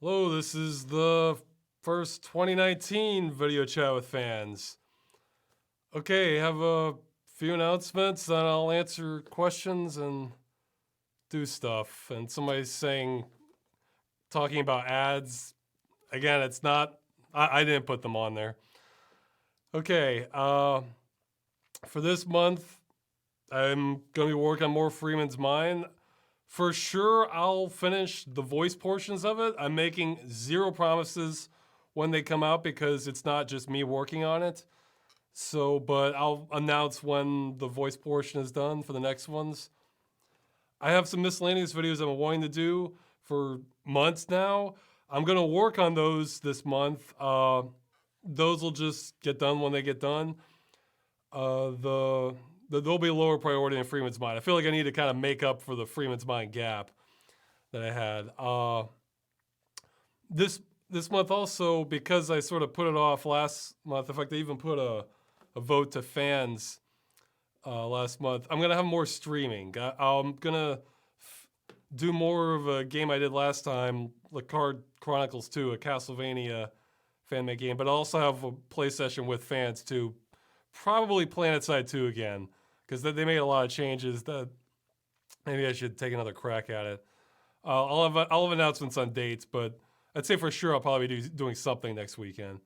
Hello, this is the first 2019 video chat with fans. Okay, have a few announcements, then I'll answer questions and do stuff. And somebody's talking about ads. Again, it's not, I didn't put them on there. Okay, for this month, I'm going to be working on more Freeman's Mind. For sure, I'll finish the voice portions of it. I'm making zero promises when they come out because it's not just me working on it. So, but I'll announce when the voice portion is done for the next ones. I have some miscellaneous videos I've been wanting to do for months now. I'm gonna work on those this month. Those will just get done when they get done. There'll be a lower priority in Freeman's Mind. I feel like I need to kind of make up for the Freeman's Mind gap that I had. This month also, because I sort of put it off last month, in fact, I even put a vote to fans last month, I'm going to have more streaming. I'm going to do more of a game I did last time, Lecarde Chronicles 2, a Castlevania fan-made game, but I also have a Playsession with fans too. Probably Planetside 2 again, because they made a lot of changes that maybe I should take another crack at it. I'll have announcements on dates, but I'd say for sure I'll probably be doing something next weekend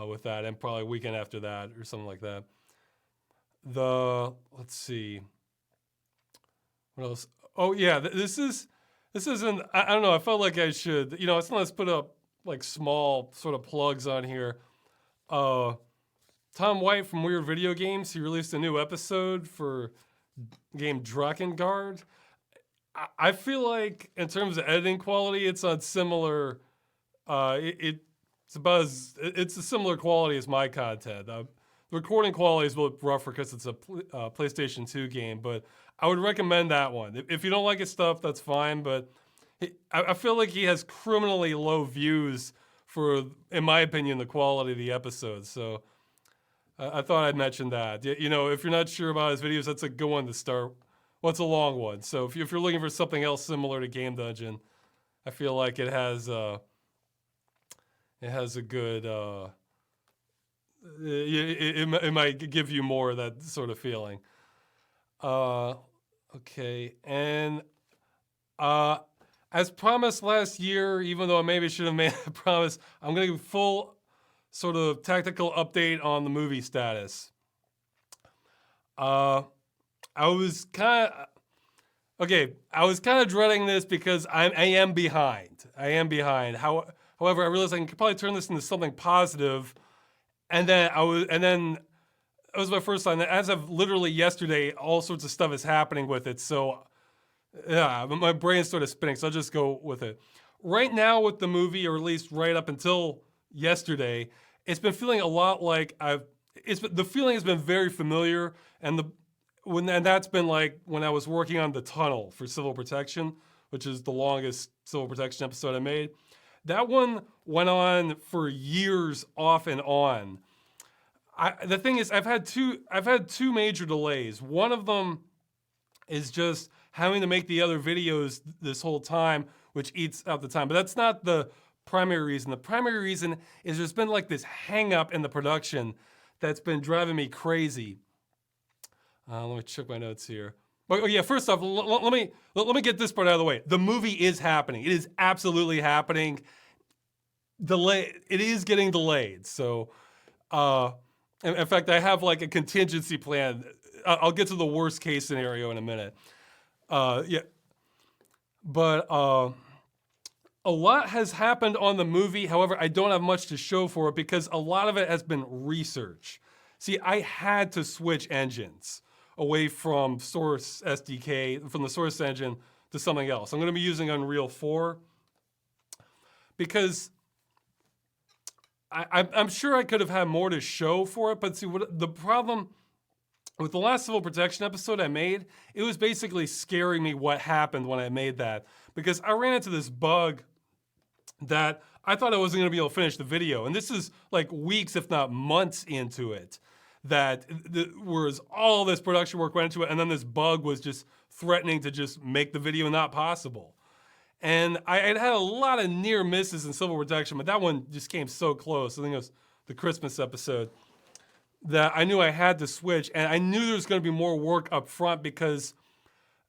with that, and probably a weekend after that or something like that. Let's see, what else? Oh yeah, this isn't. I don't know. I felt like I should. Let's put up like small sort of plugs on here. Tom White from Weird Video Games, he released a new episode for game Drakengard. I feel like in terms of editing quality, it's on similar. It's a similar quality as my content. The recording quality is a little rougher because it's a PlayStation 2 game, but I would recommend that one. If you don't like his stuff, that's fine. But I feel like he has criminally low views for, in my opinion, the quality of the episodes. So. I thought I'd mention that. If you're not sure about his videos, that's a good one to start. Well, it's a long one. So if you're looking for something else similar to Game Dungeon, I feel like it has a good. It might give you more of that sort of feeling. Okay, and as promised last year, even though I maybe should have made a promise, I'm gonna give full sort of tactical update on the movie status. I was kind of dreading this because I am behind. However, I realized I can probably turn this into something positive. And then it was my first time. As of literally yesterday, all sorts of stuff is happening with it. So yeah, my brain's sort of spinning. So I'll just go with it. Right now with the movie, or at least right up until yesterday, it's been feeling a lot like the feeling has been very familiar, and that's been like when I was working on The Tunnel for Civil Protection, which is the longest Civil Protection episode I made. That one went on for years off and on. The thing is, I've had two major delays. One of them is just having to make the other videos this whole time, which eats out the time. But that's not the primary reason. The primary reason is there's been like this hang up in the production that's been driving me crazy. Let me check my notes here. Oh yeah, first off, let me get this part out of the way. The movie is happening. It is absolutely happening. It is getting delayed. So, in fact, I have like a contingency plan. I'll get to the worst case scenario in a minute. Yeah, but a lot has happened on the movie. However, I don't have much to show for it because a lot of it has been research. See, I had to switch engines away from Source SDK, from the Source engine to something else. I'm going to be using Unreal 4 because I'm sure I could have had more to show for it. But see, what the problem with the last Civil Protection episode I made, it was basically scaring me what happened when I made that, because I ran into this bug that I thought I wasn't going to be able to finish the video. And this is like weeks, if not months into it, that whereas all this production work went into it, and then this bug was just threatening to just make the video not possible. And I had had a lot of near misses in Civil Protection, but that one just came so close. I think it was the Christmas episode that I knew I had to switch, and I knew there was going to be more work up front because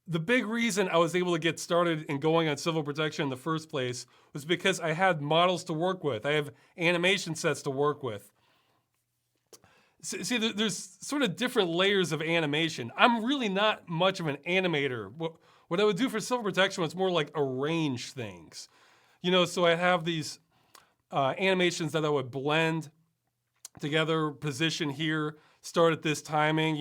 the big reason I was able to get started in going on Civil Protection in the first place was because I had models to work with. I have animation sets to work with. See, there's sort of different layers of animation. I'm really not much of an animator. What I would do for Civil Protection was more like arrange things. So I have these animations that I would blend together, position here, start at this timing,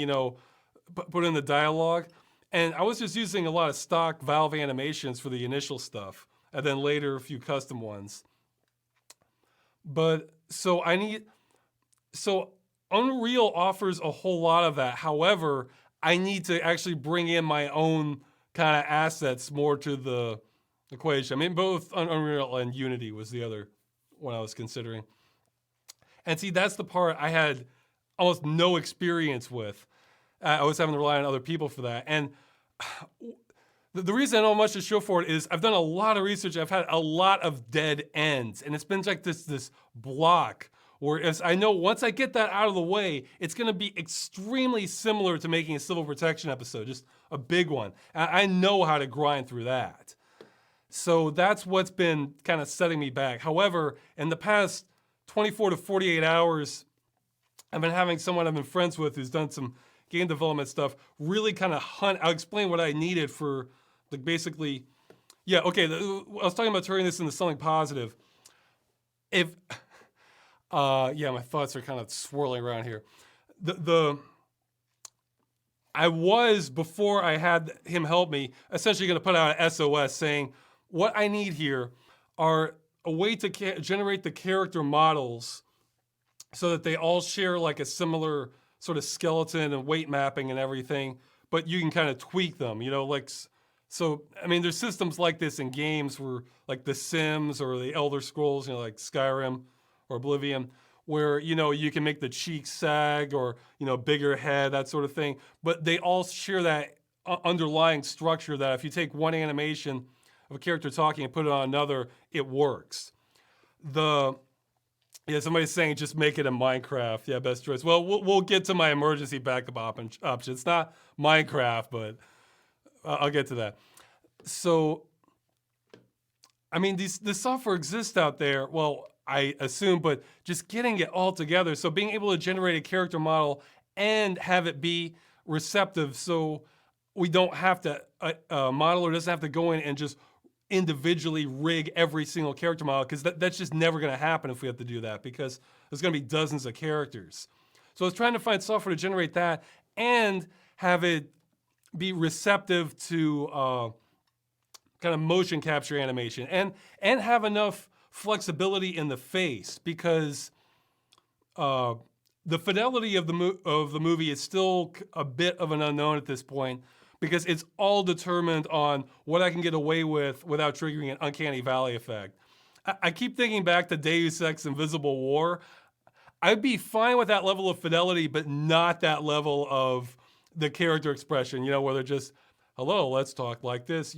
put in the dialogue. And I was just using a lot of stock Valve animations for the initial stuff, and then later a few custom ones. But so Unreal offers a whole lot of that. However, I need to actually bring in my own kind of assets more to the equation. I mean, both Unreal and Unity was the other one I was considering. And see, that's the part I had almost no experience with. I was having to rely on other people for that. And the reason I don't have much to show for it is I've done a lot of research. I've had a lot of dead ends. And it's been like this block where I know once I get that out of the way, it's going to be extremely similar to making a Civil Protection episode, just a big one. I know how to grind through that. So that's what's been kind of setting me back. However, in the past 24 to 48 hours, I've been having someone I've been friends with who's done some game development stuff really kind of hunt. I'll explain what I needed for, like, basically, I was talking about turning this into something positive. My thoughts are kind of swirling around here. I was, before I had him help me, essentially going to put out an SOS saying, what I need here are a way to generate the character models so that they all share like a similar sort of skeleton and weight mapping and everything, but you can kind of tweak them, so, I mean, there's systems like this in games where, like The Sims or the Elder Scrolls, like Skyrim or Oblivion, where, you can make the cheeks sag or, bigger head, that sort of thing. But they all share that underlying structure that if you take one animation of a character talking and put it on another, it works. Somebody's saying just make it in Minecraft. Yeah, best choice. Well, we'll get to my emergency backup option. It's not Minecraft, but I'll get to that. So, I mean, this software exists out there. Well, I assume, but just getting it all together. So being able to generate a character model and have it be receptive, so we don't have to, a modeler doesn't have to go in and just individually rig every single character model, because that's just never going to happen if we have to do that, because there's going to be dozens of characters. So I was trying to find software to generate that and have it be receptive to kind of motion capture animation and have enough flexibility in the face, because the fidelity of the movie is still a bit of an unknown at this point, because it's all determined on what I can get away with without triggering an uncanny valley effect. I keep thinking back to Deus Ex Invisible War. I'd be fine with that level of fidelity, but not that level of the character expression, where they're just, hello, let's talk like this,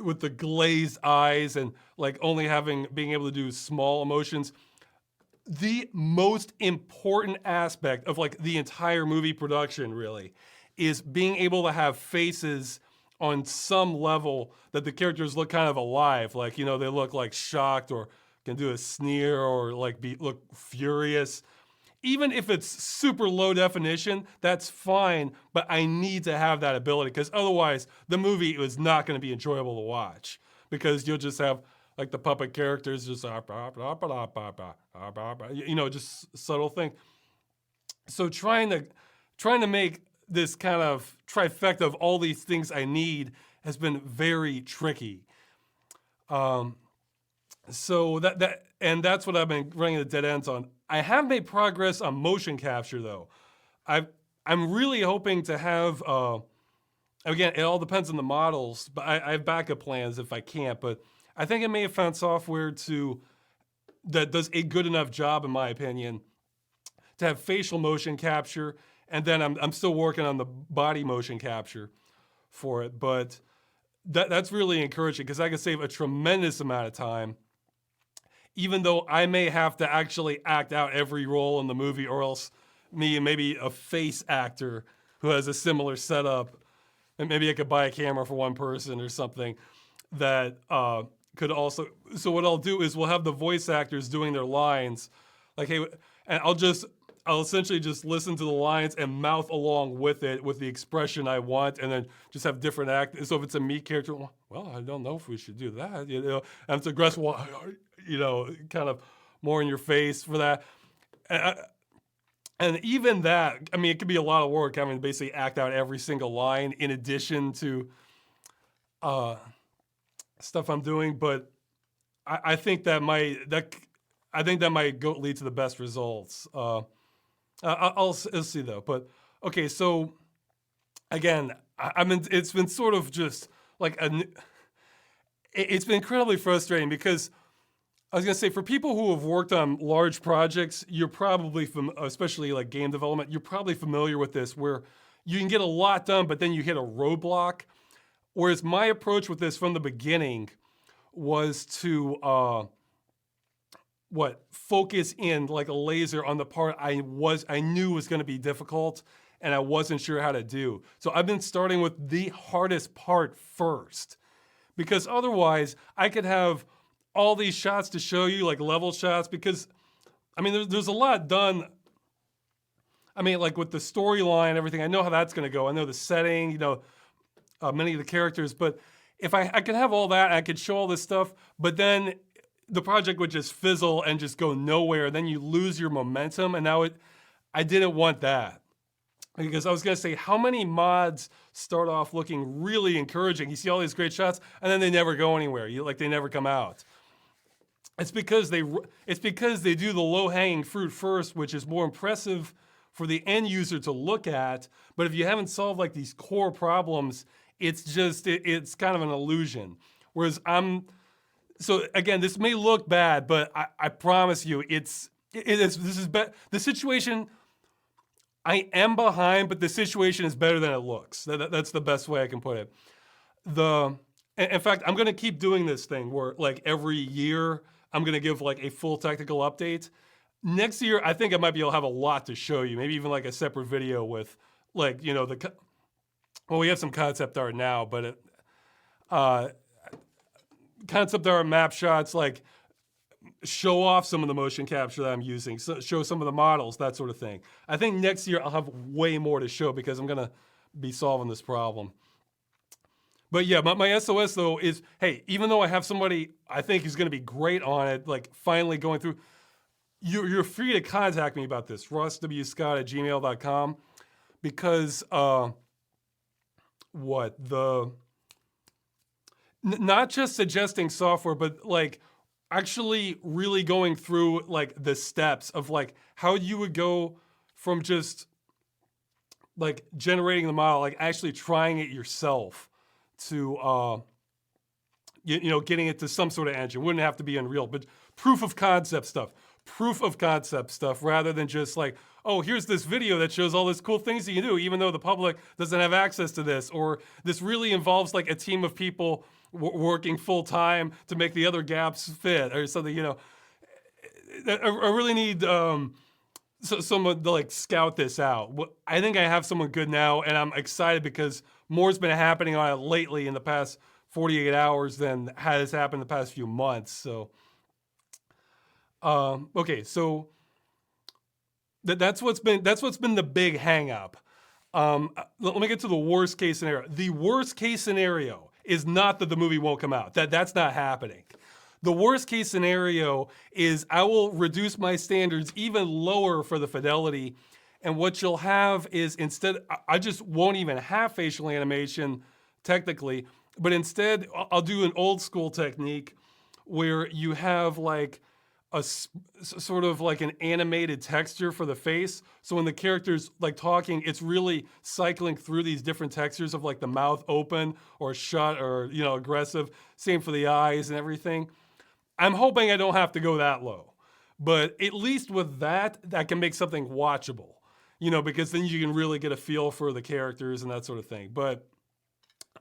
with the glazed eyes and like only being able to do small emotions. The most important aspect of like the entire movie production really is being able to have faces on some level that the characters look kind of alive. Like, they look like shocked or can do a sneer or like look furious. Even if it's super low definition, that's fine, but I need to have that ability, because otherwise the movie is not going to be enjoyable to watch, because you'll just have like the puppet characters just just subtle thing. So trying to make this kind of trifecta of all these things I need has been very tricky. So that's what I've been running the dead ends on. I have made progress on motion capture though. I'm really hoping to have, again, it all depends on the models, but I have backup plans if I can't, but I think I may have found software that does a good enough job, in my opinion, to have facial motion capture, and then I'm still working on the body motion capture for it, but that's really encouraging because I can save a tremendous amount of time, even though I may have to actually act out every role in the movie, or else me and maybe a face actor who has a similar setup, and maybe I could buy a camera for one person or something that could also. So what I'll do is we'll have the voice actors doing their lines, like hey, and I'll essentially just listen to the lines and mouth along with it with the expression I want, and then just have different act. So if it's a me character, well, I don't know if we should do that. And it's aggressive, kind of more in your face for that. And even that, I mean, it could be a lot of work having to basically act out every single line in addition to stuff I'm doing. But I think that might lead to the best results. I'll see though. But okay, so again, it's been sort of just like it's been incredibly frustrating because I was gonna say for people who have worked on large projects, you're probably especially like game development, you're probably familiar with this where you can get a lot done, but then you hit a roadblock. Whereas my approach with this from the beginning was to focus in like a laser on the part I knew was going to be difficult and I wasn't sure how to do. So I've been starting with the hardest part first, because otherwise I could have all these shots to show you, like level shots, because I mean there's a lot done. I mean, like with the storyline, everything, I know how that's going to go. I know the setting, many of the characters, but if I could have all that, I could show all this stuff, but then the project would just fizzle and just go nowhere. Then you lose your momentum. And now I didn't want that, because I was going to say, how many mods start off looking really encouraging? You see all these great shots and then they never go anywhere. They never come out. It's because they do the low hanging fruit first, which is more impressive for the end user to look at. But if you haven't solved like these core problems, it's kind of an illusion. Whereas so again, this may look bad, but I promise you, the situation. I am behind, but the situation is better than it looks. That's the best way I can put it. In fact, I'm going to keep doing this thing where like every year I'm going to give like a full technical update. Next year, I think I might be able to have a lot to show you. Maybe even like a separate video with like we have some concept art now, but concept art, map shots, like show off some of the motion capture that I'm using, show some of the models, that sort of thing. I think next year I'll have way more to show because I'm going to be solving this problem. But yeah, my SOS though is, hey, even though I have somebody I think is going to be great on it, like finally going through, you're free to contact me about this, russwscott@gmail.com, because not just suggesting software, but like actually really going through like the steps of like how you would go from just like generating the model, like actually trying it yourself to getting it to some sort of engine. Wouldn't have to be Unreal, but proof of concept stuff rather than just like, oh, here's this video that shows all these cool things you can do, even though the public doesn't have access to this, or this really involves like a team of people working full time to make the other gaps fit or something. I really need someone to like scout this out. I think I have someone good now, and I'm excited because more's been happening on it lately in the past 48 hours than has happened the past few months. So, okay, so that's what's been the big hang up. Let me get to the worst case scenario. The worst case scenario is not that the movie won't come out. That's not happening. The worst case scenario is I will reduce my standards even lower for the fidelity, and what you'll have is instead, I just won't even have facial animation technically, but instead I'll do an old school technique where you have like a sort of like an animated texture for the face. So when the character's like talking, it's really cycling through these different textures of like the mouth open or shut or, aggressive. Same for the eyes and everything. I'm hoping I don't have to go that low, but at least with that can make something watchable, because then you can really get a feel for the characters and that sort of thing. But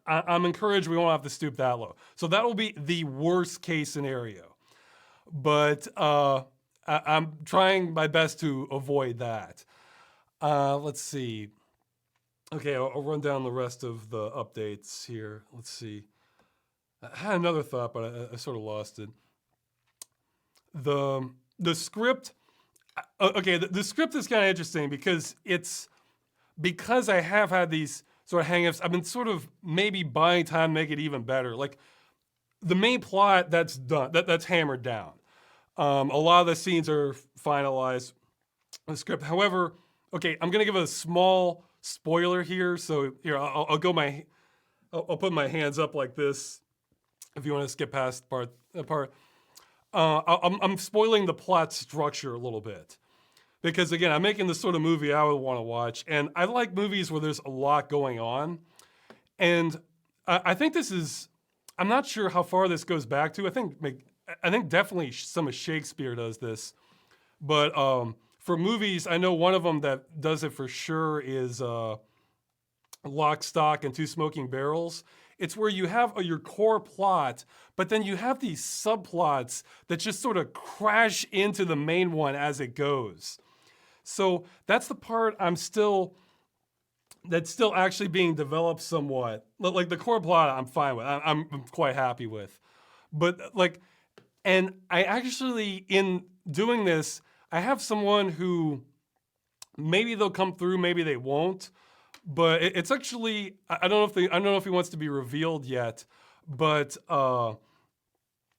I'm encouraged we won't have to stoop that low. So that will be the worst case scenario. But I'm trying my best to avoid that. Let's see. Okay, I'll run down the rest of the updates here. Let's see. I had another thought, but I sort of lost it. The script. Okay, the script is kind of interesting because I have had these sort of hangups. I've been sort of maybe buying time to make it even better. Like the main plot, that's done. That's hammered down. A lot of the scenes are finalized. The script, however, okay, I'm gonna give a small spoiler here. So here, I'll put my hands up like this. If you want to skip past that part, I'm spoiling the plot structure a little bit because again, I'm making the sort of movie I would want to watch, and I like movies where there's a lot going on. And I think this is. I'm not sure how far this goes back to. I think definitely some of Shakespeare does this, but for movies, I know one of them that does it for sure is Lock, Stock, and Two Smoking Barrels. It's where you have your core plot, but then you have these subplots that just sort of crash into the main one as it goes. So that's the part that's still actually being developed somewhat. Like the core plot, I'm fine with. I'm quite happy with. But like, and I actually, in doing this, I have someone who maybe they'll come through, maybe they won't. But it's actually, I don't know if he wants to be revealed yet, but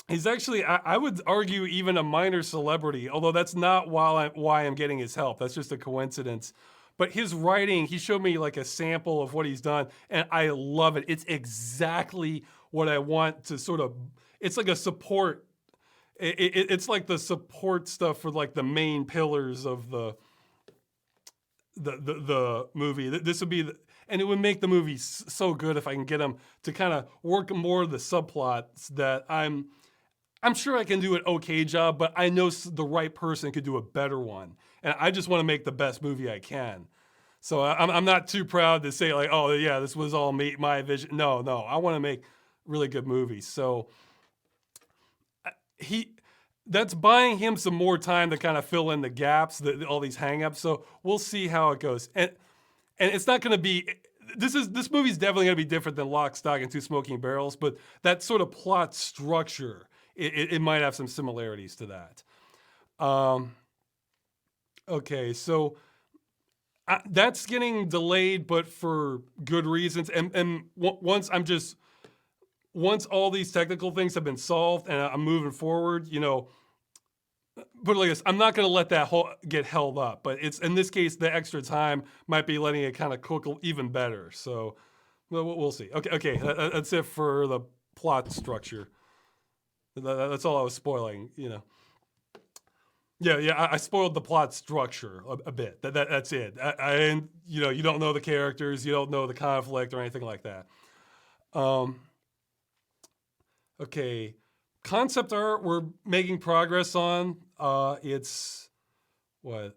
he's actually, I would argue, even a minor celebrity, although that's not why I'm getting his help. That's just a coincidence. But his writing, he showed me like a sample of what he's done, and I love it. It's exactly what I want to sort of, it's like a support, it's like the support stuff for like the main pillars of the movie. This would be, and it would make the movie so good if I can get him to kind of work more of the subplots that I'm sure I can do an okay job, but I know the right person could do a better one. And I just want to make the best movie I can. So I'm not too proud to say like, oh yeah, this was all my vision. No, I want to make really good movies. So that's buying him some more time to kind of fill in the gaps, all these hangups. So we'll see how it goes. And it's not going to be, this movie's definitely going to be different than Lock, Stock, and Two Smoking Barrels, but that sort of plot structure, it might have some similarities to that. Okay, so that's getting delayed, but for good reasons. And once all these technical things have been solved and I'm moving forward, but like this, I'm not going to let that get held up. But it's, in this case, the extra time might be letting it kind of cook even better. So we'll see. Okay, that's it for the plot structure. That's all I was spoiling. Yeah, I spoiled the plot structure a bit. That's it. You don't know the characters, you don't know the conflict or anything like that. Okay, concept art we're making progress on. It's what?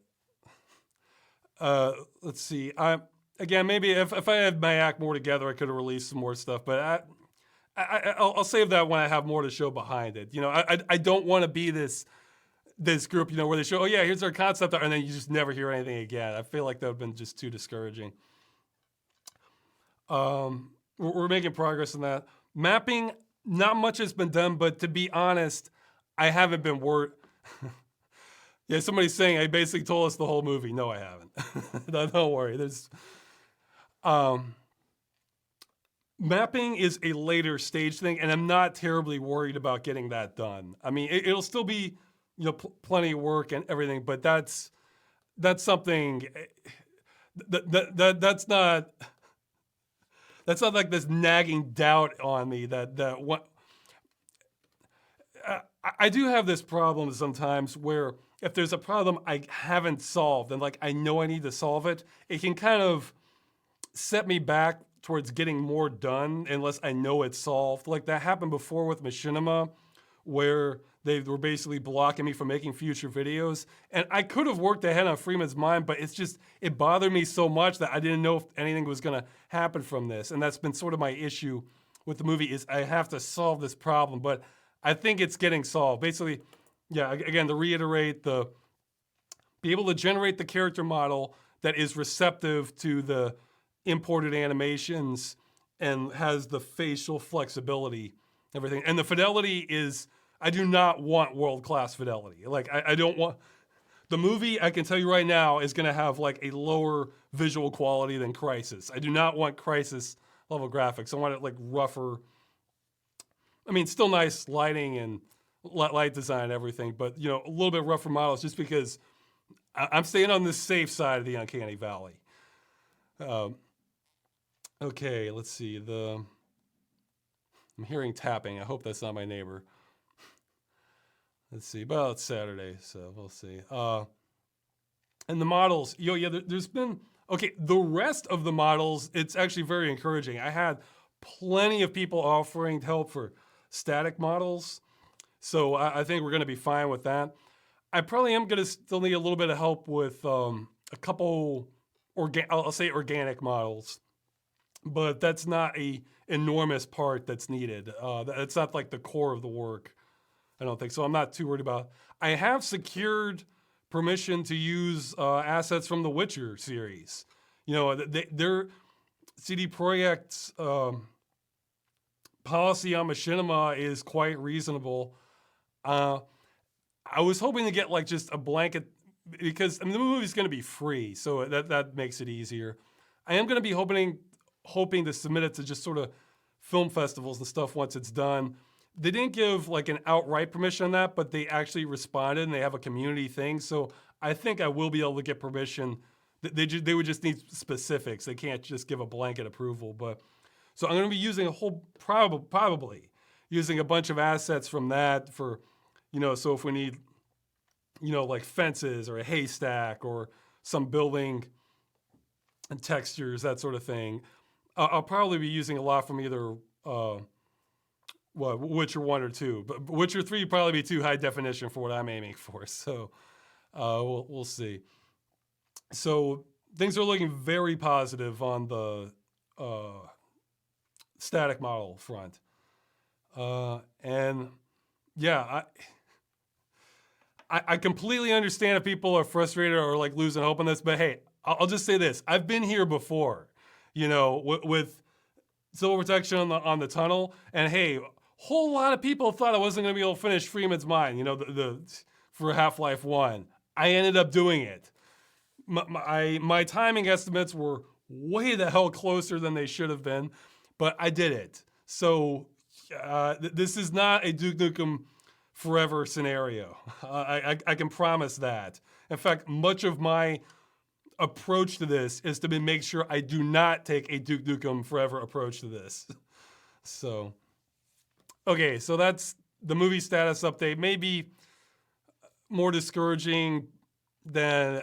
Let's see. Maybe if I had my act more together, I could have released some more stuff. But I'll save that when I have more to show behind it. I don't want to be this group, where they show, oh yeah, here's our concept art, and then you just never hear anything again. I feel like that would have been just too discouraging. We're making progress on that. Mapping, not much has been done, but to be honest, I haven't been worried. Yeah, somebody's saying I basically told us the whole movie. No, I haven't. Don't worry. There's mapping is a later stage thing, and I'm not terribly worried about getting that done. I mean, it'll still be plenty of work and everything, but that's something that's not like this nagging doubt on me that what I do have this problem sometimes where if there's a problem I haven't solved and like I know I need to solve it, it can kind of set me back towards getting more done unless I know it's solved. Like that happened before with Machinima, where they were basically blocking me from making future videos. And I could have worked ahead on Freeman's Mind, but it bothered me so much that I didn't know if anything was gonna happen from this. And that's been sort of my issue with the movie, is I have to solve this problem, but I think it's getting solved. Basically, yeah, again, to reiterate, be able to generate the character model that is receptive to the imported animations and has the facial flexibility, everything. And the fidelity is, I do not want world-class fidelity. Like, I don't want, the movie, I can tell you right now, is gonna have like a lower visual quality than Crysis. I do not want Crysis level graphics. I want it like rougher. I mean, still nice lighting and light design and everything, but you know, a little bit rougher models just because I'm staying on the safe side of the Uncanny Valley. Okay, let's see. I'm hearing tapping. I hope that's not my neighbor. Let's see. Well, it's Saturday, so we'll see. And the models, there's been, okay, the rest of the models, it's actually very encouraging. I had plenty of people offering help for static models, so I think we're going to be fine with that. I probably am going to still need a little bit of help with a couple, I'll say organic models, but that's not a enormous part that's needed. That's not like the core of the work, I don't think. So I'm not too worried about. I have secured permission to use assets from the Witcher series. You know, their CD Projekt's policy on machinima is quite reasonable. I was hoping to get like just a blanket, because I mean the movie's going to be free, so that makes it easier. I am going to be hoping to submit it to just sort of film festivals and stuff once it's done. They didn't give like an outright permission on that, but they actually responded and they have a community thing. So I think I will be able to get permission. They would just need specifics. They can't just give a blanket approval. But so I'm going to be using probably using a bunch of assets from that for, you know, so if we need, you know, like fences or a haystack or some building and textures, that sort of thing, I'll probably be using a lot from either Witcher 1 or 2. But Witcher 3 would probably be too high definition for what I'm aiming for. So we'll see. So things are looking very positive on the static model front. And yeah, I completely understand if people are frustrated or like losing hope on this, but hey, I'll just say this. I've been here before, you know, with civil protection on the tunnel, and hey, whole lot of people thought I wasn't going to be able to finish Freeman's Mind, you know, for Half-Life 1. I ended up doing it. My timing estimates were way the hell closer than they should have been, but I did it. So this is not a Duke Nukem Forever scenario. I can promise that. In fact, much of my approach to this is to make sure I do not take a Duke Nukem Forever approach to this. So, okay, so that's the movie status update. Maybe more discouraging than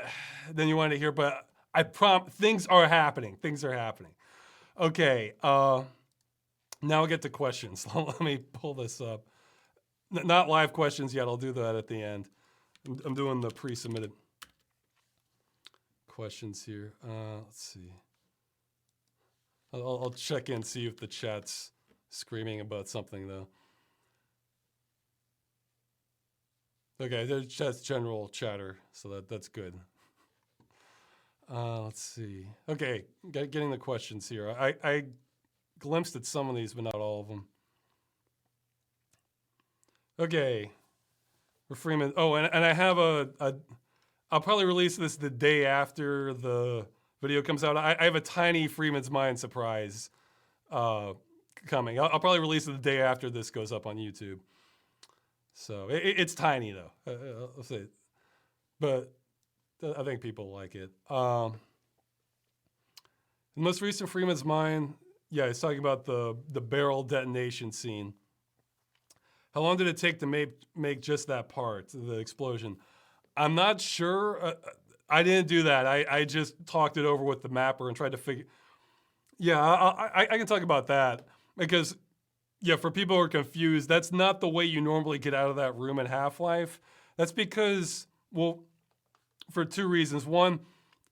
you wanted to hear, but I promise things are happening. Things are happening. Okay, now I'll get to questions. Let me pull this up. Not live questions yet. I'll do that at the end. I'm doing the pre-submitted questions here. Let's see. I'll check in, see if the chat's screaming about something, though. Okay, there's just general chatter, so that's good. Let's see. Okay, getting the questions here. I glimpsed at some of these, but not all of them. Okay, for Freeman. Oh, and I have I'll probably release this the day after the video comes out. I have a tiny Freeman's Mind surprise coming. I'll probably release it the day after this goes up on YouTube. So it's tiny though. I'll say it. But I think people like it. The most recent Freeman's Mind, yeah, he's talking about the barrel detonation scene. How long did it take to make just that part, the explosion? I'm not sure. I didn't do that. I just talked it over with the mapper and tried to figure. Yeah, I can talk about that because yeah, for people who are confused, that's not the way you normally get out of that room in Half-Life. That's because, well, for two reasons. One,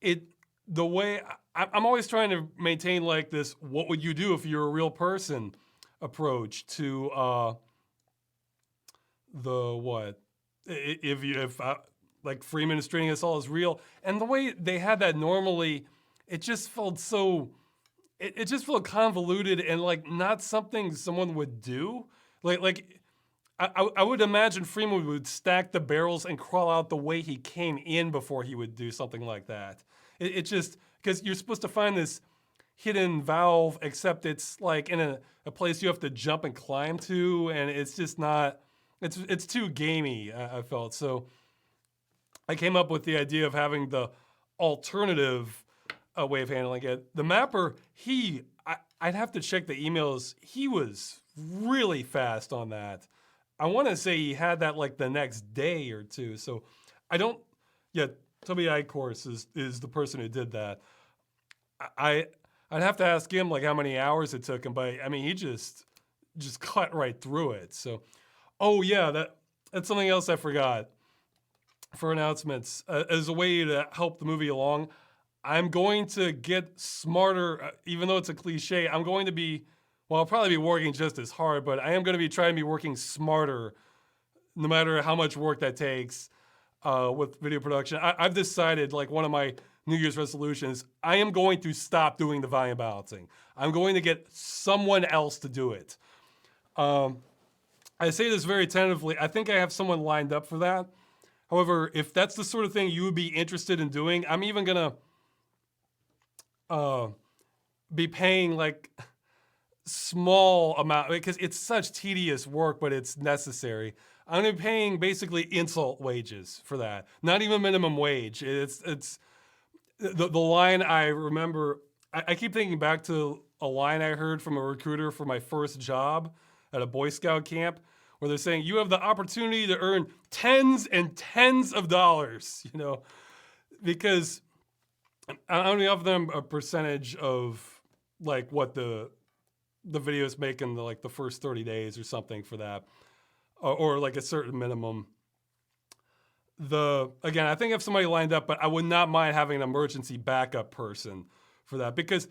it the way I'm always trying to maintain like this "what would you do if you're a real person" approach to the what if like Freeman is treating us all as real, and the way they had that normally, it just felt so. It just felt convoluted and like not something someone would do. Like I would imagine Freeman would stack the barrels and crawl out the way he came in before he would do something like that. It just because you're supposed to find this hidden valve, except it's like in a place you have to jump and climb to, and it's just not. It's too gamey. I felt so. I came up with the idea of having the alternative way of handling it. The mapper, I'd have to check the emails. He was really fast on that. I want to say he had that like the next day or two. So I don't. Yeah, Toby Accursed is the person who did that. I'd have to ask him like how many hours it took him, but I mean he just cut right through it. So, oh yeah, that's something else I forgot for announcements. As a way to help the movie along, I'm going to get smarter, even though it's a cliche. I'm going to be, well, I'll probably be working just as hard, but I am going to be trying to be working smarter, no matter how much work that takes with video production. I've decided, like one of my New Year's resolutions, I am going to stop doing the volume balancing. I'm going to get someone else to do it. I say this very tentatively. I think I have someone lined up for that. However, if that's the sort of thing you would be interested in doing, I'm even going to be paying like small amount because it's such tedious work, but it's necessary. I'm gonna be paying basically insult wages for that. Not even minimum wage. It's the line I remember. I keep thinking back to a line I heard from a recruiter for my first job at a Boy Scout camp, where they're saying you have the opportunity to earn tens and tens of dollars. You know, because I only offer them a percentage of like what the videos make in the first 30 days or something for that, or like a certain minimum. Again, I think I have somebody lined up, but I would not mind having an emergency backup person for that because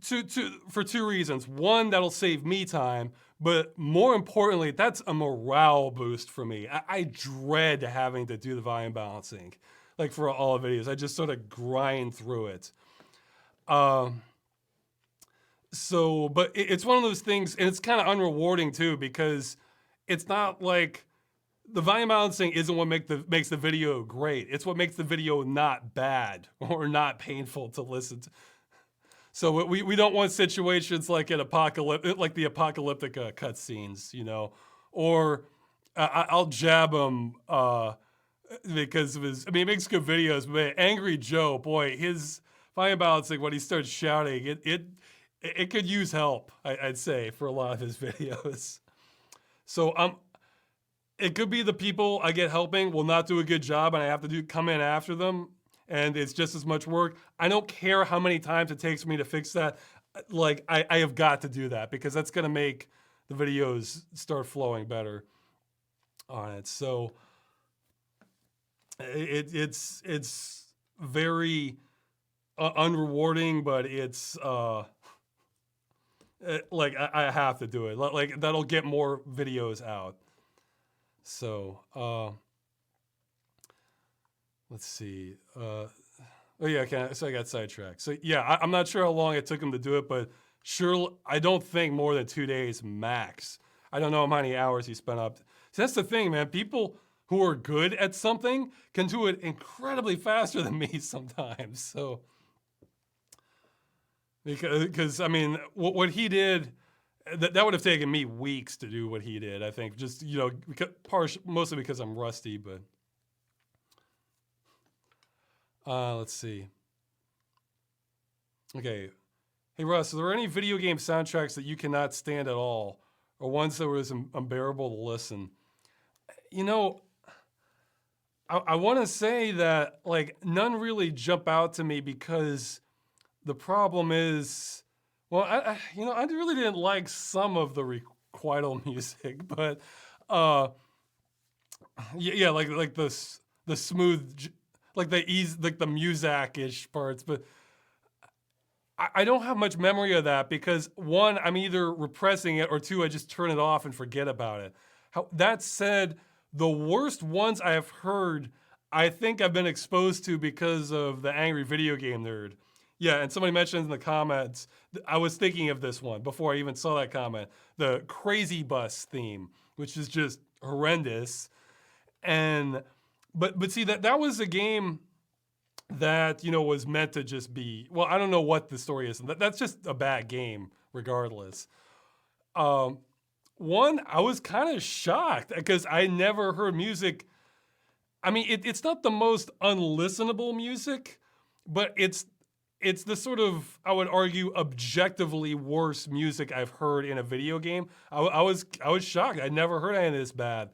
for two reasons. One, that'll save me time, but more importantly, that's a morale boost for me. I dread having to do the volume balancing. Like for all the videos, I just sort of grind through it. So, but it's one of those things, and it's kind of unrewarding too, because it's not like the volume balancing isn't what makes the video great. It's what makes the video not bad or not painful to listen to. So we don't want situations like the apocalyptic cutscenes, you know, or I'll jab him because of his. I mean, he makes good videos, but Angry Joe, boy, his volume balancing when he starts shouting, it could use help. I'd say for a lot of his videos. So it could be the people I get helping will not do a good job, and I have to come in after them, and it's just as much work. I don't care how many times it takes me to fix that. Like I have got to do that because that's gonna make the videos start flowing better on it. So it's very unrewarding, but it's like I have to do it. Like that'll get more videos out. So let's see. Oh yeah, so I got sidetracked. So yeah, I'm not sure how long it took him to do it, but sure, I don't think more than 2 days max. I don't know how many hours he spent up. So that's the thing, man. People who are good at something can do it incredibly faster than me sometimes. So because I mean, what he did, that would have taken me weeks to do what he did. I think just mostly because I'm rusty, but. Let's see. Okay. Hey, Russ, are there any video game soundtracks that you cannot stand at all, or ones that was unbearable to listen? You know, I want to say that like none really jump out to me because the problem is, well, I really didn't like some of the requital music, but uh, yeah, like the smooth, like the ease, like the Muzak-ish parts, but I don't have much memory of that because one, I'm either repressing it, or two, I just turn it off and forget about it. That said, the worst ones I have heard, I think I've been exposed to because of the Angry Video Game Nerd. Yeah, and somebody mentioned in the comments, I was thinking of this one before I even saw that comment, the Crazy Bus theme, which is just horrendous. And but see, that was a game that was meant to just be, well, I don't know what the story is. That's just a bad game regardless. Um, One, I was kind of shocked because I never heard music. I mean, it's not the most unlistenable music, but it's the sort of, I would argue, objectively worse music I've heard in a video game. I was shocked. I never heard any of this bad.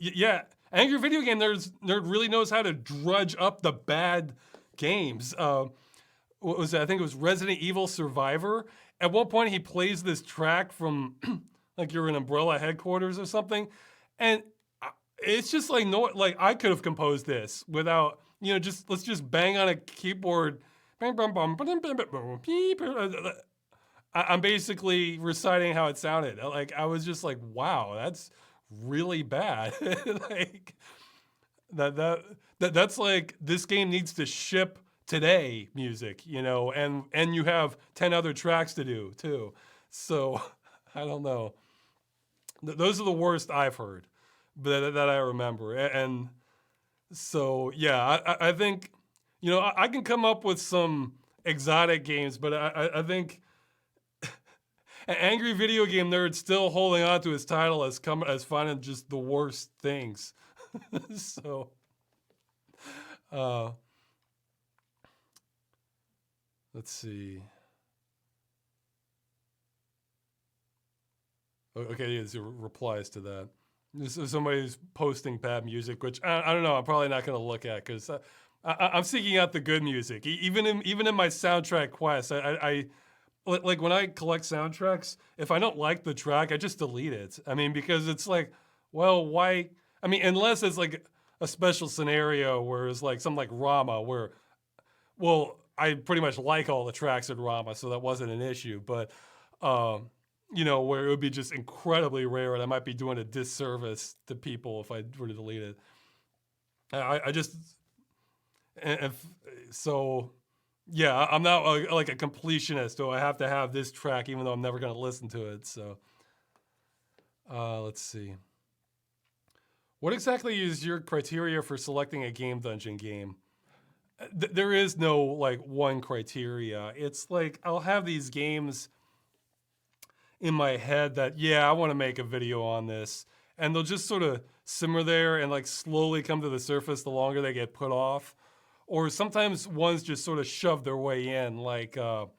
Yeah, Angry Video Game Nerd really knows how to drudge up the bad games. What was it? I think it was Resident Evil Survivor. At one point, he plays this track from like you're in Umbrella headquarters or something, and it's just like no, like I could have composed this without just let's just bang on a keyboard. I'm basically reciting how it sounded. Like I was just like, wow, that's really bad. Like that's like this game needs to ship today music, and you have 10 other tracks to do too. So I don't know. Those are the worst I've heard that I remember. And so yeah, I think I can come up with some exotic games, but I think an Angry Video Game Nerd still holding on to his title as finding just the worst things. So, let's see. Okay, there's replies to that. This is somebody's posting bad music, which I don't know. I'm probably not going to look at because I'm seeking out the good music. Even in my soundtrack quest, I like when I collect soundtracks. If I don't like the track, I just delete it. I mean, because it's like, well, why? I mean, unless it's like a special scenario where it's like something like Rama, where, well, I pretty much like all the tracks in Rama, so that wasn't an issue. But where it would be just incredibly rare, and I might be doing a disservice to people if I were to delete it. I just, so, yeah, I'm not like a completionist, so I have to have this track even though I'm never going to listen to it. So, let's see. What exactly is your criteria for selecting a game dungeon game? There is no like one criteria. It's like I'll have these games in my head that, yeah, I want to make a video on this, and they'll just sort of simmer there and like slowly come to the surface the longer they get put off. Or sometimes ones just sort of shove their way in, like Darkspore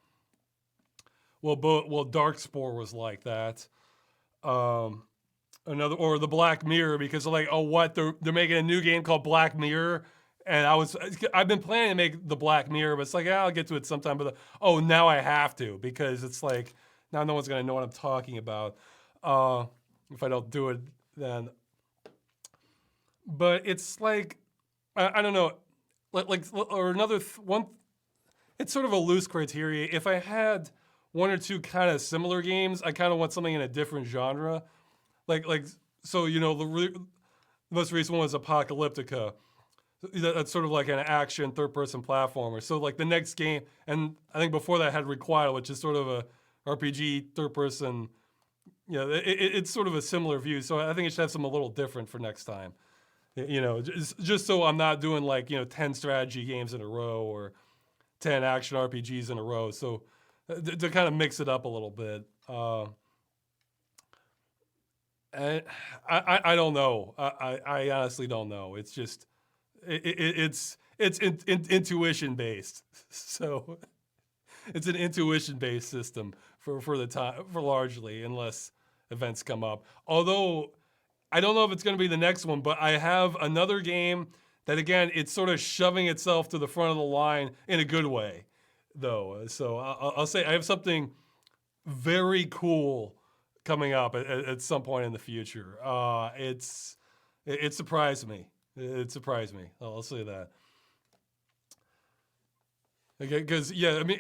was like that. Or the Black Mirror, because they're like, oh, what, they're making a new game called Black Mirror, and I've been planning to make the Black Mirror, but it's like, I'll get to it sometime. But now I have to, because it's like now no one's gonna know what I'm talking about if I don't do it then. But it's like I don't know, or another one. It's sort of a loose criteria. If I had one or two kind of similar games, I kind of want something in a different genre. So the most recent one was Apocalyptica. That's sort of like an action third-person platformer. So like the next game, and I think before that had Requital, which is sort of a RPG third-person. It's sort of a similar view. So I think it should have something a little different for next time. Just so I'm not doing like 10 strategy games in a row or 10 action RPGs in a row. So to kind of mix it up a little bit. And I don't know. I honestly don't know. It's just it's intuition based. So it's an intuition based system for the time, for largely, unless events come up. Although I don't know if it's going to be the next one, but I have another game that, again, it's sort of shoving itself to the front of the line in a good way, though. So I'll say I have something very cool coming up at some point in the future. It surprised me. It surprised me. I'll say that. Okay, because yeah, I mean,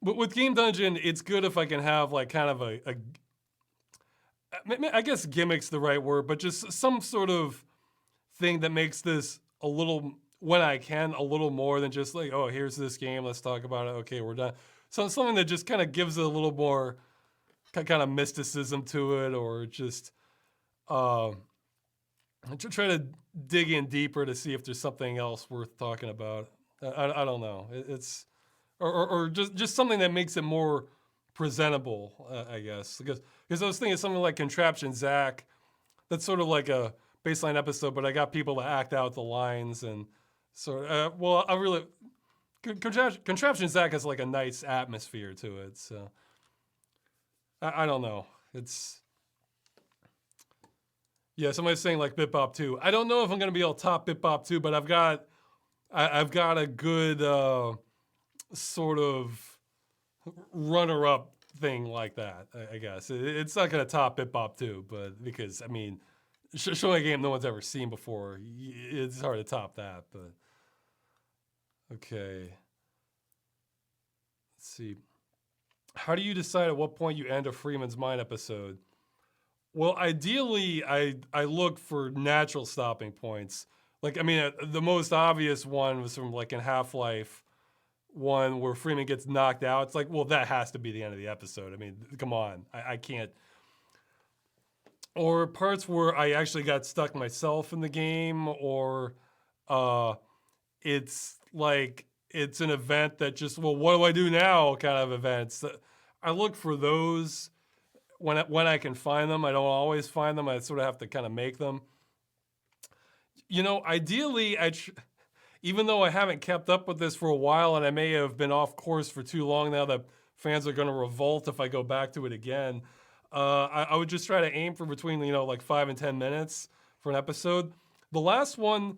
with Game Dungeon, it's good if I can have like kind of I guess gimmick's the right word, but just some sort of thing that makes this a little, when I can, a little more than just like, oh, here's this game, let's talk about it. Okay, we're done. So something that just kind of gives it a little more kind of mysticism to it, or just try to dig in deeper to see if there's something else worth talking about. I don't know. It's or just something that makes it more presentable, I guess. Because I was thinking something like Contraption Zach, that's sort of like a baseline episode, but I got people to act out the lines and sort of, well, I really, Contraption Zach has like a nice atmosphere to it. So I don't know. It's, yeah, somebody's saying like Bip-Bop 2. I don't know if I'm going to be able to top Bip-Bop 2, but I've got a good sort of runner-up thing like that, I guess. It's not going to top Bip-Bop 2, but because, I mean, showing a game no one's ever seen before, it's hard to top that, but okay. Let's see. How do you decide at what point you end a Freeman's Mind episode? Well, ideally, I look for natural stopping points. Like, I mean, the most obvious one was from like in Half-Life 1 where Freeman gets knocked out. It's like, well, that has to be the end of the episode. I mean, come on, I can't. Or parts where I actually got stuck myself in the game, or it's like, it's an event that just, well, what do I do now kind of events. I look for those when I can find them. I don't always find them. I sort of have to kind of make them. You know, ideally, even though I haven't kept up with this for a while and I may have been off course for too long now that fans are going to revolt if I go back to it again, I would just try to aim for between, you know, like 5 and 10 minutes for an episode. The last one,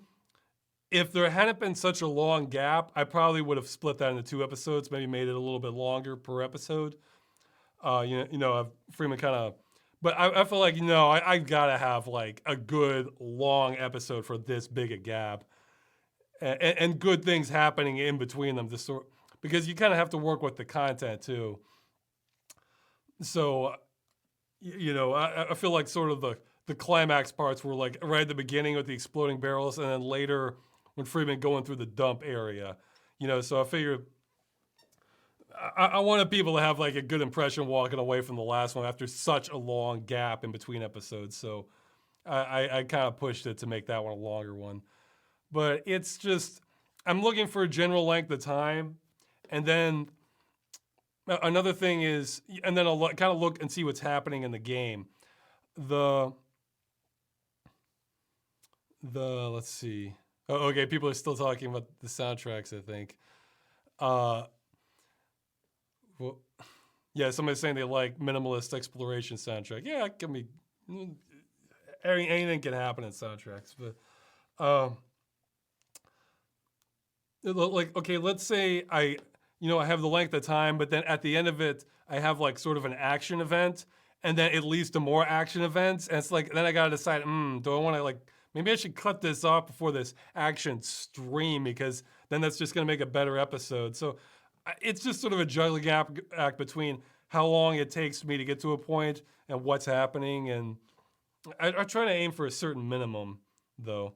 if there hadn't been such a long gap, I probably would have split that into 2 episodes, maybe made it a little bit longer per episode. Freeman kind of, but I feel like, you know, I've got to have like a good long episode for this big a gap, and good things happening in between them, because you kind of have to work with the content too. So, you know, I feel like sort of the climax parts were like right at the beginning with the exploding barrels, and then later when Freeman going through the dump area, you know, so I figured I wanted people to have like a good impression walking away from the last one after such a long gap in between episodes. So I kind of pushed it to make that one a longer one. But it's just, I'm looking for a general length of time. And then another thing is, and then I'll kind of look and see what's happening in the game. Let's see. Oh, okay, people are still talking about the soundtracks, I think. Well, yeah, somebody's saying they like minimalist exploration soundtrack. Yeah, it can be, anything can happen in soundtracks, but like, okay, let's say I have the length of time, but then at the end of it, I have like sort of an action event, and then it leads to more action events, and it's like, then I gotta decide, do I want to, like, maybe I should cut this off before this action stream, because then that's just gonna make a better episode. So it's just sort of a juggling act between how long it takes me to get to a point and what's happening, and I try to aim for a certain minimum, though.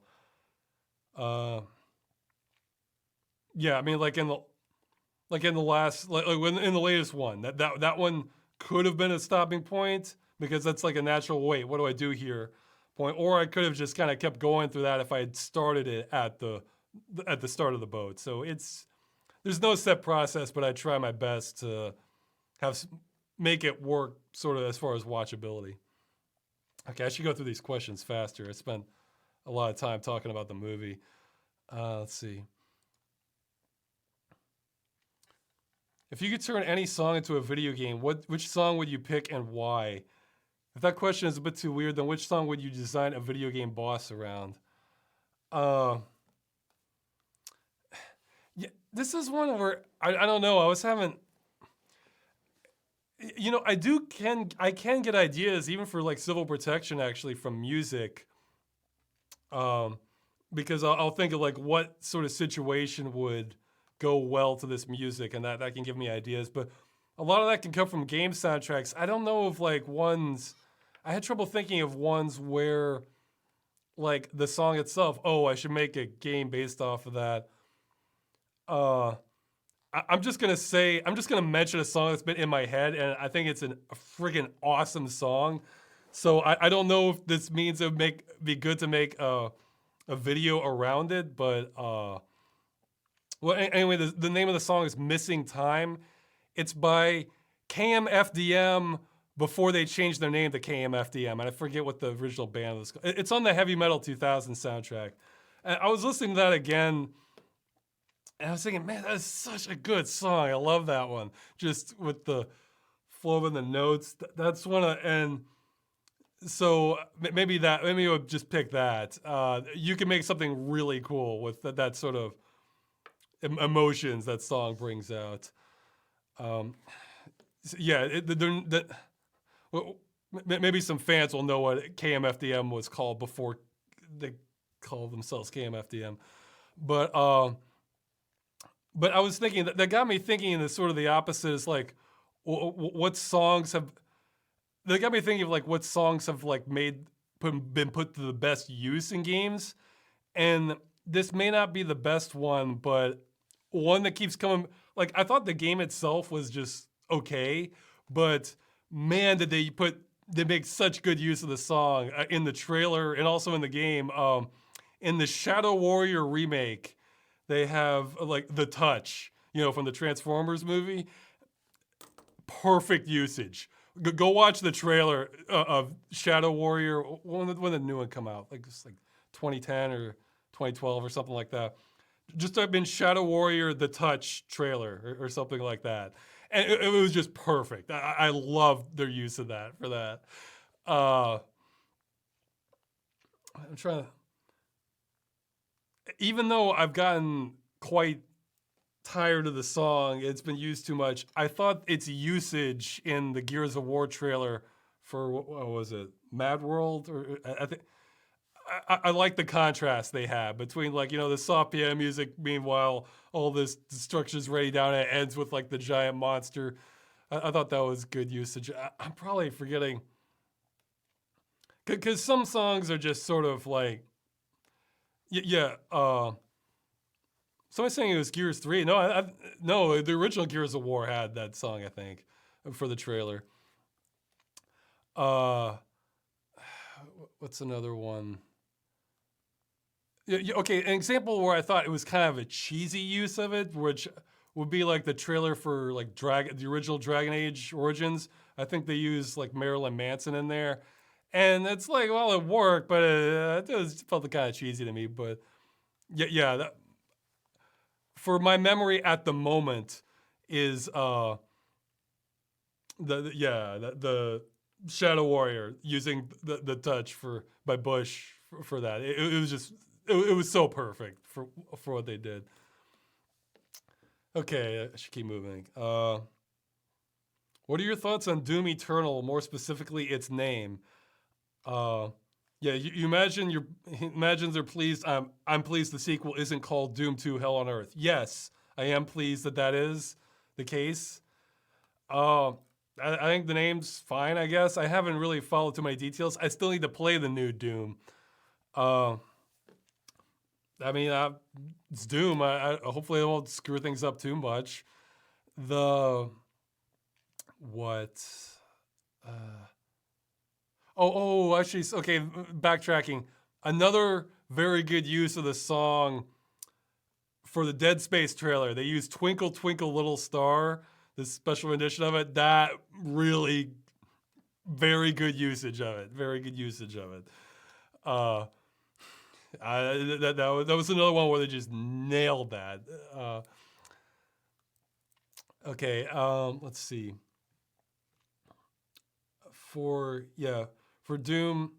Yeah, I mean, like in the last, in the latest one, that one could have been a stopping point, because that's like a natural, wait, what do I do here point, or I could have just kind of kept going through that if I had started it at the start of the boat. So there's no set process, but I try my best to make it work sort of as far as watchability. Okay, I should go through these questions faster. I spent a lot of time talking about the movie. Let's see. If you could turn any song into a video game, which song would you pick and why? If that question is a bit too weird, then which song would you design a video game boss around? Yeah, this is one where I don't know. I was having. You know, I can get ideas even for like civil protection actually from music, um, because I'll think of like what sort of situation would go well to this music, and that can give me ideas. But a lot of that can come from game soundtracks. I don't know if like ones. I had trouble thinking of ones where like the song itself. Oh, I should make a game based off of that. Uh, I'm just gonna say, I'm just gonna mention a song that's been in my head, and I think it's a freaking awesome song. So I don't know if this means it would be good to make a video around it, but well, anyway, the name of the song is "Missing Time." It's by KMFDM before they changed their name to KMFDM, and I forget what the original band was called. It's on the Heavy Metal 2000 soundtrack. And I was listening to that again, and I was thinking, man, that's such a good song. I love that one. Just with the flow of the notes. That's one of, and so maybe maybe we'll just pick that. You can make something really cool with that sort of emotions that song brings out. Um, yeah, well, maybe some fans will know what KMFDM was called before they called themselves KMFDM. But but I was thinking that got me thinking in the sort of the opposite is like, what songs have that got me thinking of like what songs have like been put to the best use in games, and this may not be the best one, but one that keeps coming. Like I thought the game itself was just okay, but man, did they make such good use of the song in the trailer and also in the game. In the Shadow Warrior remake, they have like the touch, you know, from the Transformers movie. Perfect usage. Go watch the trailer of Shadow Warrior when the new one come out, like it's like 2010 or 2012 or something like that. Just type in Shadow Warrior the Touch trailer or something like that, and it was just perfect. I loved their use of that for that. I'm trying to, even though I've gotten quite tired of the song, it's been used too much. I thought its usage in the Gears of War trailer for what was it, Mad World, or I think I like the contrast they have between like, you know, the soft piano music, meanwhile all this destruction's ready down and it ends with like the giant monster. I thought that was good usage. I'm probably forgetting because some songs are just sort of like yeah. Somebody's saying it was Gears 3. No, no, the original Gears of War had that song, I think, for the trailer. Uh, what's another one? Yeah, okay, an example where I thought it was kind of a cheesy use of it, which would be like the trailer for like the original Dragon Age Origins. I think they used like Marilyn Manson in there, and it's like, well, it worked, but it felt kind of cheesy to me. But yeah, for my memory at the moment is the Shadow Warrior using the touch by Bush for that. It was just it was so perfect for what they did. Okay, I should keep moving. What are your thoughts on Doom Eternal, more specifically its name? Yeah, you imagine they're pleased. I'm pleased the sequel isn't called Doom 2 Hell on Earth. Yes, I am pleased that is the case. I think the name's fine, I guess. I haven't really followed too many details. I still need to play the new Doom. I mean, it's Doom. I hopefully I won't screw things up too much. What? Actually, okay, backtracking. Another very good use of the song for the Dead Space trailer. They used Twinkle Twinkle Little Star, this special edition of it. That really, very good usage of it. Very good usage of it. That was another one where they just nailed that. Okay, let's see. For Doom,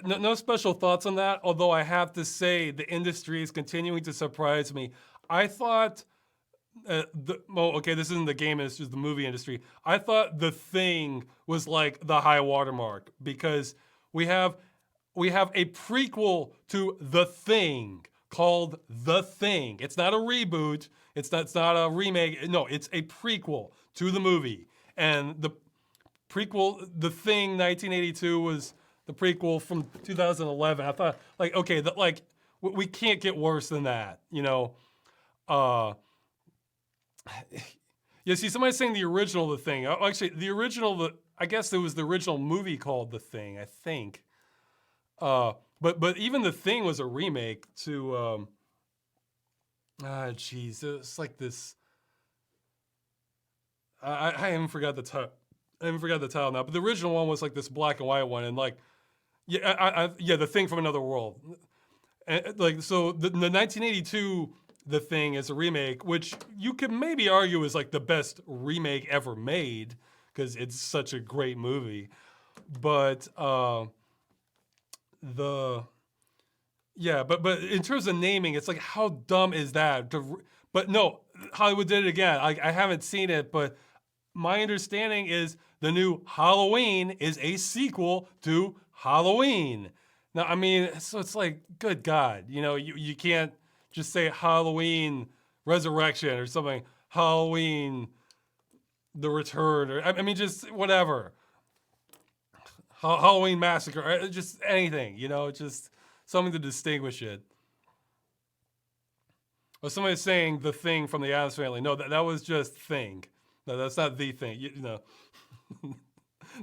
no special thoughts on that. Although I have to say, the industry is continuing to surprise me. I thought okay, this isn't the game industry, it's the movie industry. I thought The Thing was like the high watermark because we have a prequel to The Thing called The Thing. It's not a reboot. It's not a remake. No, it's a prequel to the movie. And the prequel, The Thing, 1982 was the prequel from 2011. I thought, like, okay, we can't get worse than that, you know. Uh, yeah, see, somebody's saying the original The Thing. Actually, I guess there was the original movie called The Thing, I think. But even The Thing was a remake to, jeez, it's like this. I haven't forgot the title. I haven't forgot the title now, but the original one was like this black and white one, and like, yeah, The Thing from Another World. And, like, so the 1982 The Thing is a remake, which you could maybe argue is like the best remake ever made because it's such a great movie. But but in terms of naming, it's like, how dumb is that? But no, Hollywood did it again. I haven't seen it, but my understanding is the new Halloween is a sequel to Halloween. Now, I mean, so it's like, good God, you know, you can't just say Halloween Resurrection or something, Halloween The Return, or I mean, just whatever. Halloween Massacre, just anything, you know, just something to distinguish it. Or somebody's saying The Thing from the Addams Family. No, that was just Thing. No, that's not The Thing. You know,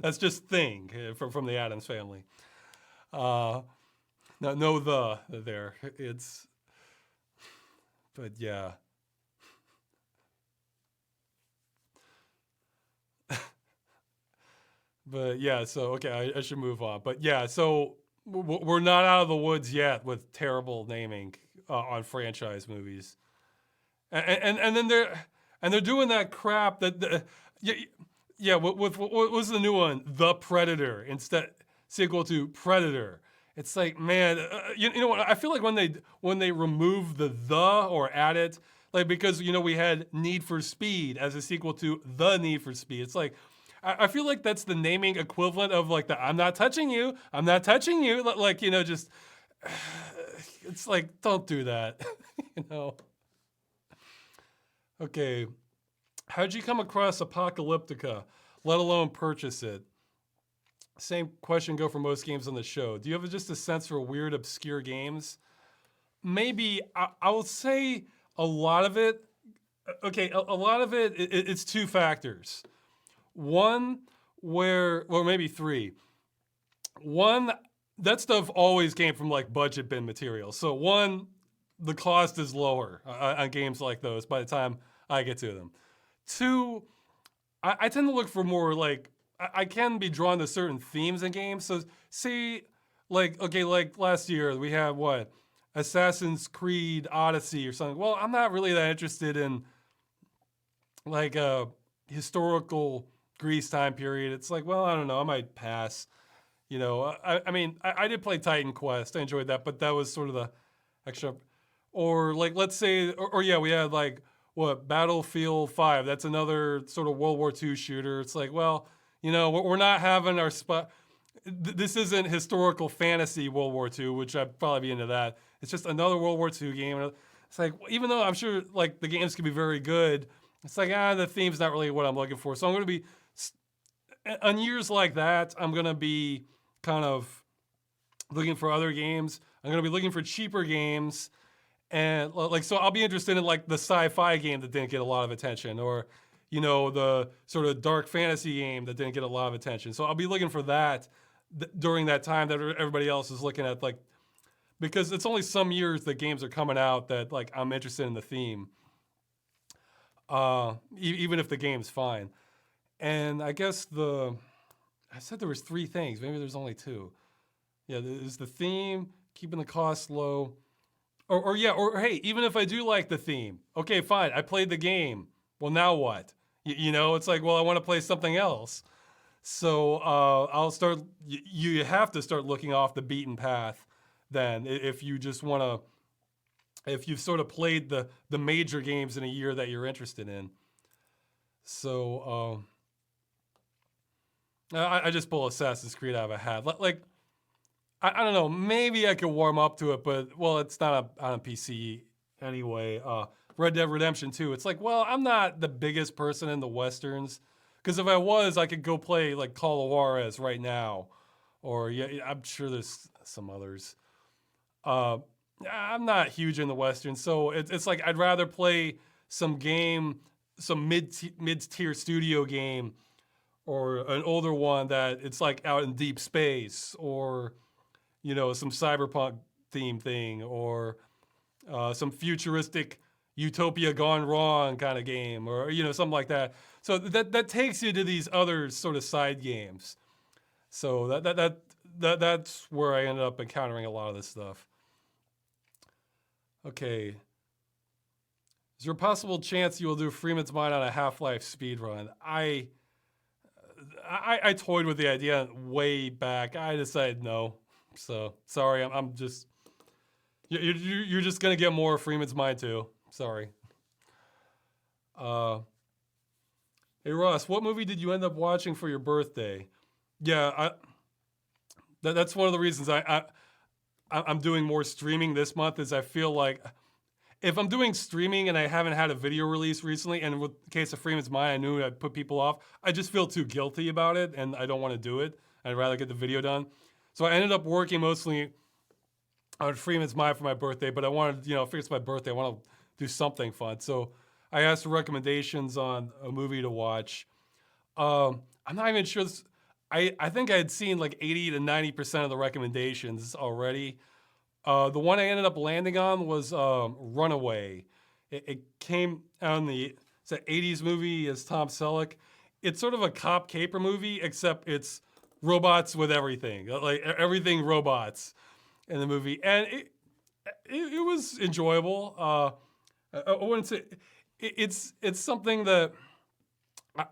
that's just Thing from the Addams Family. No, the there. It's, but yeah. But yeah, so okay, I should move on. But yeah, so we're not out of the woods yet with terrible naming on franchise movies, and then they're doing that crap yeah. What was the new one? The Predator instead, sequel to Predator. It's like, man, you know what? I feel like when they remove the or add it, like, because you know we had Need for Speed as a sequel to The Need for Speed. It's like, I feel like that's the naming equivalent of like the I'm not touching you, like, you know, just, it's like, don't do that, you know. Okay, how'd you come across Apocalyptica, let alone purchase it? Same question go for most games on the show. Do you have just a sense for weird, obscure games? Maybe, I will say a lot of it, okay, a lot of it's two factors. One, well, maybe three. One, that stuff always came from like budget bin material. So one, the cost is lower on games like those by the time I get to them. Two, I tend to look for more like, I can be drawn to certain themes in games. So see, like, okay, like last year we had what? Assassin's Creed Odyssey or something. Well, I'm not really that interested in like a historical Greece time period. It's like, well, I don't know, I might pass. You know, I mean, I did play Titan Quest. I enjoyed that, but that was sort of the extra. Or like, let's say, or yeah, we had like, what, Battlefield 5. That's another sort of World War II shooter. It's like, well, you know, we're not having our spot. This isn't historical fantasy World War II, which I'd probably be into that. It's just another World War II game. It's like, even though I'm sure like the games can be very good, it's like, the theme's not really what I'm looking for. So I'm going to be, on years like that, I'm going to be kind of looking for other games. I'm going to be looking for cheaper games. And like, so I'll be interested in like the sci-fi game that didn't get a lot of attention, or, you know, the sort of dark fantasy game that didn't get a lot of attention. So I'll be looking for that during that time that everybody else is looking at, like, because it's only some years that games are coming out that like I'm interested in the theme. Even if the game's fine. And I guess I said there was three things. Maybe there's only two. Yeah, there's the theme, keeping the costs low. Or hey, even if I do like the theme, okay, fine, I played the game. Well, now what? You know, it's like, well, I want to play something else. So I'll start, you have to start looking off the beaten path then, if you just want to if you've sort of played the major games in a year that you're interested in. So I just pull Assassin's Creed out of a hat. Like I don't know, maybe I could warm up to it, but well, it's not on a PC anyway. Red Dead Redemption 2. It's like, well, I'm not the biggest person in the westerns, because if I was, I could go play like Call of Juarez right now, or yeah, I'm sure there's some others. Uh, I'm not huge in the westerns, so it's like I'd rather play some game, some mid tier studio game, or an older one that it's like out in deep space, or some cyberpunk theme thing, or some futuristic utopia gone wrong kind of game, or something like that. So that takes you to these other sort of side games. So that's where I ended up encountering a lot of this stuff. Okay. Is there a possible chance you will do Freeman's Mind on a Half-Life speedrun? I toyed with the idea way back. I decided no. So sorry, I'm just you're just gonna get more Freeman's Mind too. Sorry. Hey Ross, what movie did you end up watching for your birthday? Yeah, that's one of the reasons I'm doing more streaming this month. Is I feel like if I'm doing streaming and I haven't had a video release recently, and with the case of Freeman's Mind, I knew I'd put people off. I just feel too guilty about it, and I don't want to do it. I'd rather get the video done. So I ended up working mostly on Freeman's Mind for my birthday, but I wanted, figure it's my birthday, I want to do something fun. So I asked for recommendations on a movie to watch. I'm not even sure. I think I had seen like 80 to 90% of the recommendations already. The one I ended up landing on was Runaway. It came out in it's an 80s movie as Tom Selleck. It's sort of a cop caper movie, except it's robots with everything, like everything robots in the movie, and it was enjoyable. I wouldn't say it's something that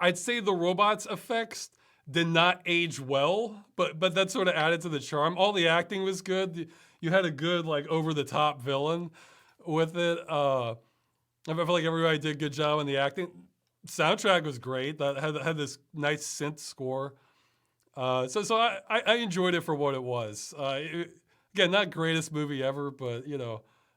I'd say the robots effects did not age well, but that sort of added to the charm. All the acting was good. You had a good like over the top villain with it. I feel like everybody did a good job in the acting. Soundtrack was great. That had this nice synth score. So I enjoyed it for what it was. Again, not greatest movie ever, but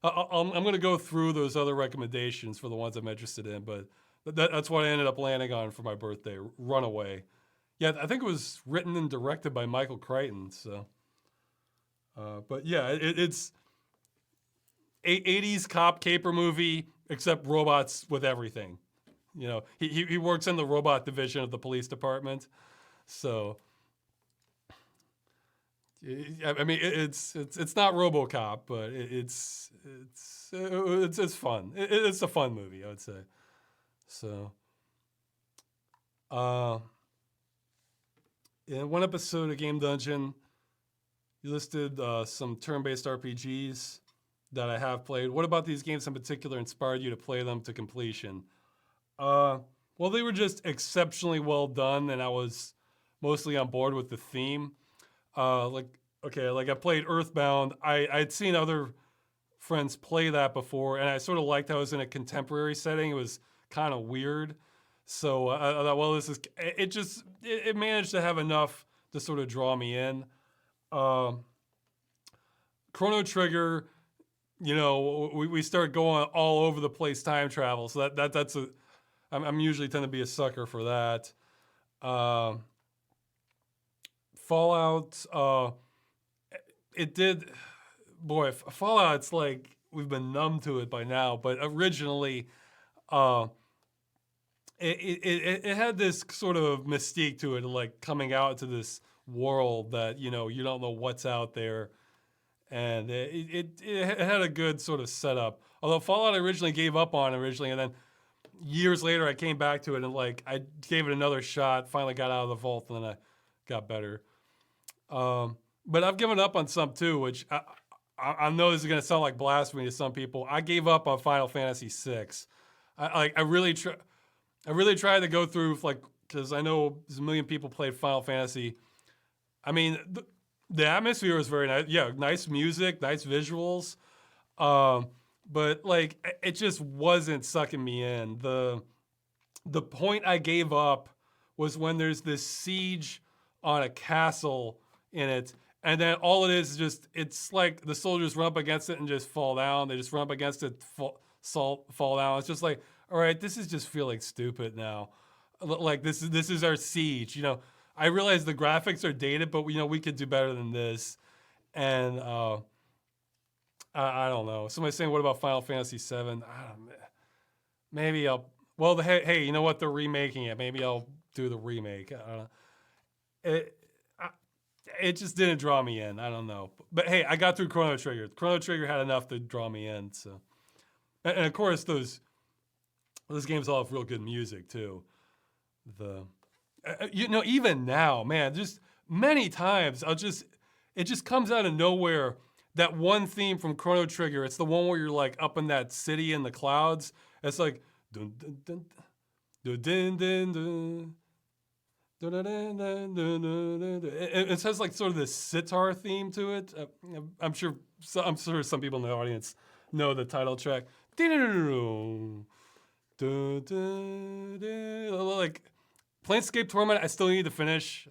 I'm going to go through those other recommendations for the ones I'm interested in. But that's what I ended up landing on for my birthday. Runaway. Yeah, I think it was written and directed by Michael Crichton. So, but yeah, it's 80s cop caper movie, except robots with everything. He works in the robot division of the police department. So. I mean, it's not RoboCop, but it's fun. It's a fun movie, I would say. So, in one episode of Game Dungeon, you listed some turn-based RPGs that I have played. What about these games in particular inspired you to play them to completion? Well, they were just exceptionally well done, and I was mostly on board with the theme. Like I played Earthbound. I'd seen other friends play that before, and I sort of liked how it was in a contemporary setting. It was kind of weird. So I thought, well, it managed to have enough to sort of draw me in. Chrono Trigger, we start going all over the place time travel. So I'm usually tend to be a sucker for that. Fallout, Fallout's like we've been numb to it by now, but originally, it had this sort of mystique to it, like coming out to this world that you don't know what's out there, and it had a good sort of setup. Although Fallout I originally gave up on and then years later I came back to it and like I gave it another shot, finally got out of the vault, and then I got better. But I've given up on some too, which I know this is going to sound like blasphemy to some people. I gave up on Final Fantasy VI. I really tried to go through because I know there's a million people played Final Fantasy. I mean, the atmosphere was very nice. Yeah, nice music, nice visuals. but like it just wasn't sucking me in. The point I gave up was when there's this siege on a castle in it, and then all it is just it's like the soldiers run up against it and just fall down. They just run up against it, fall down. It's just like, all right, this is just feeling stupid now. Like this is our siege. You know, I realize the graphics are dated, but you know we could do better than this. And I don't know. Somebody's saying, what about Final Fantasy VII? I don't. Maybe I'll. Well, hey, you know what? They're remaking it. Maybe I'll do the remake. I don't know. It just didn't draw me in. I don't know. But hey, I got through Chrono Trigger. Chrono Trigger had enough to draw me in. So, and of course those games all have real good music too. You know, even now, man, just many times it just comes out of nowhere. That one theme from Chrono Trigger, it's the one where you're like up in that city in the clouds. It's like dun dun dun dun dun dun dun. It has like sort of this sitar theme to it. I'm sure some people in the audience know the title track. Like Planescape Torment, I still need to finish.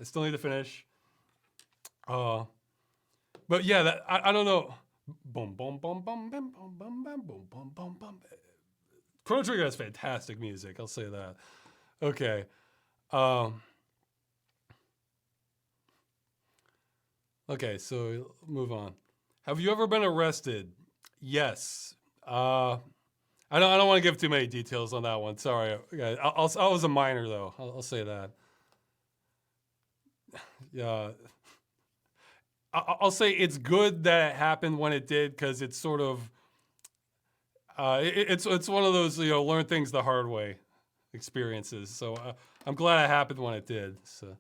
But yeah, I don't know. Boom, boom, boom, boom, boom, boom, boom, boom, boom, boom, boom, boom. Chrono Trigger has fantastic music. I'll say that. Okay. Okay, so move on. Have you ever been arrested? Yes. I don't want to give too many details on that one. Sorry. Okay, I was a minor though. I'll say that. Yeah. I'll say it's good that it happened when it did because it's sort of it's one of those learn things the hard way experiences. So I'm glad it happened when it did. So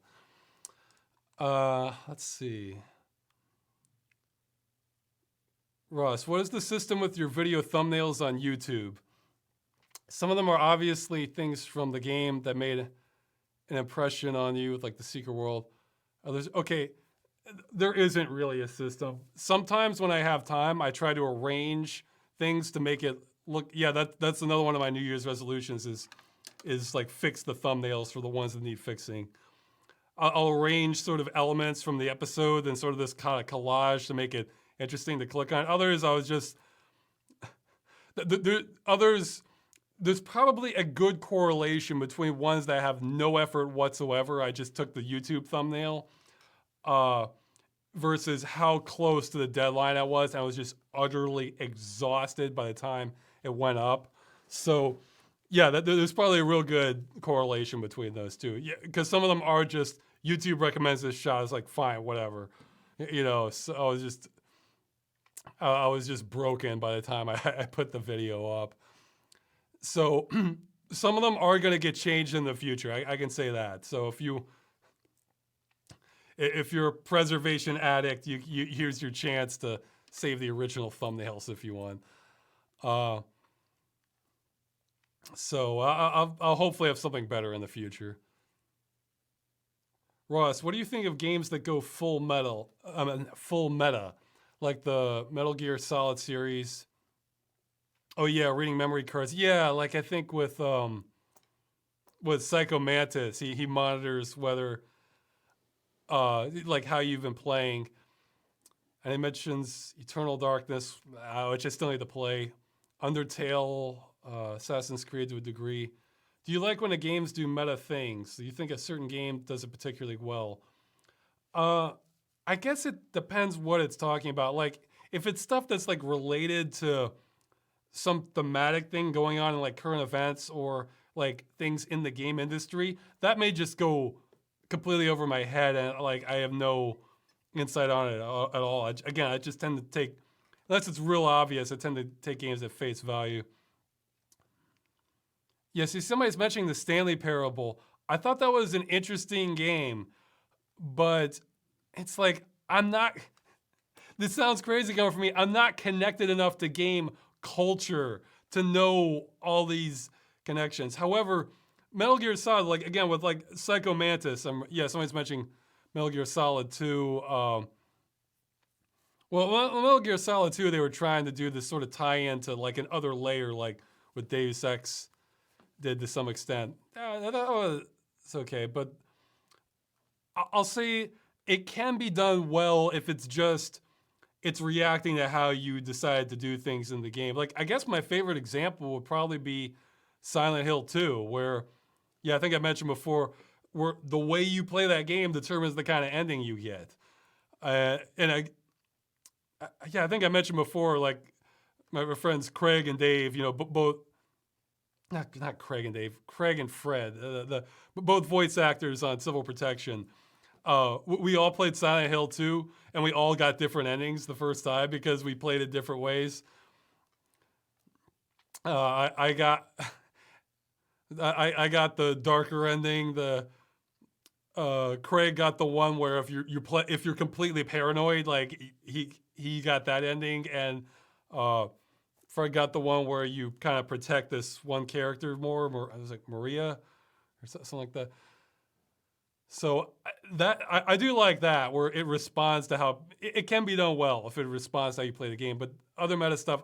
let's see. Ross, what is the system with your video thumbnails on YouTube? Some of them are obviously things from the game that made an impression on you, like the Secret World. Others, okay, there isn't really a system. Sometimes when I have time, I try to arrange things to make it look. Yeah, that's another one of my New Year's resolutions is like fix the thumbnails for the ones that need fixing. I'll arrange sort of elements from the episode and sort of this kind of collage to make it interesting to click on. Others, I was just there's probably a good correlation between ones that have no effort whatsoever. I just took the YouTube thumbnail versus how close to the deadline I was. I was just utterly exhausted by the time it went up. So yeah, there's probably a real good correlation between those two. Yeah, because some of them are just YouTube recommends this shot. It's like fine, whatever. So I was just broken by the time I put the video up. So some of them are going to get changed in the future. I can say that. So if you're a preservation addict, here's your chance to save the original thumbnails if you want. So I'll hopefully have something better in the future. Ross, what do you think of games that go full meta, like the Metal Gear Solid series? Oh yeah, reading memory cards. Yeah, like I think with Psycho Mantis, he monitors whether like how you've been playing. And he mentions Eternal Darkness, which I still need to play. Undertale, Assassin's Creed to a degree. Do you like when the games do meta things? Do you think a certain game does it particularly well? I guess it depends what it's talking about. Like, if it's stuff that's like related to some thematic thing going on in like current events or like things in the game industry, that may just go completely over my head and like I have no insight on it at all. I just tend to take, unless it's real obvious, I tend to take games at face value. Yeah, see, somebody's mentioning the Stanley Parable. I thought that was an interesting game, but it's like, this sounds crazy coming from me. I'm not connected enough to game culture to know all these connections. However, Metal Gear Solid, like again, with like Psycho Mantis, somebody's mentioning Metal Gear Solid 2. Well, Metal Gear Solid 2, they were trying to do this sort of tie-in to like an other layer, like what Deus Ex did to some extent. It's okay, but I'll say it can be done well if it's reacting to how you decide to do things in the game. Like, I guess my favorite example would probably be Silent Hill 2, where, yeah, I think I mentioned before, where the way you play that game determines the kind of ending you get. Yeah, I think I mentioned before, like, my friends Craig and Dave, both, not Craig and Dave, Craig and Fred, both voice actors on Civil Protection. We all played Silent Hill 2, and we all got different endings the first time because we played it different ways. I got I got the darker ending. Craig got the one where if you're completely paranoid, like he got that ending, and Fred got the one where you kind of protect this one character more. I was like Maria or something like that. So I do like that, where it responds to how it can be done well if it responds to how you play the game. But other meta stuff,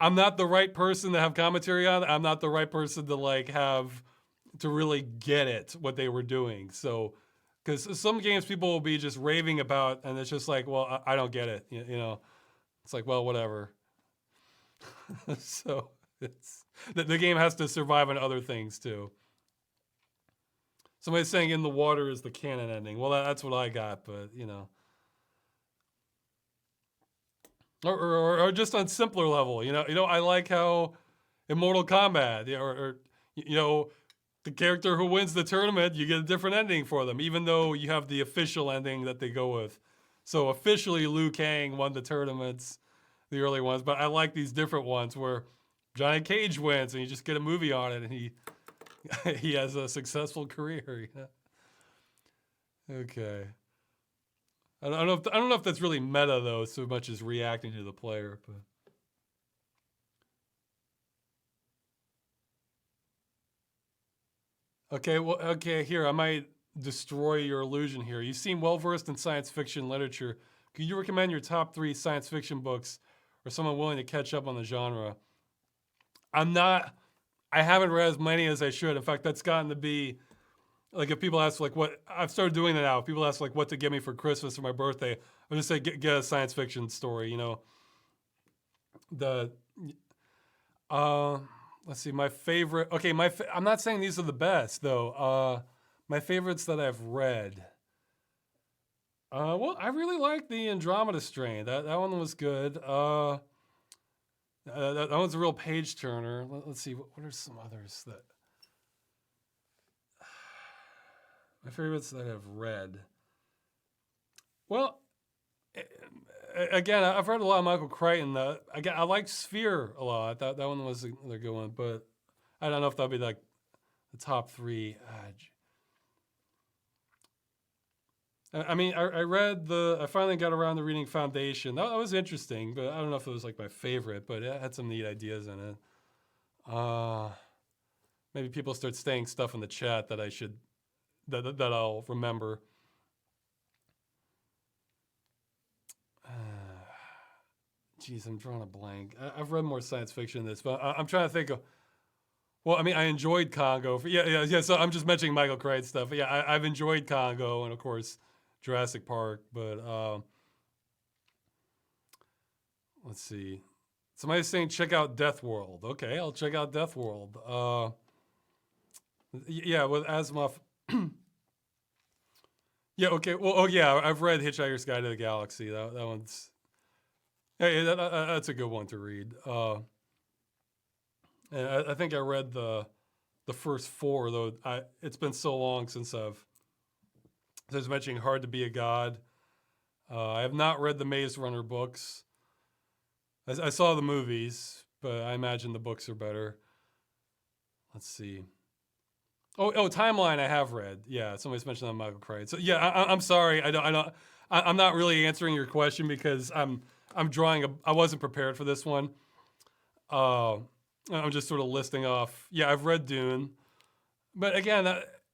I'm not the right person to have commentary on. I'm not the right person to to really get it what they were doing. So, because some games people will be just raving about, and it's just like, well, I don't get it. It's like, well, whatever. So the game has to survive on other things too. Somebody's saying In the Water is the canon ending. Well, that's what I got, but or just on simpler level, I like how in Mortal Kombat, the character who wins the tournament, you get a different ending for them, even though you have the official ending that they go with. So officially, Liu Kang won the tournaments, the early ones, but I like these different ones where Johnny Cage wins, and you just get a movie on it, and he has a successful career. Okay. I don't know if that's really meta though, so much as reacting to the player. But okay. Here, I might destroy your illusion here. You seem well versed in science fiction literature. Could you recommend your top 3 science fiction books, or someone willing to catch up on the genre? I haven't read as many as I should. In fact, that's gotten to be, like, if people ask, like, what, I've started doing that now. If people ask, like, what to get me for Christmas or my birthday, I'll just say, get a science fiction story, Let's see, my favorite, okay, I'm not saying these are the best, though. My favorites that I've read. Well, I really like the Andromeda Strain. That one was good. That one's a real page turner. Let's see, what are some others that my favorites that I've read? Well, again, I've read a lot of Michael Crichton. I like Sphere a lot. That one was a good one, but I don't know if that'd be like the top 3. I mean, I read I finally got around to reading Foundation. That was interesting, but I don't know if it was like my favorite, but it had some neat ideas in it. Maybe people start saying stuff in the chat that that I'll remember. Geez, I'm drawing a blank. I've read more science fiction than this, but I'm trying to think of. Well, I mean, I enjoyed Congo. Yeah. So I'm just mentioning Michael Crichton stuff. Yeah, I've enjoyed Congo, and of course Jurassic Park. But let's see. Somebody's saying check out Death World. Okay, I'll check out Death World. Yeah, with Asimov. Yeah. Okay. Well. Oh yeah. I've read Hitchhiker's Guide to the Galaxy. That one's. Hey, that's a good one to read. And I think I read the first 4, though. It's been so long since I was mentioning Hard to Be a God. I have not read the Maze Runner books. I saw the movies, but I imagine the books are better. Let's see. Oh, Timeline I have read. Yeah, somebody's mentioned that Michael Crichton. So yeah, I'm sorry. I'm not really answering your question because I'm drawing I wasn't prepared for this one. I'm just sort of listing off. Yeah, I've read Dune, but again,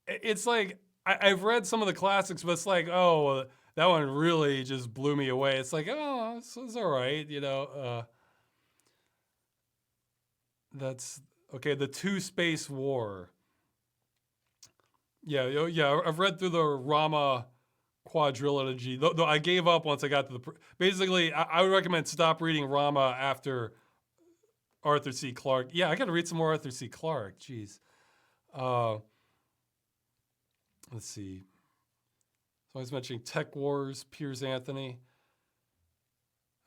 it's like I've read some of the classics, but it's like, oh, that one really just blew me away. It's like, oh, it's all right, you know. That's okay. The Two Space War. Yeah. I've read through the Rama quadrilogy. Though I gave up once I got to the. Basically, I would recommend stop reading Rama after Arthur C. Clarke. Yeah, I got to read some more Arthur C. Clarke. Jeez. Let's see. So I was mentioning Tech Wars, Piers Anthony.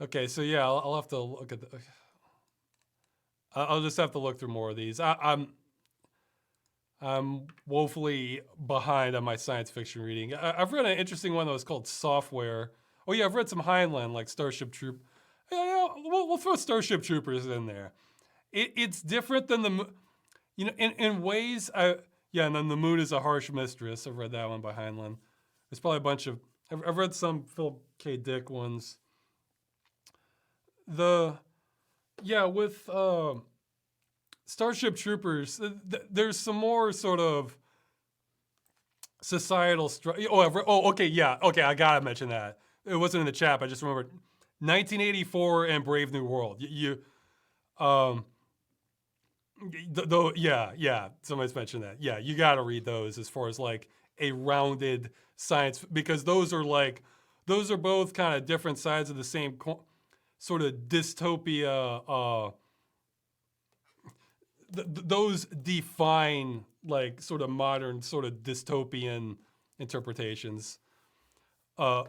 Okay, so yeah, I'll have to look at the. I'll just have to look through more of these. I'm woefully behind on my science fiction reading. I've read an interesting one that was called Software. Oh yeah, I've read some Heinlein like Starship Troop. Yeah, we'll throw Starship Troopers in there. It's different than in ways. And then The Moon is a Harsh Mistress. I've read that one by Heinlein. There's probably a bunch of. I've read some Philip K. Dick ones. With Starship Troopers, there's some more sort of societal okay, I gotta mention that. It wasn't in the chat, but I just remembered 1984 and Brave New World. Somebody's mentioned that. Yeah, you gotta read those as far as like a rounded science, because those are both kind of different sides of the same sort of dystopia. Those define like sort of modern sort of dystopian interpretations of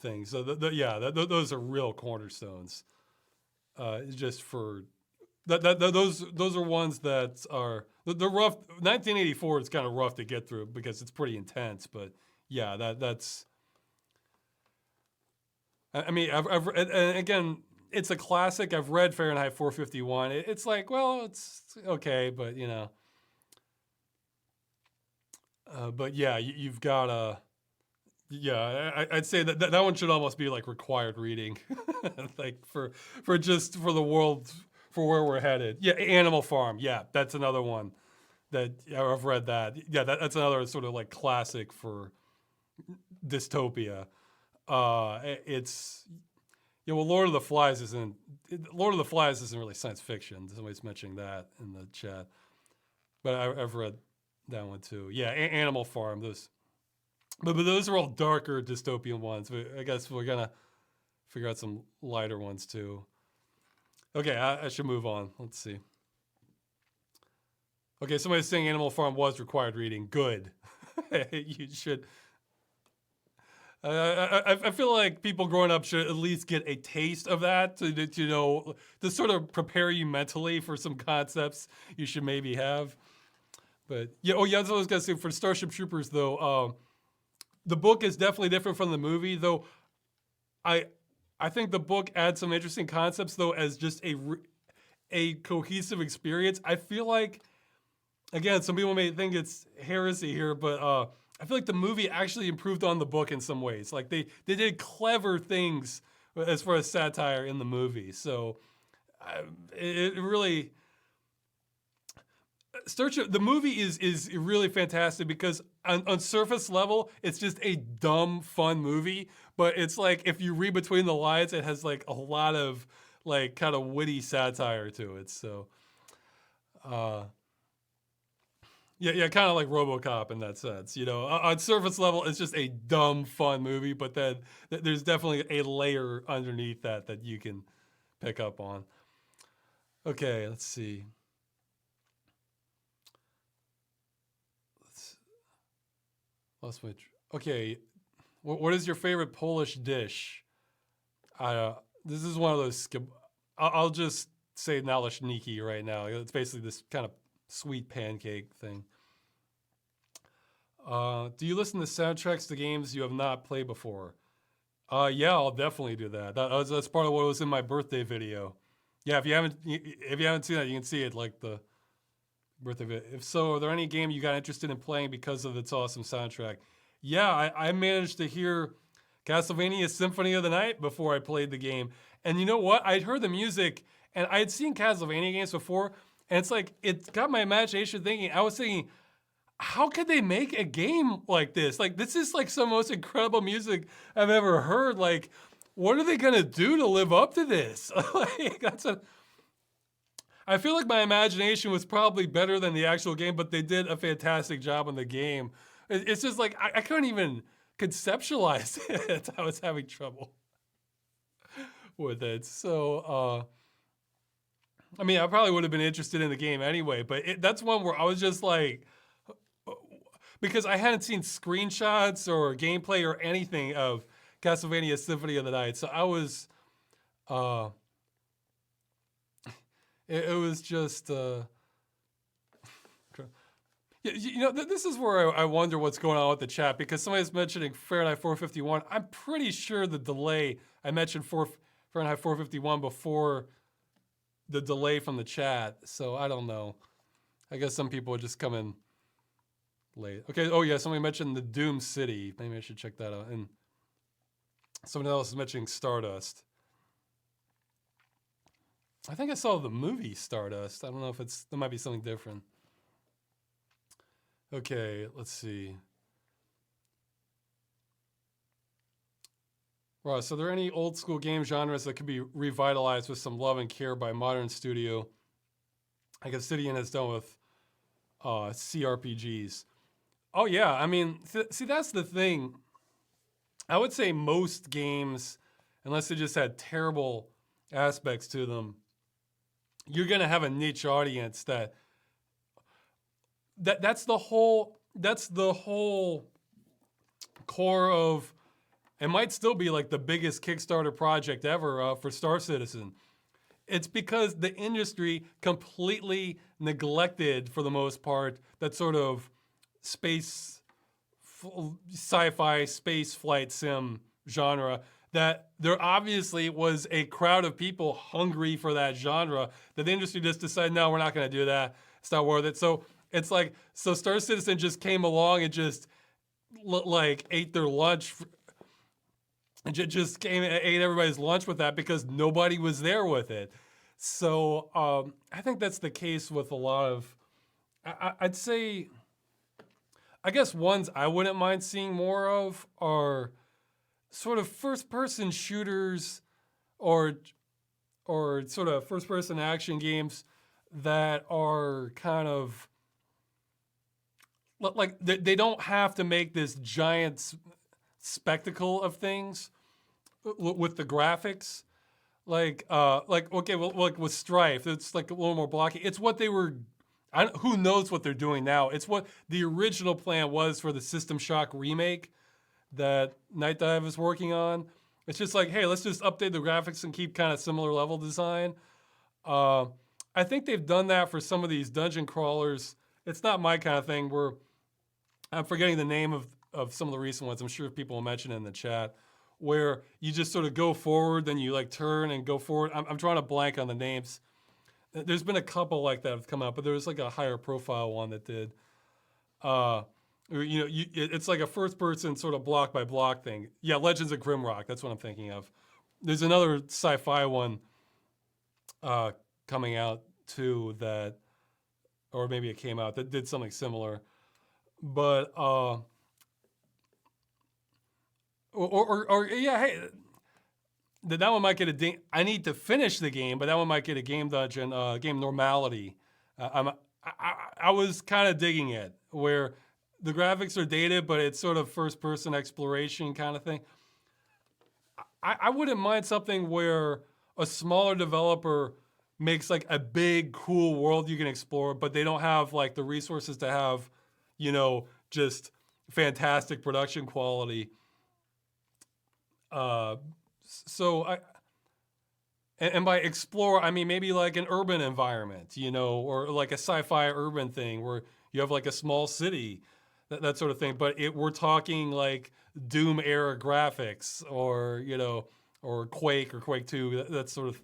things. So those are real cornerstones. Just for those are ones that are they're rough. 1984 is kind of rough to get through because it's pretty intense. But yeah, that's. I mean, and again, it's a classic. I've read Fahrenheit 451. It's like, well, it's okay, but you know. But yeah, you've got to. Yeah, I'd say that one should almost be like required reading, like for the world, for where we're headed. Yeah, Animal Farm. Yeah, that's another one that I've read. That yeah, that's another sort of like classic for dystopia. It's Lord of the Flies isn't really science fiction. Somebody's mentioning that in the chat, but I've read that one too. Yeah, Animal Farm. But those are all darker dystopian ones. I guess we're gonna figure out some lighter ones too. Okay, I should move on. Let's see. Okay, somebody's saying Animal Farm was required reading. Good. You should. I feel like people growing up should at least get a taste of that to sort of prepare you mentally for some concepts you should maybe have. But yeah, that's what I was gonna say for Starship Troopers though. The book is definitely different from the movie though. I think the book adds some interesting concepts though as just a cohesive experience. I feel like, again, some people may think it's heresy here, but I feel like the movie actually improved on the book in some ways. Like they did clever things as far as satire in the movie. So it really the movie is really fantastic because on surface level it's just a dumb fun movie, but it's like if you read between the lines, it has like a lot of like kind of witty satire to it. So. Yeah, kind of like RoboCop in that sense. On surface level, it's just a dumb, fun movie, but then there's definitely a layer underneath that you can pick up on. Okay, let's see. Okay, what is your favorite Polish dish? This is one of those. I'll just say naleśniki right now. It's basically this kind of sweet pancake thing. Do you listen to soundtracks to games you have not played before? Yeah, I'll definitely do that. That's part of what was in my birthday video. Yeah, if you haven't seen that, you can see it like the birthday video. If so, are there any game you got interested in playing because of its awesome soundtrack? Yeah, I managed to hear Castlevania Symphony of the Night before I played the game. And you know what? I'd heard the music, and I had seen Castlevania games before, and it's like, it got my imagination thinking. I was thinking, how could they make a game like this? Like, this is like some of the most incredible music I've ever heard. Like, what are they gonna do to live up to this? Like, I feel like my imagination was probably better than the actual game, but they did a fantastic job on the game. It's just like I couldn't even conceptualize it. I was having trouble with it. So, I mean, I probably would have been interested in the game anyway, but that's one where I was just like, because I hadn't seen screenshots or gameplay or anything of Castlevania Symphony of the Night, so I was, it was just, you know, this is where I wonder what's going on with the chat, because somebody's mentioning Fahrenheit 451. I'm pretty sure the delay, I mentioned Fahrenheit 451 before the delay from the chat, so I don't know. I guess some people would just come in late. Okay, oh yeah, somebody mentioned the Doom City. Maybe I should check that out. And someone else is mentioning Stardust. I think I saw the movie Stardust. I don't know if there might be something different. Okay, let's see. Right, so are there any old school game genres that could be revitalized with some love and care by a modern studio, like Obsidian has done with CRPGs? Oh yeah, I mean, see, that's the thing. I would say most games, unless they just had terrible aspects to them, you're gonna have a niche audience that's the whole core of. It might still be like the biggest Kickstarter project ever for Star Citizen. It's because the industry completely neglected, for the most part, that sort of sci-fi space flight sim genre, that there obviously was a crowd of people hungry for that genre, that the industry just decided, no, we're not gonna do that. It's not worth it. So it's like, so Star Citizen just came along and just like ate their lunch, and just came and ate everybody's lunch with that because nobody was there with it. So I think that's the case with a lot of, I'd say, I guess ones I wouldn't mind seeing more of are sort of first-person shooters or sort of first-person action games that are kind of, like, they don't have to make this giant spectacle of things with the graphics. Like okay, well, like with Strife, it's like a little more blocky. It's what they were, who knows what they're doing now. It's what the original plan was for the System Shock remake that Night Dive is working on. It's just like, hey, let's just update the graphics and keep kind of similar level design. I think they've done that for some of these dungeon crawlers. It's not my kind of thing. I'm forgetting the name of some of the recent ones. I'm sure people will mention it in the chat, where you just sort of go forward, then you like turn and go forward. I'm trying to blank on the names. There's been a couple like that have come out, but there was like a higher profile one that did. It's like a first person sort of block by block thing. Yeah, Legends of Grimrock, that's what I'm thinking of. There's another sci-fi one coming out too that, or maybe it came out, that did something similar. But yeah, hey, that one might get a ding. I need to finish the game, but that one might get a game dungeon, game normality. I was kind of digging it, where the graphics are dated, but it's sort of first-person exploration kind of thing. I wouldn't mind something where a smaller developer makes like a big, cool world you can explore, but they don't have like the resources to have, just fantastic production quality. So and by explore, I mean maybe like an urban environment, or like a sci-fi urban thing where you have like a small city, that sort of thing. But we're talking like Doom era graphics, or or Quake or Quake 2, that sort of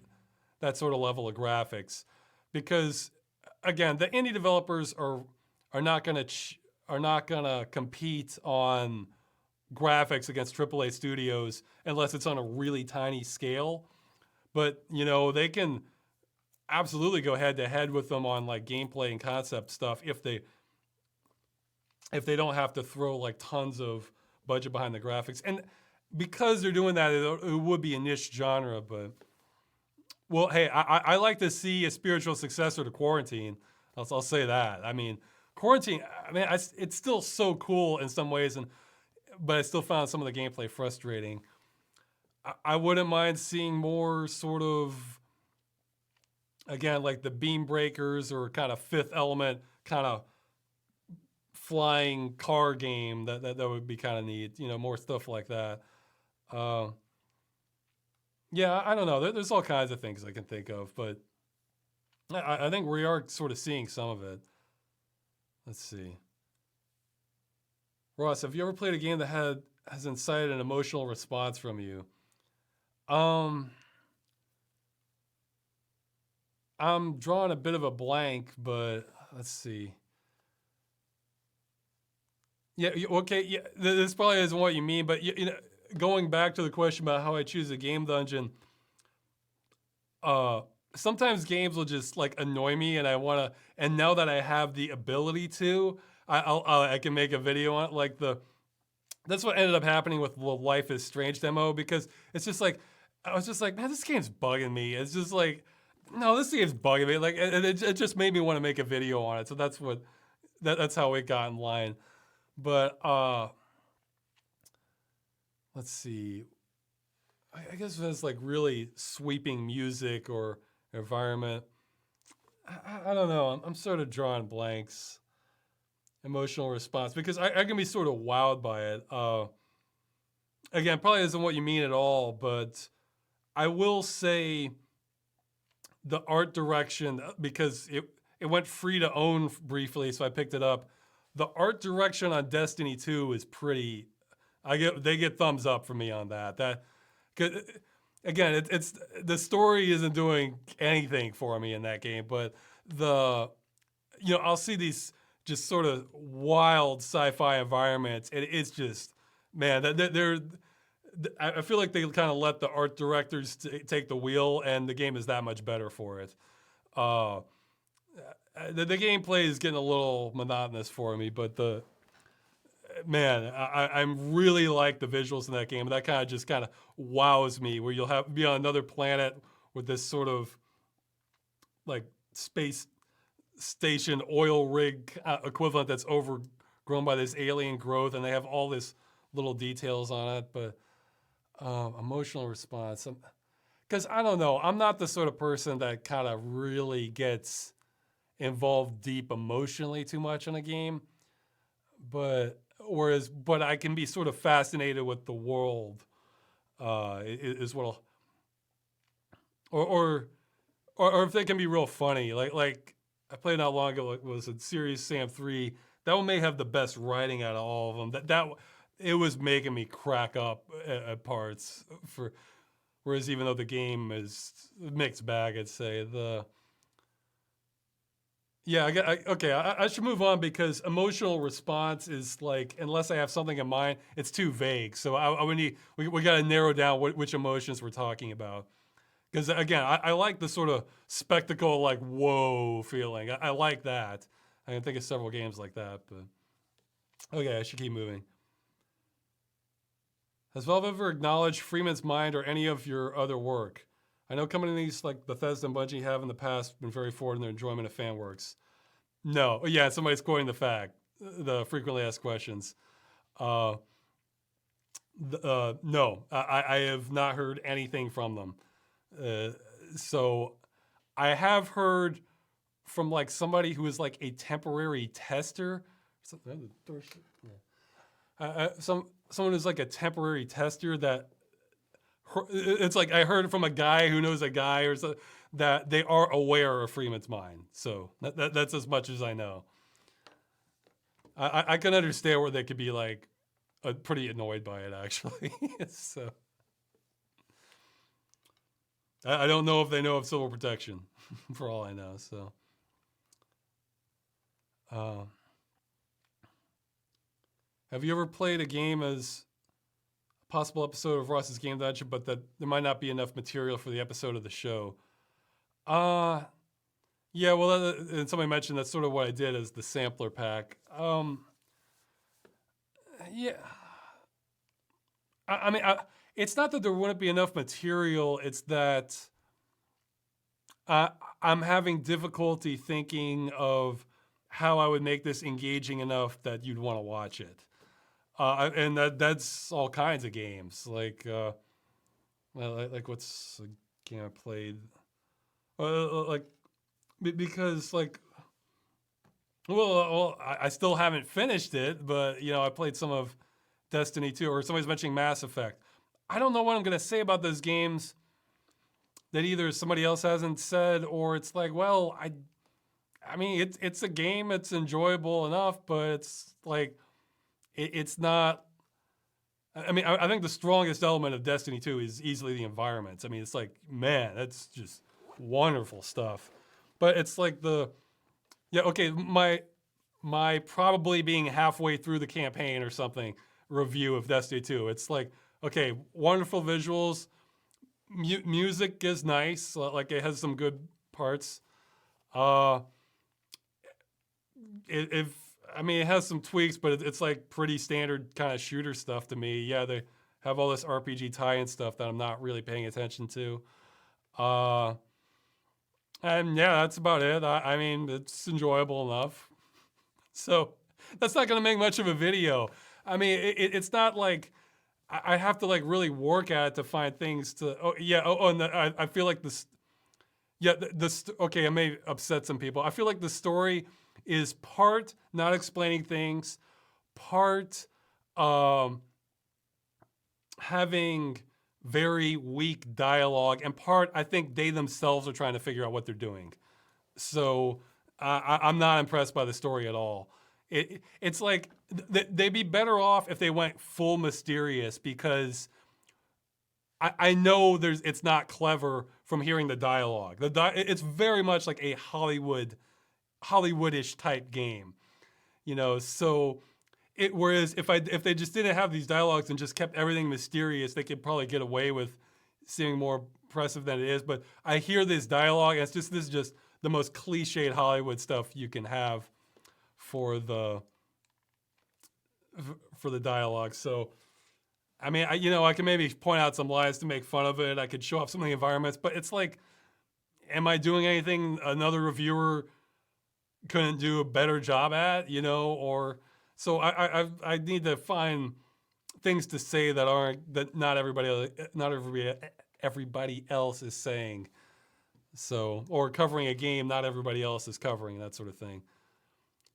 level of graphics, because again, the indie developers are not gonna compete on graphics against AAA studios unless it's on a really tiny scale. But they can absolutely go head to head with them on like gameplay and concept stuff if they if they don't have to throw like tons of budget behind the graphics. And because they're doing that, it would be a niche genre. But well, hey, I like to see a spiritual successor to Quarantine. I'll say that. I mean, Quarantine. I mean, it's still so cool in some ways, but I still found some of the gameplay frustrating. I wouldn't mind seeing more sort of, again, like the Beam Breakers or kind of Fifth Element kind of flying car game. That would be kind of neat. You know, more stuff like that. Yeah, I don't know. There's all kinds of things I can think of, but I think we are sort of seeing some of it. Let's see. Ross, have you ever played a game that has incited an emotional response from you? I'm drawing a bit of a blank, but let's see. Yeah, okay, yeah, this probably isn't what you mean, but you know, going back to the question about how I choose a game dungeon, sometimes games will just like annoy me, and now that I have the ability to, I can make a video on it. Like that's what ended up happening with the Life is Strange demo, because it's just like, I was just like, man, this game's bugging me. It's just like, no, this game's bugging me. Like, it just made me want to make a video on it. So that's how it got in line. But let's see. I guess if it's like really sweeping music or environment, I don't know. I'm sort of drawing blanks. Emotional response, because I can be sort of wowed by it. Again, probably isn't what you mean at all, but I will say the art direction, because it went free to own briefly, so I picked it up. The art direction on Destiny 2 is pretty. They get thumbs up for me on that. Again, it's the story isn't doing anything for me in that game, but I'll see these just sort of wild sci-fi environments, and it's just, man, I feel like they kind of let the art directors take the wheel, and the game is that much better for it. The gameplay is getting a little monotonous for me, but I'm really like the visuals in that game. That kind of wows me, where you'll be on another planet with this sort of like space station oil rig equivalent that's overgrown by this alien growth, and they have all this little details on it. But emotional response, because I don't know, I'm not the sort of person that kind of really gets involved deep emotionally too much in a game, but I can be sort of fascinated with the world, is what or if they can be real funny, like I played not long ago, it was a Serious Sam 3. That one may have the best writing out of all of them. That it was making me crack up at parts. Whereas even though the game is a mixed bag, I'd say I should move on, because emotional response is like, unless I have something in mind, it's too vague. So we got to narrow down which emotions we're talking about. Because again, I like the sort of spectacle, like whoa feeling. I like that. I can think of several games like that, but okay, I should keep moving. Has Valve ever acknowledged Freeman's Mind or any of your other work? I know companies like Bethesda and Bungie have in the past been very forward in their enjoyment of fan works. No, yeah, somebody's quoting the frequently asked questions. No, I have not heard anything from them. So I have heard from like somebody who is like a temporary tester. Someone who's like a temporary tester, that it's like I heard from a guy who knows a guy, or so, that they are aware of Freeman's Mind. So that's as much as I know. I can understand where they could be like pretty annoyed by it, actually. So I don't know if they know of civil protection, for all I know. So have you ever played a game as a possible episode of Ross's Game Dungeon, but that there might not be enough material for the episode of the show? Yeah, well, and somebody mentioned that's sort of what I did as the sampler pack. Yeah, I mean, it's not that there wouldn't be enough material. It's that uh, I'm having difficulty thinking of how I would make this engaging enough that you'd want to watch it. And that's all kinds of games. Like what's a game I played? Like because like I still haven't finished it, but I played some of Destiny 2, or somebody's mentioning Mass Effect. I don't know what I'm gonna say about those games that either somebody else hasn't said, or it's like, well, I mean, it's a game, it's enjoyable enough, but it's like it's not. I mean, I think the strongest element of Destiny 2 is easily the environments. I mean, it's like, man, that's just wonderful stuff. But it's like yeah, okay, my probably being halfway through the campaign or something review of Destiny 2. It's like, okay, wonderful visuals, music is nice, like it has some good parts. Uh, if I mean, it has some tweaks, but it's like pretty standard kind of shooter stuff to me. Yeah, they have all this RPG tie-in stuff that I'm not really paying attention to. Uh, and yeah, that's about it. I mean, it's enjoyable enough. So that's not going to make much of a video. I mean, it's not like I have to like really work at it to find things to. Oh yeah. And I feel like this. Yeah, okay. I may upset some people. I feel like the story is part not explaining things, part having very weak dialogue, and part I think they themselves are trying to figure out what they're doing. So I'm not impressed by the story at all. It's like they'd be better off if they went full mysterious, because I know it's not clever from hearing the dialogue. It's very much like a Hollywoodish type game, So whereas if they just didn't have these dialogues and just kept everything mysterious, they could probably get away with seeming more impressive than it is. But I hear this dialogue, and this is just the most cliched Hollywood stuff you can have for the dialogue. So, I mean, I can maybe point out some lines to make fun of it. I could show off some of the environments, but it's like, am I doing anything another reviewer couldn't do a better job at? Or so I need to find things to say that not everybody else is saying. So, or covering a game not everybody else is covering, that sort of thing.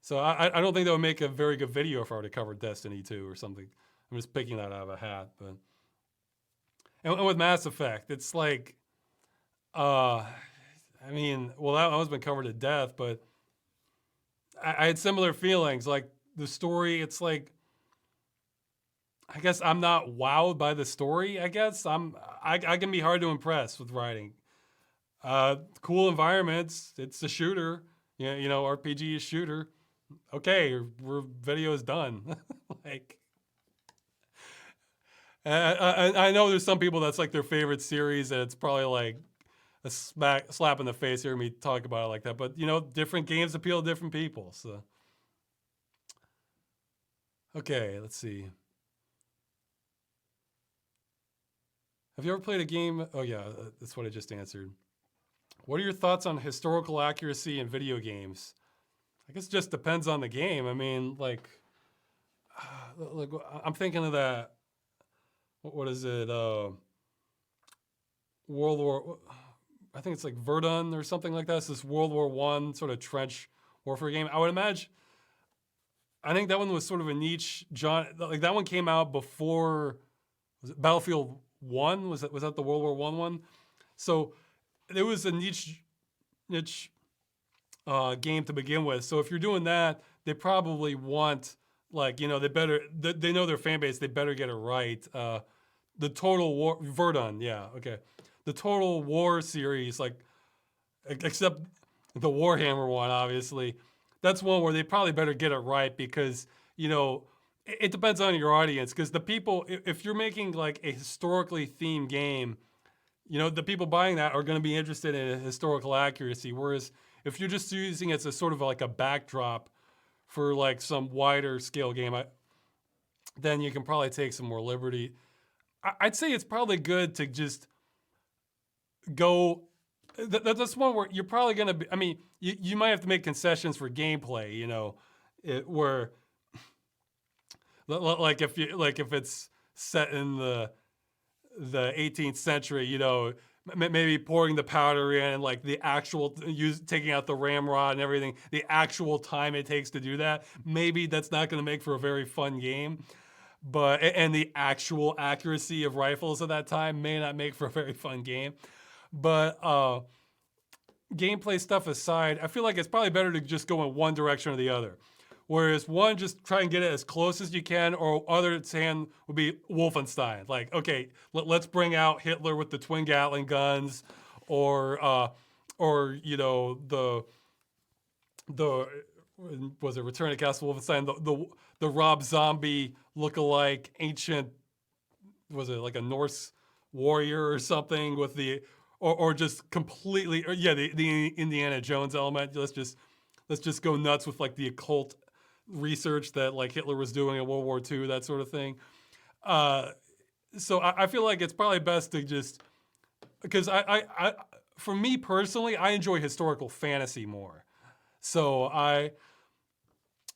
So I don't think that would make a very good video if I were to cover Destiny 2 or something. I'm just picking that out of a hat. But and with Mass Effect, it's like, I mean, well, that one's been covered to death, but I had similar feelings. Like the story, it's like, I guess I'm not wowed by the story. I guess I can be hard to impress with writing. Cool environments. It's a shooter. Yeah, RPG is shooter. Okay, video is done. Like, I know there's some people that's like their favorite series, and it's probably like a slap in the face hearing me talk about it like that. But different games appeal to different people. So, okay, let's see. Have you ever played a game? Oh yeah, that's what I just answered. What are your thoughts on historical accuracy in video games? I guess it just depends on the game. I mean, like I'm thinking of that. What is it? World War. I think it's like Verdun or something like that. It's this World War I sort of trench warfare game. I would imagine. I think that one was sort of a niche genre. Like that one came out before. Was it Battlefield 1? Was that the World War I one? So it was a niche game to begin with. So if you're doing that, they probably want they know their fan base. They better get it right. The Total War Verdun, yeah, okay. The Total War series, like except the Warhammer one, obviously, that's one where they probably better get it right, because it depends on your audience. Because the people, if you're making like a historically themed game, the people buying that are going to be interested in historical accuracy. Whereas if you're just using it as a sort of like a backdrop for like some wider scale game, then you can probably take some more liberty. I'd say it's probably good to just go. That's one where you're probably gonna be. I mean, you might have to make concessions for gameplay. Where like if it's set in the 18th century, maybe pouring the powder in, like the actual taking out the ramrod and everything, the actual time it takes to do that. Maybe that's not going to make for a very fun game, and the actual accuracy of rifles at that time may not make for a very fun game. But gameplay stuff aside, I feel like it's probably better to just go in one direction or the other. Whereas one, just try and get it as close as you can, or other hand would be Wolfenstein. Like, okay, let's bring out Hitler with the twin Gatling guns, or the was it Return of Castle Wolfenstein, the Rob Zombie look-alike ancient, was it like a Norse warrior or something with the or just completely, the Indiana Jones element. Let's just go nuts with like the occult research that like Hitler was doing in World War II, that sort of thing. So I feel like it's probably best to just, because I for me personally, I enjoy historical fantasy more. So I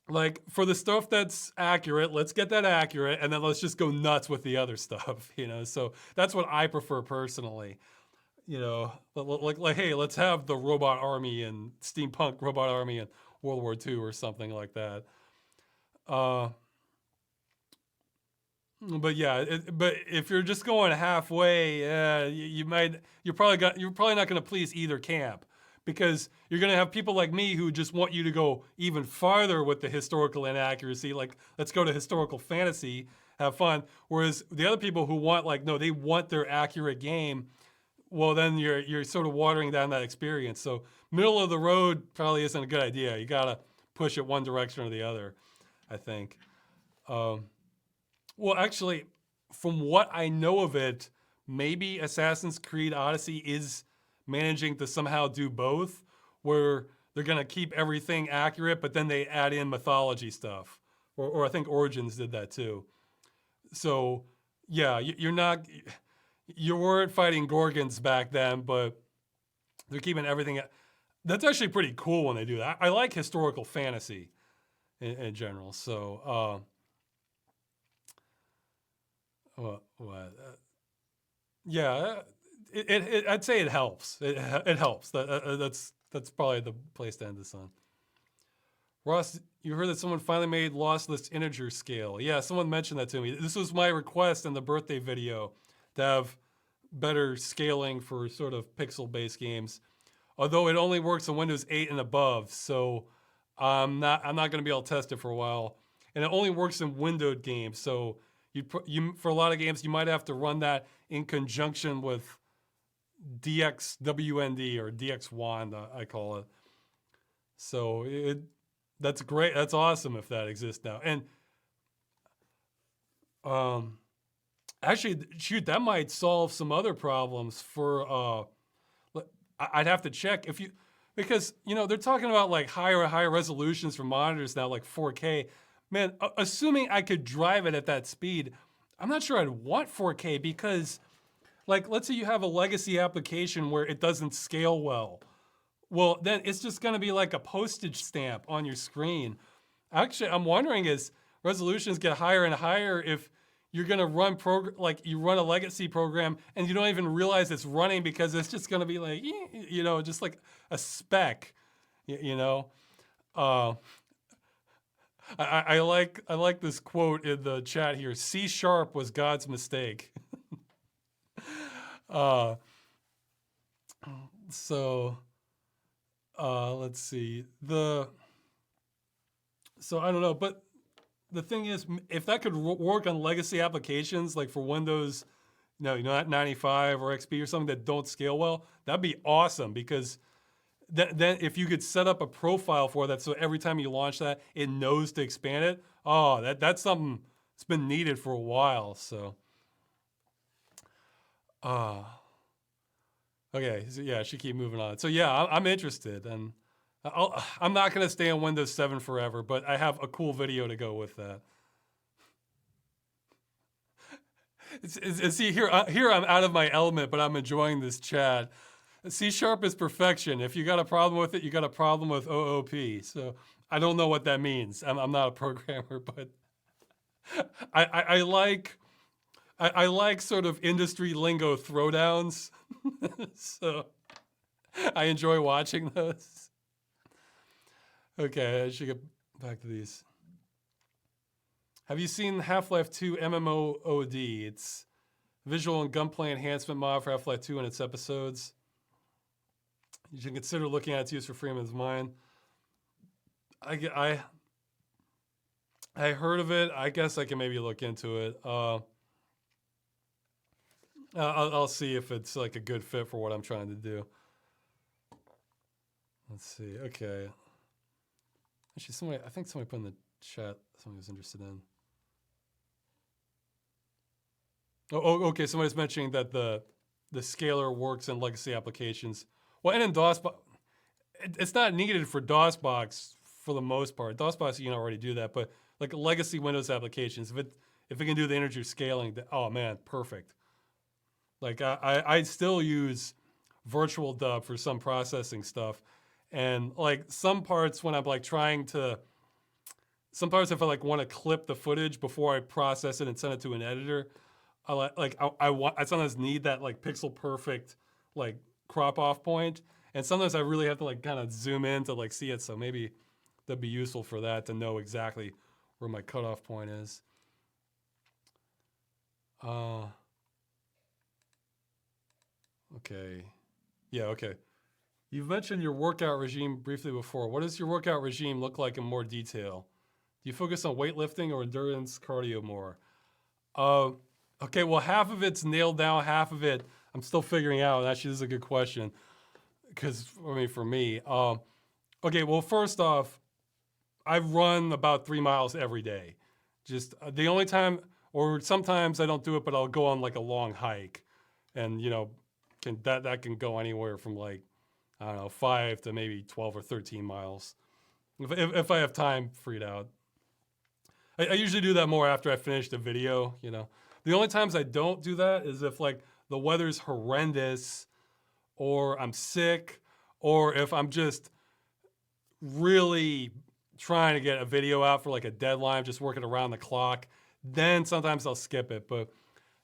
like, for the stuff that's accurate, let's get that accurate, and then let's just go nuts with the other stuff, So that's what I prefer personally. Like hey, let's have the robot army and steampunk robot army in World War II or something like that. But yeah, but if you're just going halfway, you're probably not going to please either camp, because you're going to have people like me who just want you to go even farther with the historical inaccuracy. Like, let's go to historical fantasy, have fun. Whereas the other people who want, like, no, they want their accurate game. Well, then you're sort of watering down that experience. So middle of the road probably isn't a good idea. You got to push it one direction or the other, I think. Well, actually, from what I know of it, maybe Assassin's Creed Odyssey is managing to somehow do both, where they're going to keep everything accurate, but then they add in mythology stuff. Or I think Origins did that too. So, yeah, you weren't fighting Gorgons back then, but they're keeping everything. That's actually pretty cool when they do that. I like historical fantasy in general. So, yeah, I'd say it helps. It helps. That's probably the place to end this on. Ross, you heard that someone finally made lossless integer scale. Yeah, someone mentioned that to me. This was my request in the birthday video, to have better scaling for sort of pixel-based games. Although it only works on Windows 8 and above, so I'm not going to be able to test it for a while. And it only works in windowed games, so you for a lot of games you might have to run that in conjunction with DXWND or DXWAND, I call it. So that's great. That's awesome if that exists now. And actually, shoot, that might solve some other problems for. I'd have to check because they're talking about like higher resolutions for monitors now, like 4K. Man, assuming I could drive it at that speed, I'm not sure I'd want 4K, because, like, let's say you have a legacy application where it doesn't scale well. Well, then it's just going to be like a postage stamp on your screen. Actually, I'm wondering, as resolutions get higher and higher, if you're going to run you run a legacy program and you don't even realize it's running, because it's just going to be like, just like a speck, I like this quote in the chat here. C# was God's mistake. So let's see. So I don't know, but the thing is, if that could work on legacy applications, like for Windows, 95 or XP or something that don't scale well, that'd be awesome, because then if you could set up a profile for that, so every time you launch that, it knows to expand it. Oh, that's something that's been needed for a while. So, okay, so yeah, I should keep moving on. So yeah, I'm interested, and I'm not gonna stay on Windows 7 forever, but I have a cool video to go with that. See, here I'm out of my element, but I'm enjoying this chat. C# is perfection. If you got a problem with it, you got a problem with OOP. So I don't know what that means. I'm not a programmer, but I like I like sort of industry lingo throwdowns. So I enjoy watching those. Okay, I should get back to these. Have you seen Half-Life 2 MMOOD? It's visual and gunplay enhancement mod for Half-Life 2 and its episodes. You should consider looking at its use for Freeman's Mind. I heard of it. I guess I can maybe look into it. I'll see if it's like a good fit for what I'm trying to do. Let's see. Okay. Actually, I think somebody put in the chat somebody was interested in. Oh, okay. Somebody's mentioning that the scaler works in legacy applications. Well, and in DOSBox, it's not needed for DOSBox for the most part. DOSBox, you can already do that, but like legacy Windows applications, if it can do the integer scaling, oh man, perfect. Like I still use virtual dub for some processing stuff, and like some parts when I'm like trying to, some parts if I like want to clip the footage before I process it and send it to an editor, I sometimes need that like pixel perfect like crop off point, and sometimes I really have to like kind of zoom in to like see it. So maybe that'd be useful for that to know exactly where my cutoff point is. Okay. Yeah, okay. You've mentioned your workout regime briefly before. What does your workout regime look like in more detail? Do you focus on weightlifting or endurance cardio more? Okay, well, half of it's nailed down, half of it I'm still figuring out. Actually, this is a good question. Because, I mean, for me. Okay, well, first off, I run about 3 miles every day. Just the only time, or sometimes I don't do it, but I'll go on like a long hike. And, you know, that can go anywhere from like, I don't know, 5 to maybe 12 or 13 miles. If I have time freed out. I usually do that more after I finish the video, you know. The only times I don't do that is if like the weather's horrendous or I'm sick or if I'm just really trying to get a video out for like a deadline, just working around the clock, then sometimes I'll skip it. But,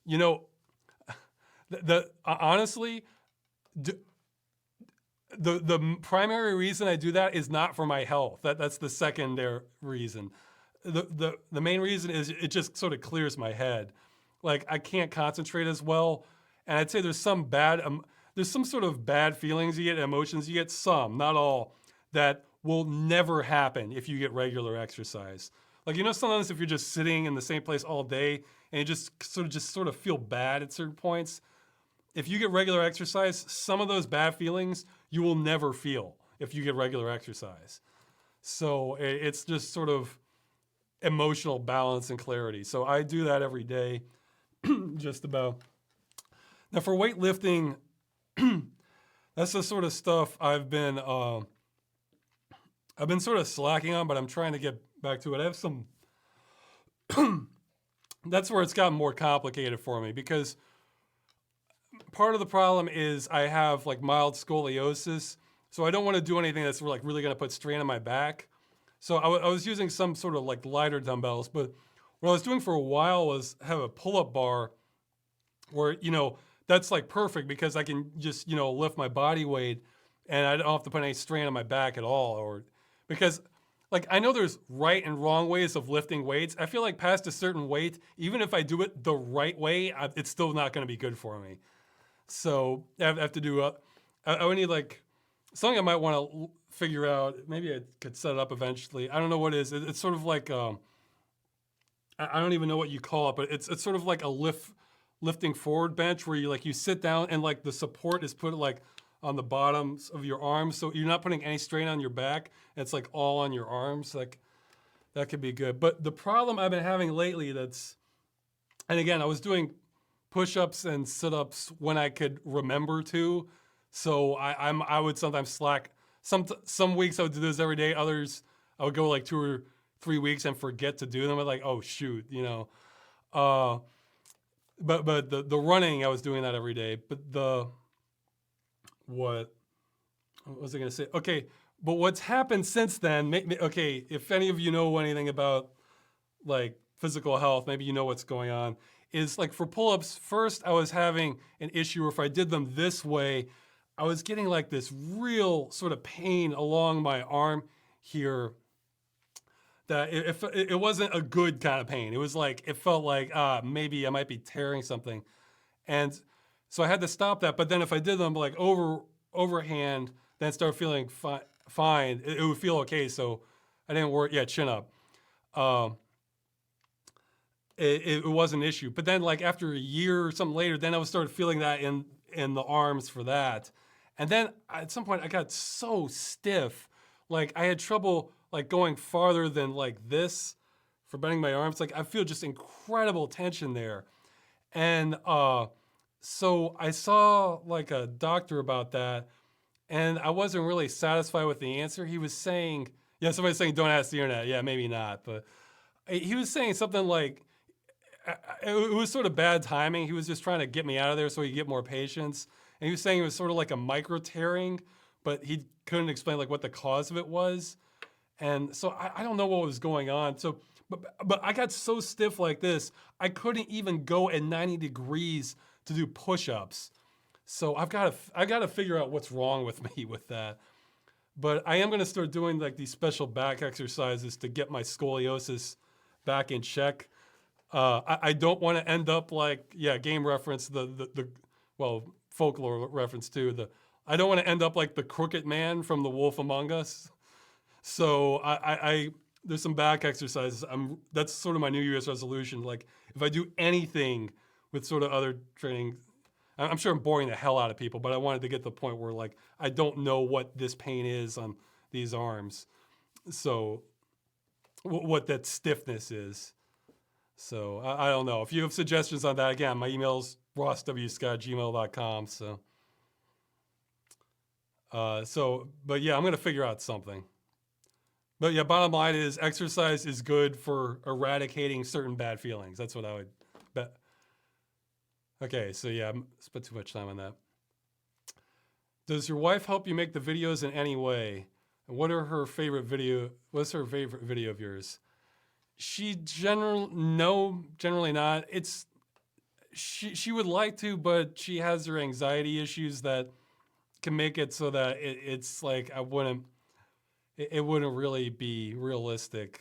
you know, honestly, the primary reason I do that is not for my health. That's the secondary reason. The main reason is it just sort of clears my head. Like I can't concentrate as well, and I'd say there's some sort of bad feelings you get, emotions you get, some, not all, that will never happen if you get regular exercise. Like, you know, sometimes if you're just sitting in the same place all day and you just sort of feel bad at certain points, if you get regular exercise, some of those bad feelings you will never feel if you get regular exercise. So it's just sort of emotional balance and clarity. So I do that every day, just about. Now for weightlifting, that's the sort of stuff I've been sort of slacking on, but I'm trying to get back to it. I have some, that's where it's gotten more complicated for me because part of the problem is I have like mild scoliosis, so I don't want to do anything that's like really going to put strain on my back. So I was using some sort of like lighter dumbbells, but what I was doing for a while was have a pull-up bar where, you know, that's like perfect because I can just, you know, lift my body weight and I don't have to put any strain on my back at all. Or because like I know there's right and wrong ways of lifting weights. I feel like past a certain weight, even if I do it the right way, it's still not going to be good for me. So I have to do I would need like something I might want to figure out. Maybe I could set it up eventually. I don't know what it is. It's sort of like I don't even know what you call it, but it's sort of like a lifting forward bench where you sit down and like the support is put like on the bottoms of your arms, so you're not putting any strain on your back. It's like all on your arms. Like that could be good. But the problem I've been having lately and again, I was doing push-ups and sit-ups when I could remember to. So I would sometimes slack. Some weeks I would do those every day. Others I would go like 2 or 3 weeks and forget to do them. I'm like, oh shoot, you know. but the running, I was doing that every day. But what was I going to say? Okay, but what's happened since then? Okay, if any of you know anything about like physical health, maybe you know what's going on. Is like for pull-ups, first I was having an issue where if I did them this way, I was getting like this real sort of pain along my arm here that it wasn't a good kind of pain. It was like, it felt like maybe I might be tearing something. And so I had to stop that. But then if I did them like overhand, then start feeling fine, it would feel okay. So I didn't work, chin up. It was an issue. But then like after a year or something later, then I was started feeling that in the arms for that. And then at some point I got so stiff, like I had trouble like going farther than like this for bending my arms. Like I feel just incredible tension there. And so I saw like a doctor about that, and I wasn't really satisfied with the answer. He was saying, somebody's saying don't ask the internet. Yeah, maybe not. But he was saying something like, it was sort of bad timing. He was just trying to get me out of there so he could get more patients. And he was saying it was sort of like a micro tearing, but he couldn't explain like what the cause of it was. And so I don't know what was going on. So, but I got so stiff like this, I couldn't even go at 90 degrees to do push-ups. So I've got to figure out what's wrong with me with that. But I am going to start doing like these special back exercises to get my scoliosis back in check. I don't want to end up like, game reference, well, folklore reference too. I don't want to end up like the crooked man from The Wolf Among Us. So there's some back exercises. That's sort of my New Year's resolution. Like if I do anything with sort of other training, I'm sure I'm boring the hell out of people, but I wanted to get to the point where like, I don't know what this pain is on these arms. So what that stiffness is. So I don't know. If you have suggestions on that, again, my email's rosswscott@gmail.com. But yeah, I'm going to figure out something. But yeah, bottom line is exercise is good for eradicating certain bad feelings. That's what I would bet. Okay, so yeah, I spent too much time on that. Does your wife help you make the videos in any way? And what's her favorite video of yours? Generally not. She would like to, but she has her anxiety issues that can make it so that it's like it wouldn't really be realistic.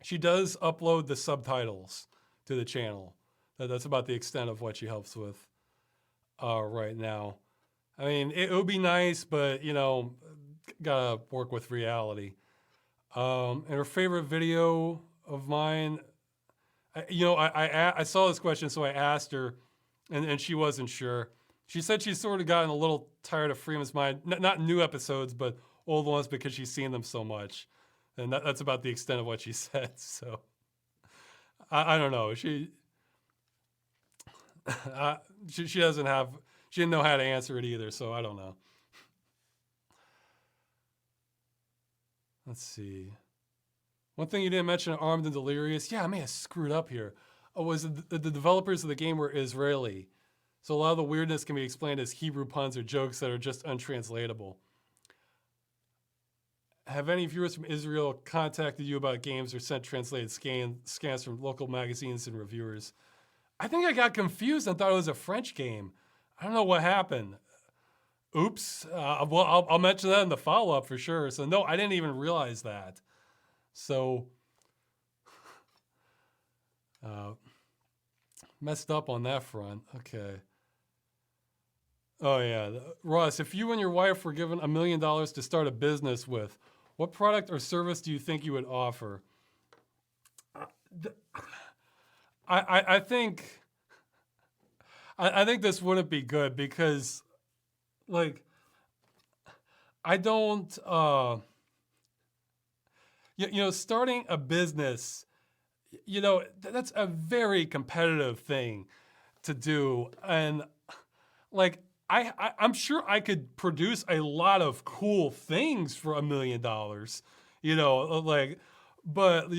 She does upload the subtitles to the channel. That's about the extent of what she helps with right now. I mean, it would be nice, but gotta work with reality. And her favorite video of mine, I saw this question, so I asked her, and she wasn't sure. She said she's sort of gotten a little tired of Freeman's Mind, not new episodes, but old ones because she's seen them so much. And that's about the extent of what she said. So I don't know. She doesn't have, she didn't know how to answer it either. So I don't know. Let's see. One thing you didn't mention, Armed and Delirious. Yeah, I may have screwed up here. Was the developers of the game were Israeli. So a lot of the weirdness can be explained as Hebrew puns or jokes that are just untranslatable. Have any viewers from Israel contacted you about games or sent translated scans from local magazines and reviewers? I think I got confused and thought it was a French game. I don't know what happened. Oops. Well, I'll mention that in the follow-up for sure. So no, I didn't even realize that. So messed up on that front. Okay. Oh yeah, Ross, if you and your wife were given $1 million to start a business with, what product or service do you think you would offer? I think this wouldn't be good because, like, I don't, starting a business, that's a very competitive thing to do. And like, I'm sure I could produce a lot of cool things for $1 million, but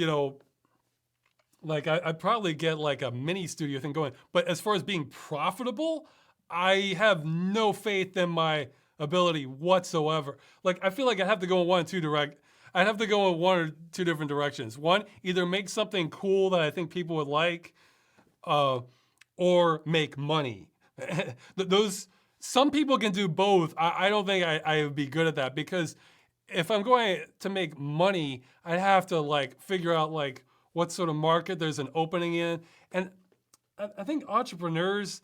Like I'd probably get like a mini studio thing going. But as far as being profitable, I have no faith in my ability whatsoever. Like I feel like I have to go in one or two direct. I'd have to go in one or two different directions. One, either make something cool that I think people would like, uh, or make money. Those some people can do both. I don't think I would be good at that because if I'm going to make money, I'd have to like figure out like what sort of market there's an opening in, and I think entrepreneurs,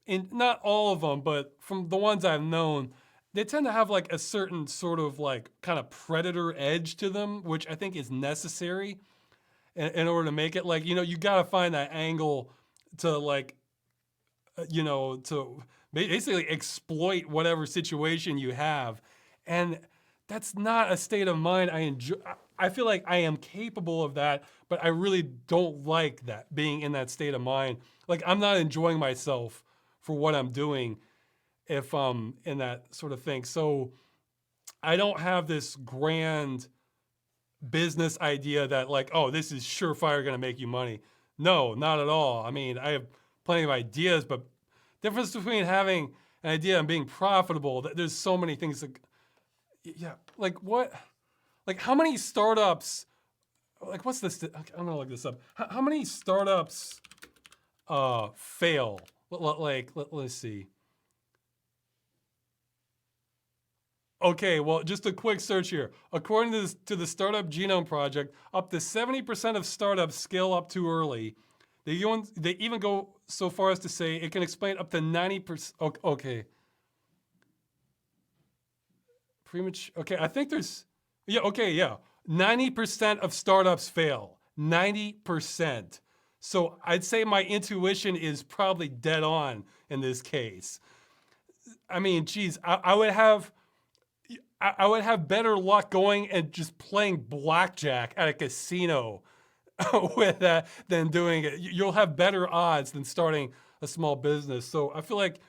in not all of them, but from the ones I've known, they tend to have like a certain sort of like kind of predator edge to them, which I think is necessary in order to make it. Like, you know, you got to find that angle to like, you know, to basically exploit whatever situation you have. And that's not a state of mind I enjoy. I feel like I am capable of that, but I really don't like that, being in that state of mind. Like, I'm not enjoying myself for what I'm doing if I'm in that sort of thing. So I don't have this grand business idea that like, oh, this is surefire gonna make you money. No, not at all. I mean, I have plenty of ideas, but difference between having an idea and being profitable, there's so many things that, yeah, like what, like how many startups, like what's this, I'm gonna look this up. How many startups fail? Let's see. Okay, well, just a quick search here. According to the Startup Genome Project, up to 70% of startups scale up too early. They even go so far as to say it can explain up to 90%. Okay. Premature. Okay, I think there's, yeah, okay, yeah. 90% of startups fail. 90%. So I'd say my intuition is probably dead on in this case. I mean, geez, I would have better luck going and just playing blackjack at a casino with that than doing it. You'll have better odds than starting a small business. So I feel like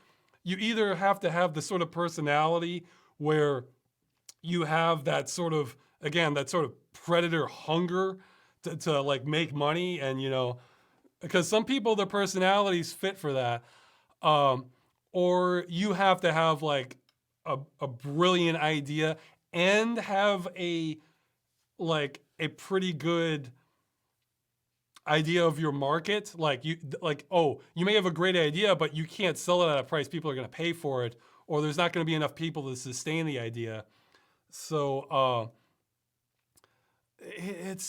you either have to have the sort of personality where you have that sort of, again, that sort of predator hunger to like make money, and you know, because some people, their personalities fit for that, or you have to have like a brilliant idea and have a like a pretty good idea of your market. Like oh, you may have a great idea, but you can't sell it at a price people are going to pay for it, or there's not going to be enough people to sustain the idea. So it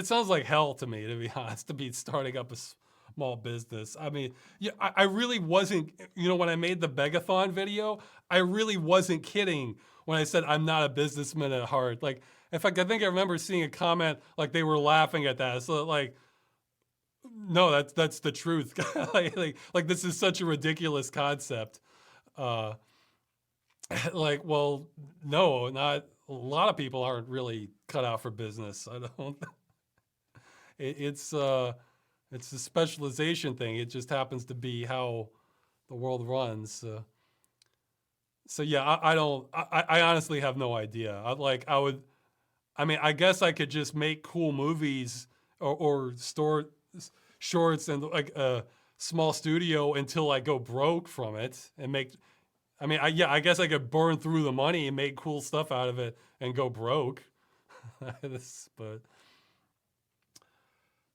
sounds like hell to me, to be honest, to be starting up a small business. I mean, yeah, I really wasn't, you know, when I made the Begathon video, I really wasn't kidding when I said I'm not a businessman at heart. Like, in fact, I think I remember seeing a comment like they were laughing at that. So like, no, that's the truth. like this is such a ridiculous concept. Like, well, no, not a lot of people aren't really cut out for business. I don't. It's a specialization thing. It just happens to be how the world runs. So yeah, I don't. I honestly have no idea. I would. I mean, I guess I could just make cool movies or store shorts and like a small studio until I go broke from it and make. I mean, I guess I could burn through the money and make cool stuff out of it and go broke. But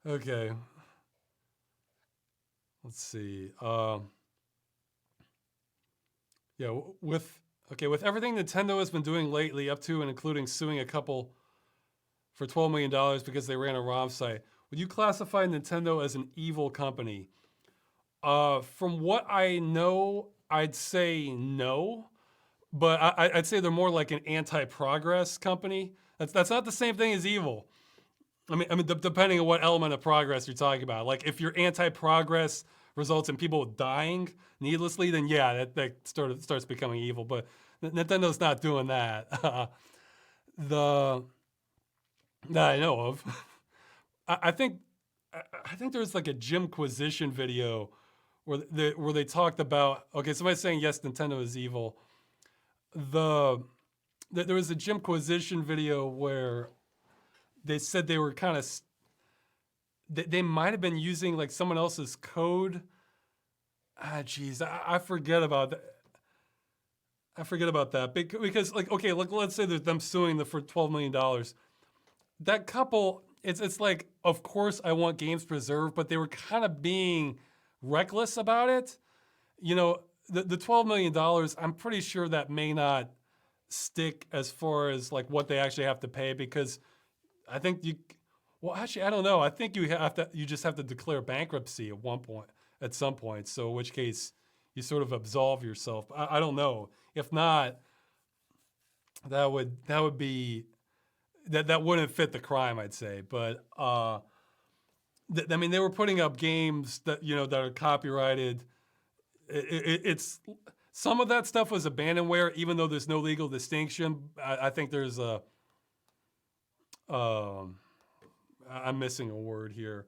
okay, let's see. Yeah, with everything Nintendo has been doing lately, up to and including suing a couple for $12 million because they ran a ROM site, would you classify Nintendo as an evil company? From what I know, I'd say no, but I'd say they're more like an anti-progress company. That's not the same thing as evil. I mean, depending on what element of progress you're talking about. Like, if your anti-progress results in people dying needlessly, then yeah, that starts becoming evil. But Nintendo's not doing that. That I know of. I think there's like a Jimquisition video where they talked about, okay, somebody's saying yes, Nintendo is evil. There was a Jimquisition video where they said they were kind of they might have been using like someone else's code. Geez, I forget about that. I forget about that because like, okay, look, let's say that them suing them for $12 million. That couple, it's like, of course I want games preserved, but they were kind of being reckless about it. You know, the $12 million, I'm pretty sure that may not stick as far as like what they actually have to pay, because I think well, actually, I don't know. I think you just have to declare bankruptcy at some point. So in which case you sort of absolve yourself. I don't know. If not, that wouldn't fit the crime, I'd say. But I mean, they were putting up games that that are copyrighted. It's some of that stuff was abandonware, even though there's no legal distinction. I think there's I'm missing a word here.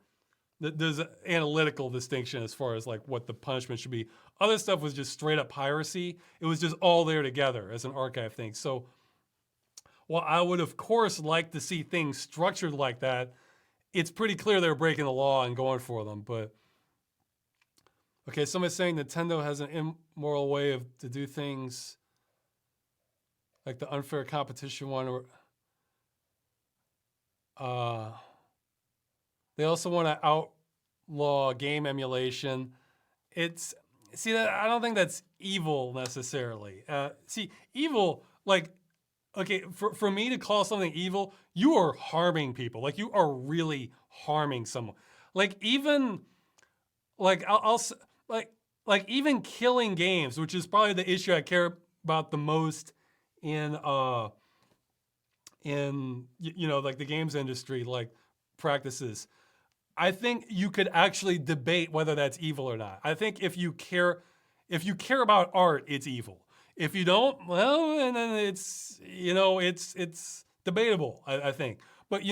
There's an analytical distinction as far as like what the punishment should be. Other stuff was just straight up piracy. It was just all there together as an archive thing. So while I would of course like to see things structured like that, it's pretty clear they're breaking the law and going for them. But okay, somebody's saying Nintendo has an immoral way to do things, like the unfair competition one, or they also want to outlaw game emulation. I don't think that's evil necessarily. Evil, like, okay, for me to call something evil, you are harming people. Like, you are really harming someone. Like, even, like, like even killing games, which is probably the issue I care about the most in like the games industry, like practices. I think you could actually debate whether that's evil or not. I think if you care about art, it's evil. If you don't, well, and then it's debatable, I think. But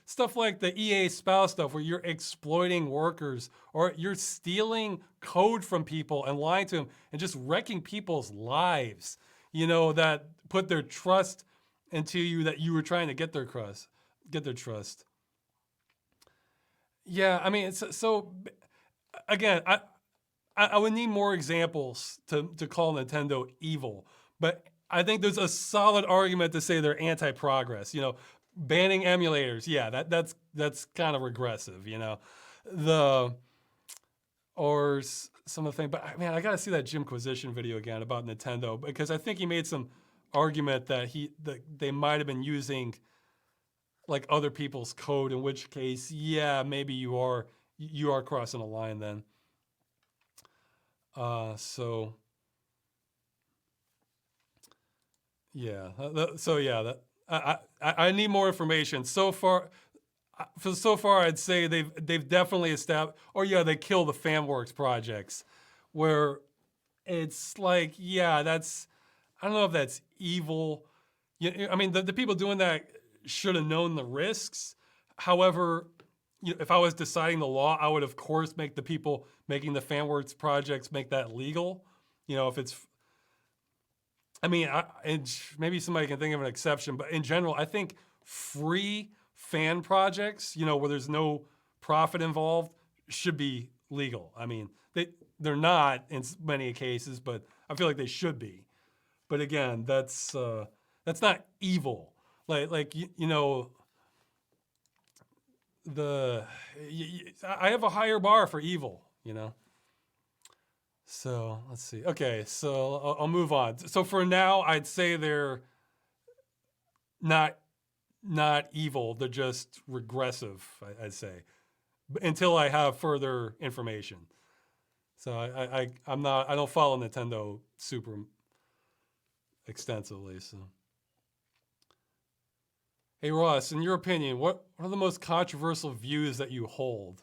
stuff like the EA spouse stuff where you're exploiting workers or you're stealing code from people and lying to them and just wrecking people's lives, that put their trust into you, that you were trying to get their trust. Yeah, I mean, so again, I would need more examples to call Nintendo evil, but I think there's a solid argument to say they're anti-progress. Banning emulators, yeah, that's kind of regressive. Or some of the things. But man, I gotta see that Jimquisition video again about Nintendo, because I think he made some argument that they might have been using like other people's code, in which case, yeah, maybe you are crossing a line then. So yeah, I need more information. So far, I'd say they've definitely established. Or yeah, they kill the FanWorks projects, where it's like, yeah, I don't know if that's evil. I mean, the people doing that should have known the risks. However, if I was deciding the law, I would of course make the people making the FanWorks projects make that legal. If it's, I mean, and maybe somebody can think of an exception, but in general, I think free fan projects, where there's no profit involved, should be legal. I mean, they're not in many cases, but I feel like they should be. But again, that's not evil. I have a higher bar for evil, So let's see. Okay, so I'll move on. So for now, I'd say they're not evil. They're just regressive, I'd say, until I have further information. So I don't follow Nintendo super extensively. So. Hey Ross, in your opinion, what are the most controversial views that you hold?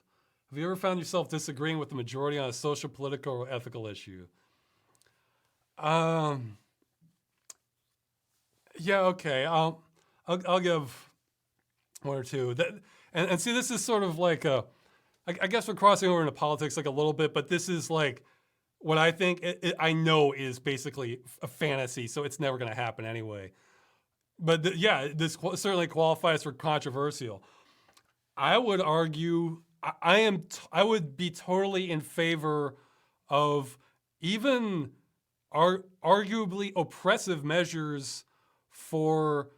Have you ever found yourself disagreeing with the majority on a social, political, or ethical issue? Yeah, okay. I'll give one or two. And see, this is sort of like I guess we're crossing over into politics like a little bit, but this is like what I think I know is basically a fantasy, so it's never going to happen anyway. but yeah, this certainly qualifies for controversial. I would argue I would be totally in favor of even arguably oppressive measures for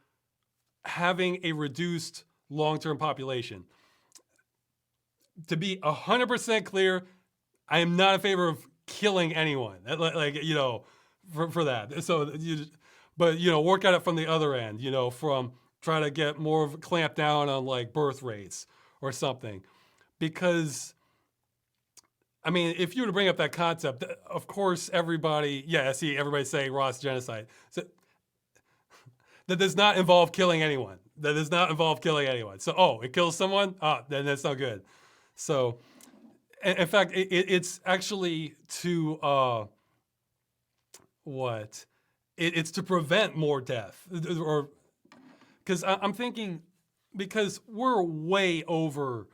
having a reduced long-term population. To be 100% clear, I am not in favor of killing anyone. Like for that. So but work at it from the other end. From trying to get more of clamp down on like birth rates or something, because I mean, if you were to bring up that concept, of course, everybody saying Ross genocide. So that does not involve killing anyone. That does not involve killing anyone. So, it kills someone? Then that's not good. So, in fact, it's actually to, what? It's to prevent more death. Or, because I'm thinking, because we're way over,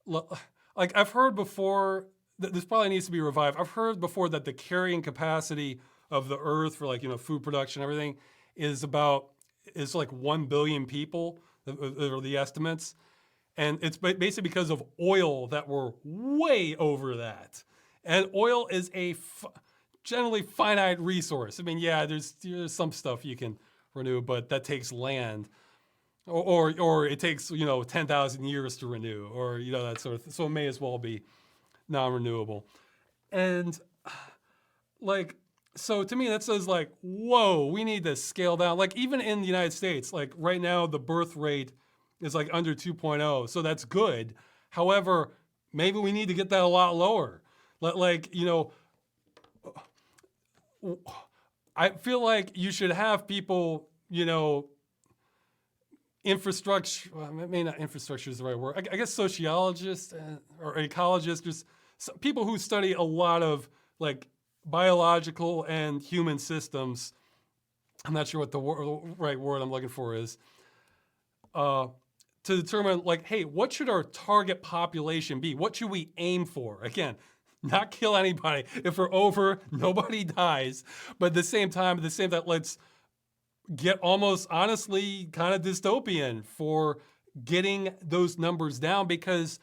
like I've heard before, this probably needs to be revived. I've heard before that the carrying capacity of the Earth for food production and everything is like 1 billion people, are the estimates. And it's basically because of oil that we're way over that. And oil is a generally finite resource. I mean, yeah, there's some stuff you can renew, but that takes land. Or it takes 10,000 years to renew, or that sort of thing. So it may as well be non-renewable. And so to me that says whoa, we need to scale down. Like even in the United States, like right now the birth rate is like under 2.0, so that's good. However, maybe we need to get that a lot lower. I feel like you should have people, infrastructure, well, maybe not infrastructure is the right word. I guess sociologists or ecologists, just people who study a lot of like biological and human systems. I'm not sure what the right word I'm looking for is. To determine hey, what should our target population be? What should we aim for? Again, not kill anybody. If we're over, nobody dies. But at the same time, let's get almost honestly kind of dystopian for getting those numbers down, because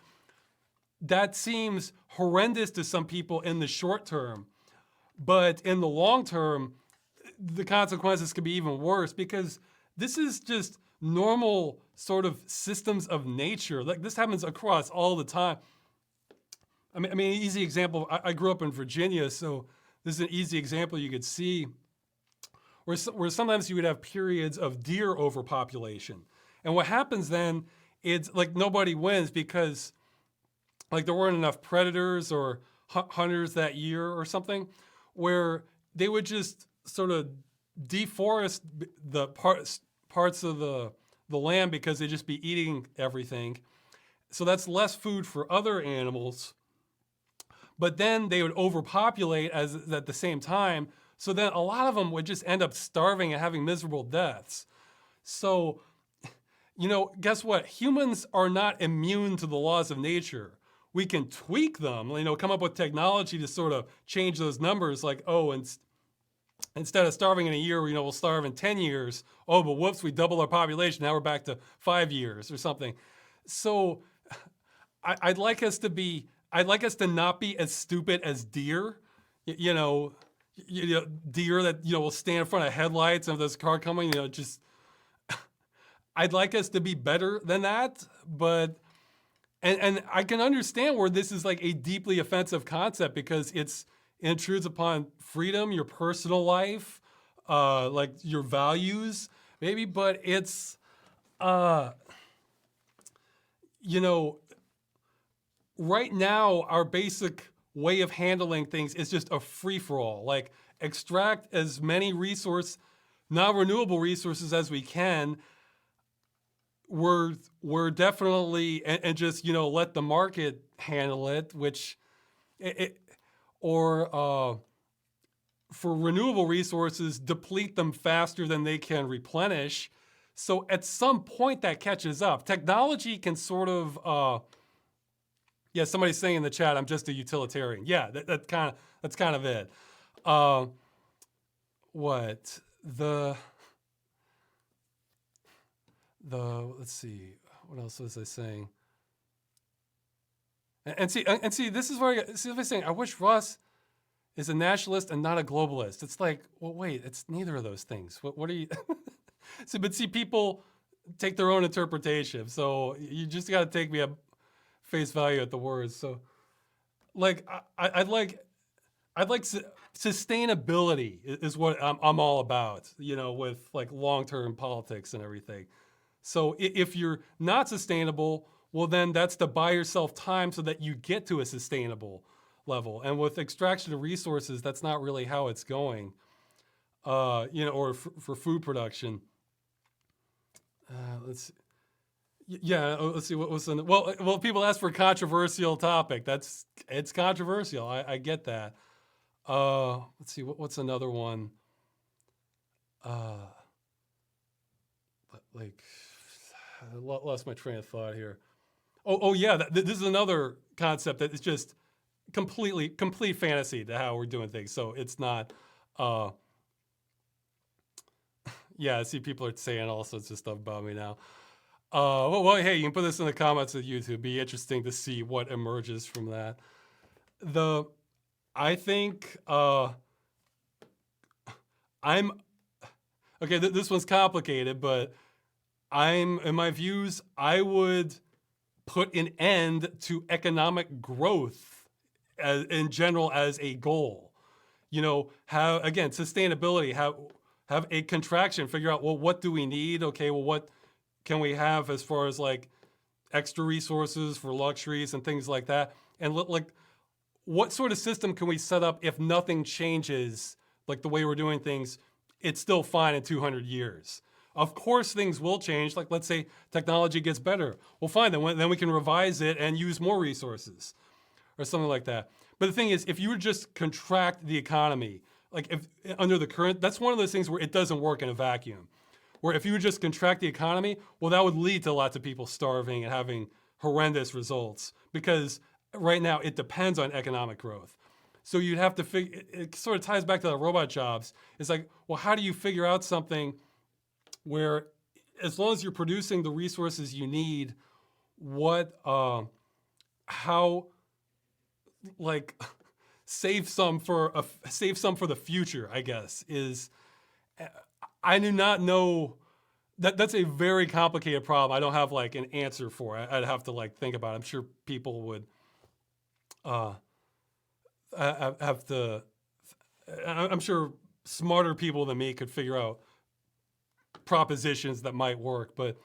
that seems horrendous to some people in the short term. But in the long term, the consequences could be even worse, because this is just normal sort of systems of nature. Like this happens across all the time. I mean, an easy example, I grew up in Virginia, so this is an easy example you could see where sometimes you would have periods of deer overpopulation. And what happens then, it's like nobody wins because like there weren't enough predators or hunters that year or something, where they would just sort of deforest the parts of the land because they'd just be eating everything. So that's less food for other animals. But then they would overpopulate at the same time. So then a lot of them would just end up starving and having miserable deaths. So, guess what? Humans are not immune to the laws of nature. We can tweak them, come up with technology to sort of change those numbers. Like, instead of starving in a year, we'll starve in 10 years. Oh, but whoops, we doubled our population. Now we're back to 5 years or something. So I'd like us to not be as stupid as deer, deer that, will stand in front of headlights and if there's a car coming, just, I'd like us to be better than that. But, and I can understand where this is like a deeply offensive concept because it intrudes upon freedom, your personal life, like your values, maybe, but it's, right now, our basic way of handling things is just a free-for-all. Like, extract as many non-renewable resources as we can. We're definitely, and just, let the market handle it, which, for renewable resources, deplete them faster than they can replenish. So at some point that catches up. Technology can sort of, yeah, somebody's saying in the chat, I'm just a utilitarian. Yeah, that's kind of it. let's see, what else was I saying? And see, this is where I'm saying I wish Russ is a nationalist and not a globalist. It's like, well, wait, it's neither of those things. What are you? But see, people take their own interpretation, so you just got to take me at face value at the words. So, like, I'd like sustainability is what I'm all about. With like long-term politics and everything. So if you're not sustainable, well, then that's to buy yourself time so that you get to a sustainable level. And with extraction of resources, that's not really how it's going. Or for food production. Let's see. Yeah, let's see what was well. People ask for a controversial topic. It's controversial. I get that. Let's see what's another one. Like, I lost my train of thought here. Oh yeah, this is another concept that is just complete fantasy to how we're doing things. So it's not. Yeah, I see people are saying all sorts of stuff about me now. Well, hey, you can put this in the comments of YouTube. Be interesting to see what emerges from that. I think I'm okay. This one's complicated, but in my views, I would put an end to economic growth in general as a goal. Have again sustainability. Have a contraction. Figure out, well, what do we need? Okay, well, what can we have as far as like extra resources for luxuries and things like that? And like, what sort of system can we set up if nothing changes, like the way we're doing things? It's still fine in 200 years. Of course, things will change. Like, let's say technology gets better. Well, fine, then we can revise it and use more resources or something like that. But the thing is, if you would just contract the economy, like if under the current, that's one of those things where it doesn't work in a vacuum. Where if you would just contract the economy, well, that would lead to lots of people starving and having horrendous results because right now it depends on economic growth. So you'd have to figure, it sort of ties back to the robot jobs. It's like, well, how do you figure out something where as long as you're producing the resources you need, how, like, save some for the future, I guess, I do not know. That's a very complicated problem. I don't have like an answer for it. I'd have to like think about it. I'm sure people would have to. I'm sure smarter people than me could figure out propositions that might work. But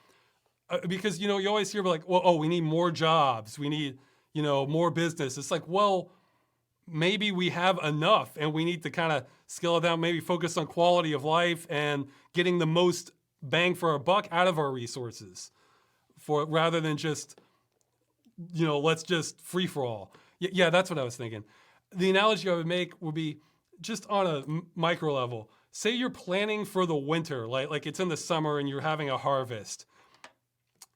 because you always hear like, well, oh, we need more jobs. We need more business. It's like, well, maybe we have enough and we need to kind of scale it down, maybe focus on quality of life and getting the most bang for our buck out of our resources rather than just, let's just free for all. Yeah, that's what I was thinking. The analogy I would make would be just on a micro level. Say you're planning for the winter, like it's in the summer and you're having a harvest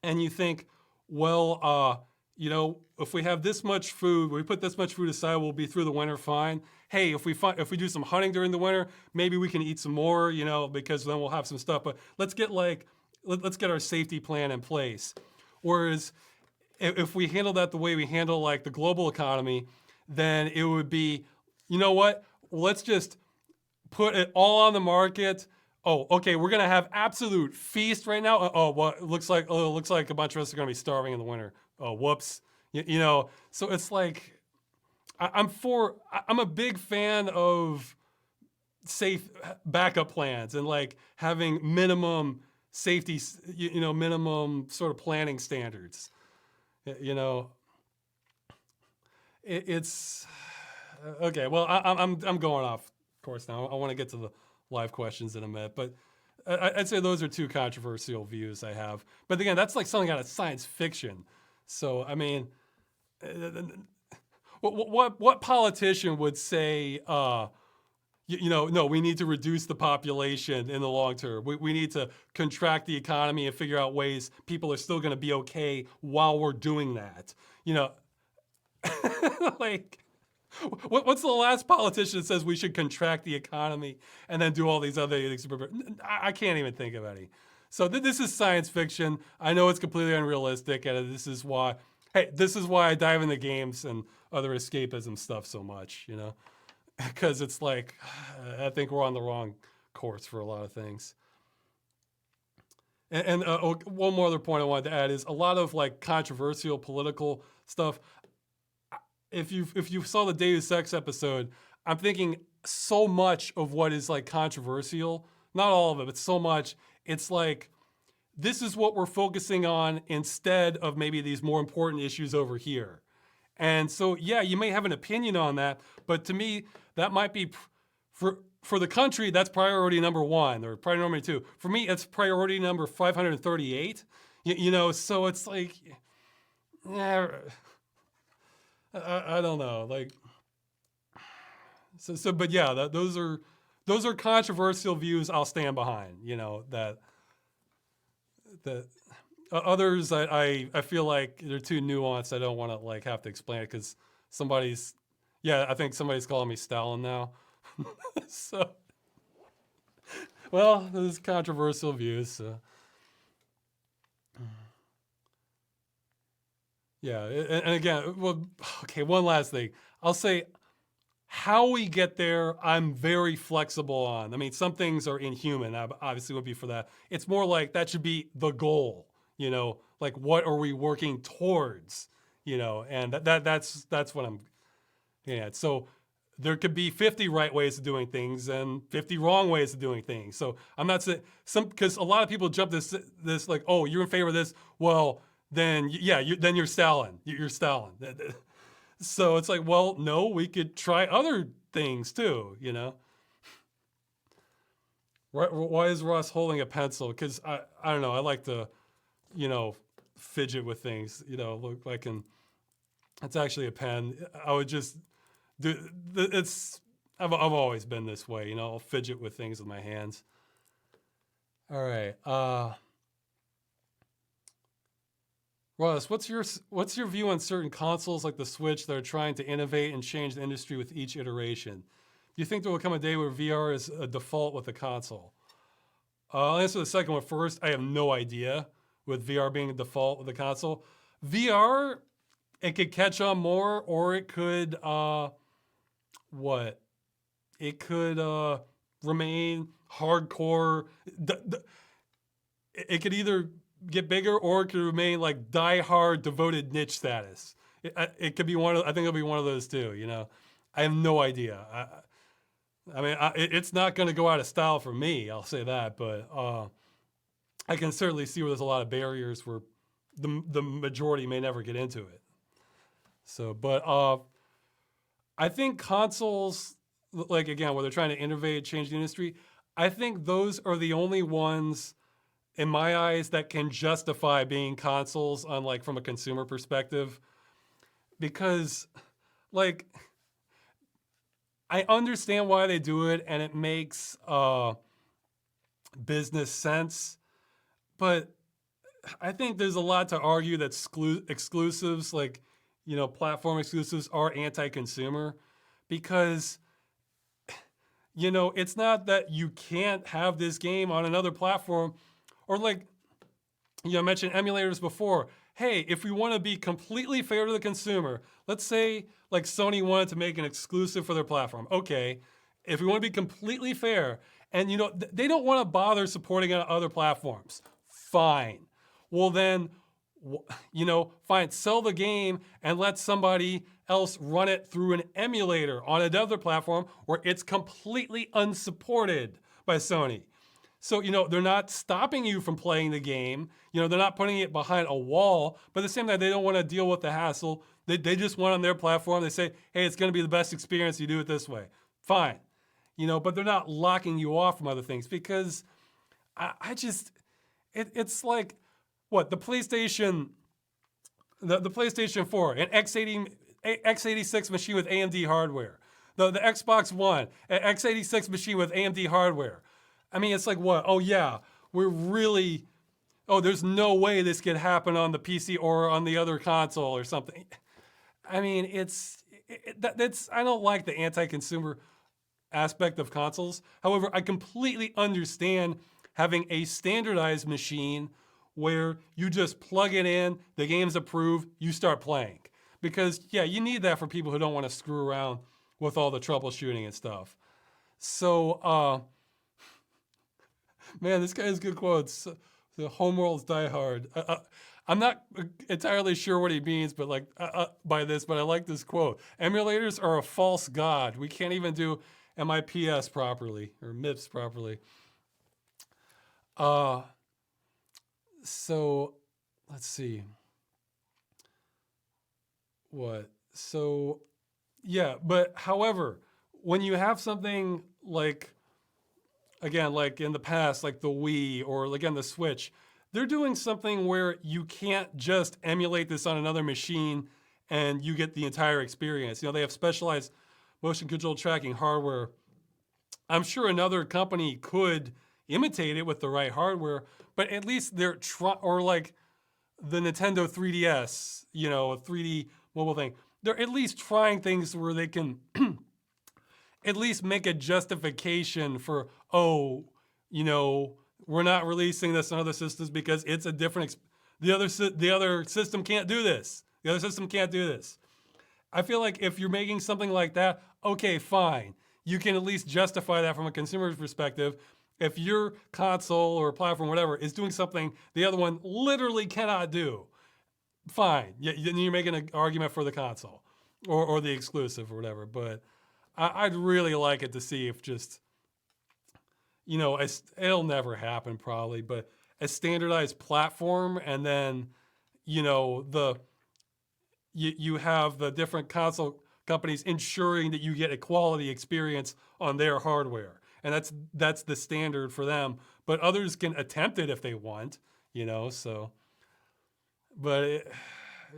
and you think, well, if we have this much food, we put this much food aside, we'll be through the winter fine. Hey, if we do some hunting during the winter, maybe we can eat some more, because then we'll have some stuff. But let's get our safety plan in place. Whereas if we handle that the way we handle like the global economy, then it would be, you know what? Let's just put it all on the market. Oh, okay, we're gonna have absolute feast right now. Oh, well, it looks like a bunch of us are gonna be starving in the winter. Oh, whoops. So it's like, I'm a big fan of safe backup plans and like having minimum safety, minimum sort of planning standards. It's okay. Well, I'm going off course now. I want to get to the live questions in a minute, but I'd say those are two controversial views I have. But again, that's like something out of science fiction. So I mean, what politician would say, no, we need to reduce the population in the long term. We need to contract the economy and figure out ways people are still going to be okay while we're doing that. Like, what's the last politician that says we should contract the economy and then do all these other things? I can't even think of any. So this is science fiction. I know it's completely unrealistic, and this is why. Hey, this is why I dive into games and other escapism stuff so much. Because it's like I think we're on the wrong course for a lot of things. And one more other point I wanted to add is a lot of like controversial political stuff. If you saw the Deus Ex episode, I'm thinking so much of what is like controversial, not all of it, but so much. It's like this is what we're focusing on instead of maybe these more important issues over here. And so, yeah, you may have an opinion on that, but to me, that might be for the country, that's priority number one or priority number two. For me, it's priority number 538. So it's like, yeah, I don't know, like, but yeah, those are controversial views I'll stand behind. That others I feel like they're too nuanced. I don't want to like have to explain it because I think somebody's calling me Stalin now. So, well, those controversial views. So. Yeah, and again, well, okay, one last thing. I'll say how we get there, I'm very flexible on. I mean, some things are inhuman. I obviously would be for that. It's more like that should be the goal, like what are we working towards, and that's what I'm getting at. So there could be 50 right ways of doing things and 50 wrong ways of doing things. So I'm not saying because a lot of people jump this like, oh, you're in favor of this. Well, then yeah, then you're Stalin. You're Stalin. So it's like, well, no, we could try other things too, Why is Ross holding a pencil? Because I don't know. I like to, fidget with things. Look like it's actually a pen. I would just do. I've always been this way. I'll fidget with things with my hands. All right. Ross, what's your view on certain consoles like the Switch that are trying to innovate and change the industry with each iteration? Do you think there will come a day where VR is a default with the console? I'll answer the second one first. I have no idea with VR being a default with the console. VR, it could catch on more, or it could It could remain hardcore. It could either get bigger or it could remain like die-hard devoted niche status. It could be I think it'll be one of those two, I have no idea. It's not going to go out of style for me, I'll say that, but I can certainly see where there's a lot of barriers where the majority may never get into it. So, but I think consoles, like again, where they're trying to innovate, change the industry, I think those are the only ones in my eyes that can justify being consoles on like from a consumer perspective, because like I understand why they do it and it makes business sense, but I think there's a lot to argue that exclusives, like, platform exclusives are anti-consumer because, it's not that you can't have this game on another platform. Or like, I mentioned emulators before. Hey, if we want to be completely fair to the consumer, let's say like Sony wanted to make an exclusive for their platform. Okay, if we want to be completely fair, and they don't want to bother supporting on other platforms, fine. Well then, fine, sell the game and let somebody else run it through an emulator on another platform where it's completely unsupported by Sony. So, they're not stopping you from playing the game. They're not putting it behind a wall, but at the same time, they don't want to deal with the hassle. They just want on their platform, they say, hey, it's going to be the best experience, you do it this way. Fine. But they're not locking you off from other things because it's like, what, the PlayStation 4, an x86 machine with AMD hardware. The Xbox One, an x86 machine with AMD hardware. It's like what? Oh yeah, there's no way this could happen on the PC or on the other console or something. I don't like the anti-consumer aspect of consoles. However, I completely understand having a standardized machine where you just plug it in, the game's approved, you start playing. Because, yeah, you need that for people who don't want to screw around with all the troubleshooting and stuff. So, man, this guy has good quotes. The homeworlds die hard. I'm not entirely sure what he means, but by this, but I like this quote. Emulators are a false god. We can't even do MIPS properly or MIPS properly. So let's see. What? So, yeah, but however, when you have something like, again, like in the past, like the Wii or again the Switch, they're doing something where you can't just emulate this on another machine and you get the entire experience. You know, they have specialized motion control tracking hardware. I'm sure another company could imitate it with the right hardware, but at least they're or like the Nintendo 3DS, you know, a 3D mobile thing. They're at least trying things where they can at least make a justification for, oh, you know, we're not releasing this on other systems because it's a different, the other system can't do this. The other system can't do this. I feel like if you're making something like that, okay, fine. You can at least justify that from a consumer's perspective. If your console or platform, whatever, is doing something the other one literally cannot do, fine. You're making an argument for the console or the exclusive or whatever. But I'd really like it to see if just, you know, it'll never happen probably, but a standardized platform, and then, you know, you have the different console companies ensuring that you get a quality experience on their hardware. And that's the standard for them. But others can attempt it if they want, you know, so. But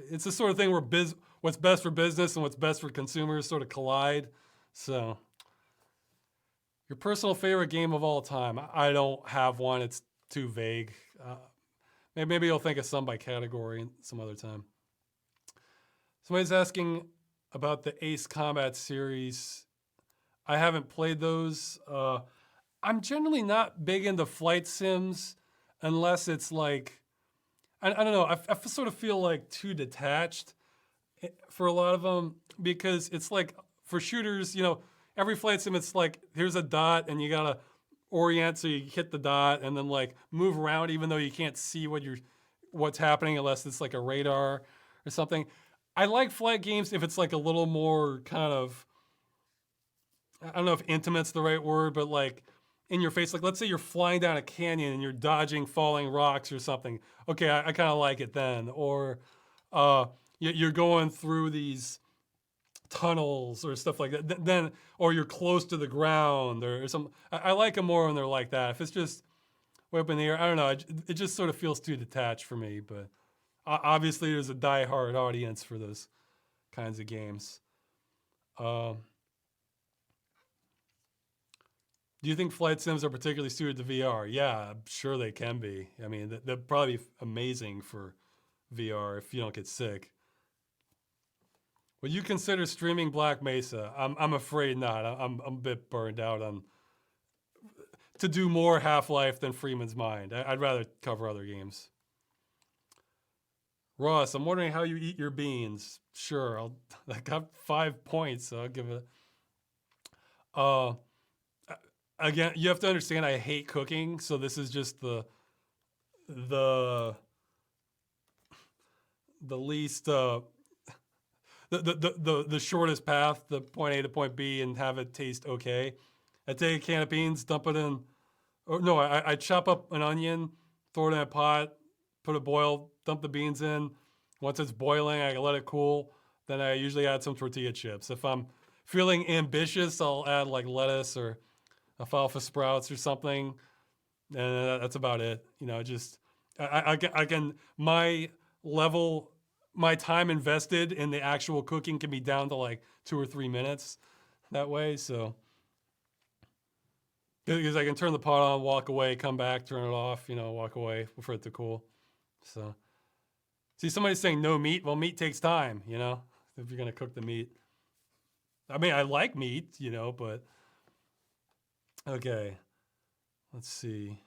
it's the sort of thing where what's best for business and what's best for consumers sort of collide. So, your personal favorite game of all time? I don't have one. It's too vague. Maybe you'll think of some by category some other time. Somebody's asking about the Ace Combat series. I haven't played those. I'm generally not big into flight sims unless it's like, I don't know, I sort of feel like too detached for a lot of them, because it's like for shooters, you know, every flight sim, it's like, here's a dot and you gotta orient so you hit the dot and then like move around even though you can't see what's happening unless it's like a radar or something. I like flight games if it's like a little more kind of, I don't know if intimate's the right word, but like in your face. Like let's say you're flying down a canyon and you're dodging falling rocks or something. Okay, I kind of like it then. Or you're going through these tunnels or stuff like that. Then, or you're close to the ground or some. I like them more when they're like that. If it's just way up in the air, I don't know. It just sort of feels too detached for me. But obviously, there's a die-hard audience for those kinds of games. Do you think flight sims are particularly suited to VR? Yeah, I'm sure they can be. I mean, they're probably amazing for VR if you don't get sick. Would you consider streaming Black Mesa? I'm afraid not. I'm a bit burned out on to do more Half-Life than Freeman's Mind. I'd rather cover other games. Ross, I'm wondering how you eat your beans. Sure, I got 5 points, so I'll give it. Again, you have to understand I hate cooking, so this is just the least the shortest path, the point A to point B, and have it taste okay. I take a can of beans, dump it in, or no, I chop up an onion, throw it in a pot, put a boil, dump the beans in. Once it's boiling, I let it cool. Then I usually add some tortilla chips. If I'm feeling ambitious, I'll add like lettuce or alfalfa sprouts or something, and that's about it. You know, just I can my time invested in the actual cooking can be down to like 2 or 3 minutes that way. So because I can turn the pot on, walk away, come back, turn it off, you know, walk away for it to cool. So see, somebody's saying no meat. Well, meat takes time, you know, if you're gonna cook the meat. I mean, I like meat, you know, but okay, let's see.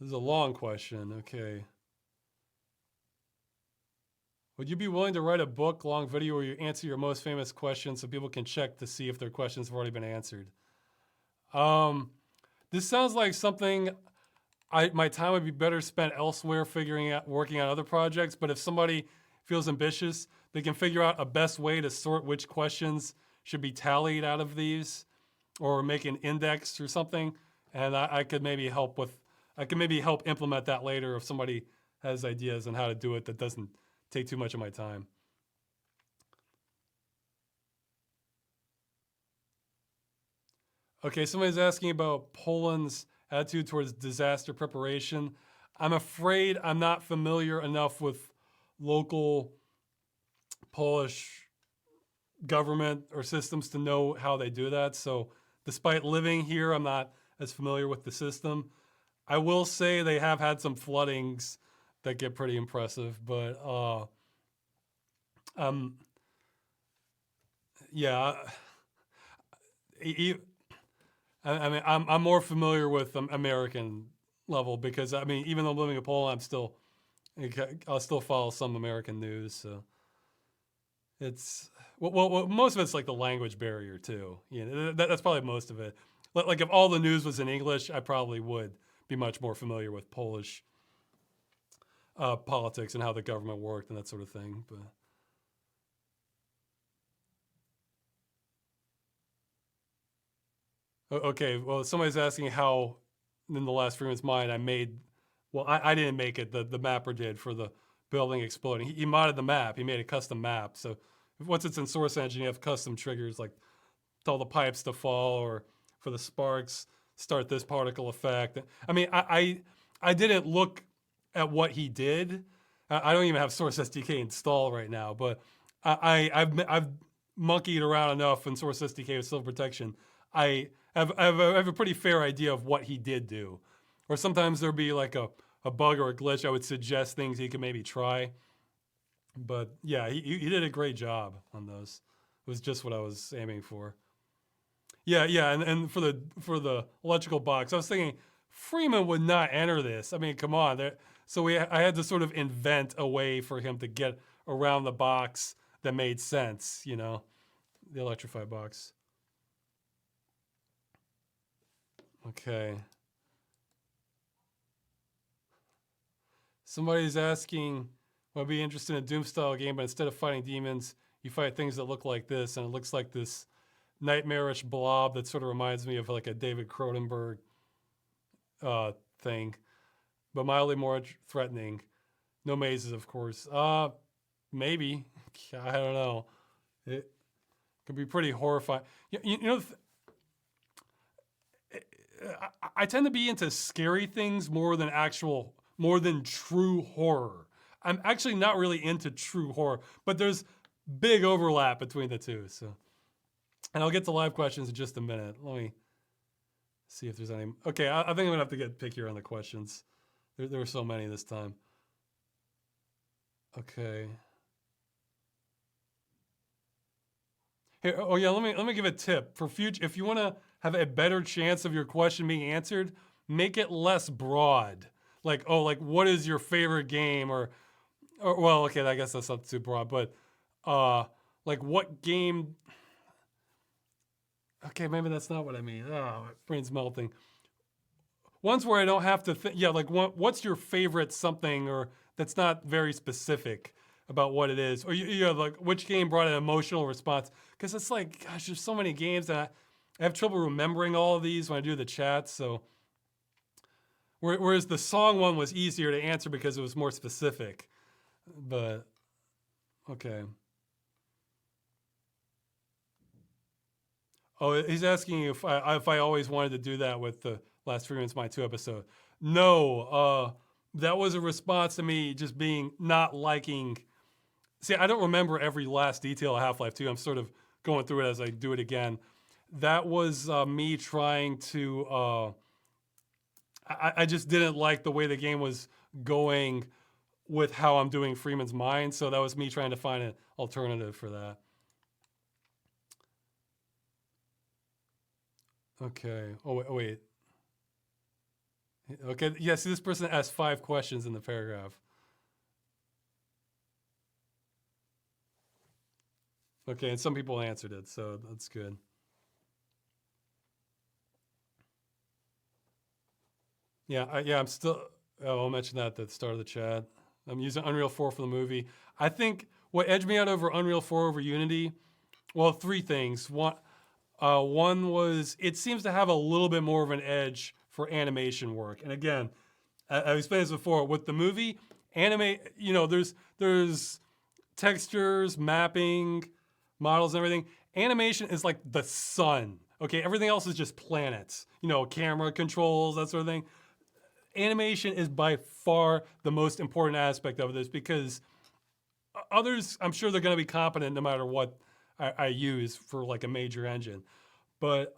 This is a long question. Okay. Would you be willing to write a book, long video, where you answer your most famous questions so people can check to see if their questions have already been answered? This sounds like something my time would be better spent elsewhere working on other projects. But if somebody feels ambitious, they can figure out a best way to sort which questions should be tallied out of these, or make an index or something. And I could maybe help implement that later if somebody has ideas on how to do it that doesn't take too much of my time. Okay, somebody's asking about Poland's attitude towards disaster preparation. I'm afraid I'm not familiar enough with local Polish government or systems to know how they do that. So despite living here, I'm not as familiar with the system. I will say they have had some floodings that get pretty impressive, but yeah. I mean, I'm more familiar with American level because I mean, even though I'm living in Poland, I'll still follow some American news. So it's well, most of it's like the language barrier too. You know, that's probably most of it. Like if all the news was in English, I probably would be much more familiar with Polish politics and how the government worked and that sort of thing. But okay, well, somebody's asking how in the last Freeman's Mind I made. Well, I didn't make it. The mapper did for the building exploding. He modded the map. He made a custom map. So once it's in Source Engine, you have custom triggers like tell the pipes to fall or for the sparks start this particle effect. I mean, I didn't look at what he did. I don't even have Source SDK installed right now, but I've monkeyed around enough in Source SDK with Silver Protection. I have a pretty fair idea of what he did do. Or sometimes there'd be like a bug or a glitch. I would suggest things he could maybe try. But yeah, he did a great job on those. It was just what I was aiming for. Yeah, and for the electrical box, I was thinking Freeman would not enter this. I mean, come on. So I had to sort of invent a way for him to get around the box that made sense, you know, the electrify box. Okay. Somebody's asking, would I be interested in a Doom-style game, but instead of fighting demons, you fight things that look like this, and it looks like this nightmarish blob that sort of reminds me of like a David Cronenberg thing, but mildly more threatening. No mazes, of course. Maybe. I don't know. It could be pretty horrifying. You know, I tend to be into scary things more than true horror. I'm actually not really into true horror, but there's big overlap between the two. So, and I'll get to live questions in just a minute. Let me see if there's any. Okay, I think I'm gonna have to get pickier on the questions. There were so many this time. Okay. Here, oh yeah, let me give a tip for future. If you want to have a better chance of your question being answered, make it less broad. Like, oh, like what is your favorite game, or well, okay, I guess that's not too broad, but like what game? Okay, maybe that's not what I mean. Oh, my brain's melting. Ones where I don't have to think. Yeah, like what's your favorite something, or that's not very specific about what it is, or you know, like which game brought an emotional response? Because it's like, gosh, there's so many games that I have trouble remembering all of these when I do the chat. So, whereas the song one was easier to answer because it was more specific. But okay. Oh, he's asking if I always wanted to do that with the last Freeman's Mind 2 episode. No, that was a response to me just being not liking. See, I don't remember every last detail of Half-Life 2. I'm sort of going through it as I do it again. That was me trying to. I just didn't like the way the game was going with how I'm doing Freeman's Mind. So that was me trying to find an alternative for that. Okay. Oh, wait. Okay, yeah, see, this person asked 5 questions in the paragraph. Okay, and some people answered it, so that's good. Yeah, I'm still. Oh, I'll mention that at the start of the chat. I'm using Unreal 4 for the movie. I think what edged me out over Unreal 4 over Unity, well, 3 things. One was it seems to have a little bit more of an edge for animation work. And again, I've explained this before with the movie. There's textures, mapping, models, and everything. Animation is like the sun. Okay, everything else is just planets. Camera controls, that sort of thing. Animation is by far the most important aspect of this because others, I'm sure they're going to be competent no matter what I use for like a major engine. But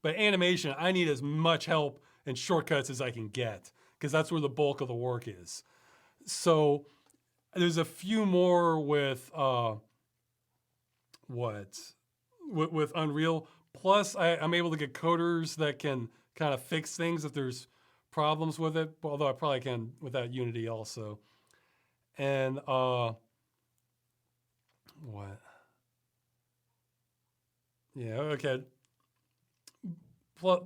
animation, I need as much help and shortcuts as I can get because that's where the bulk of the work is. So there's a few more with with Unreal. Plus, I'm able to get coders that can kind of fix things if there's problems with it. Although I probably can with that Unity also. And what? Yeah, okay. Plus,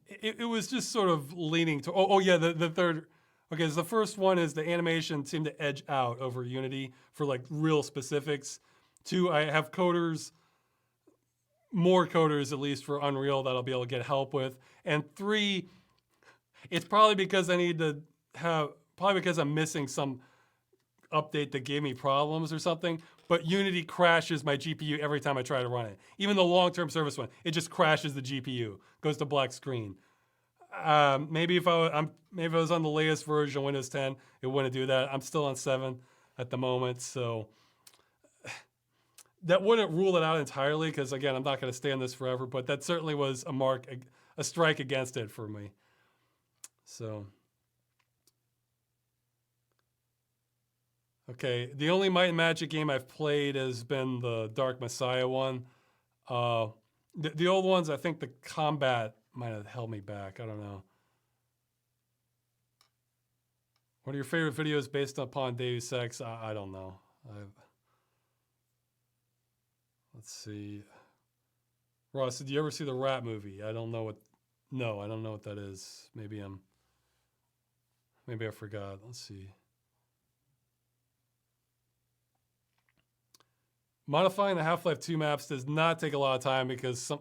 it was just sort of leaning to. Oh yeah, the third. Okay, so the first one is the animation seemed to edge out over Unity for like real specifics. 2, I have coders, more coders at least for Unreal that I'll be able to get help with. And 3, it's probably because because I'm missing some update that gave me problems or something. But Unity crashes my GPU every time I try to run it. Even the long-term service one, it just crashes the GPU, goes to black screen. Maybe if I was on the latest version of Windows 10, it wouldn't do that. I'm still on 7 at the moment, so that wouldn't rule it out entirely because again, I'm not going to stay on this forever. But that certainly was a strike against it for me. So, okay, the only Might and Magic game I've played has been the Dark Messiah one. The old ones, I think the combat might have held me back. I don't know. What are your favorite videos based upon Deus Ex? I don't know. Let's see. Ross, did you ever see the Rat movie? I don't know what. No, I don't know what that is. Maybe I forgot. Let's see. Modifying the Half-Life 2 maps does not take a lot of time because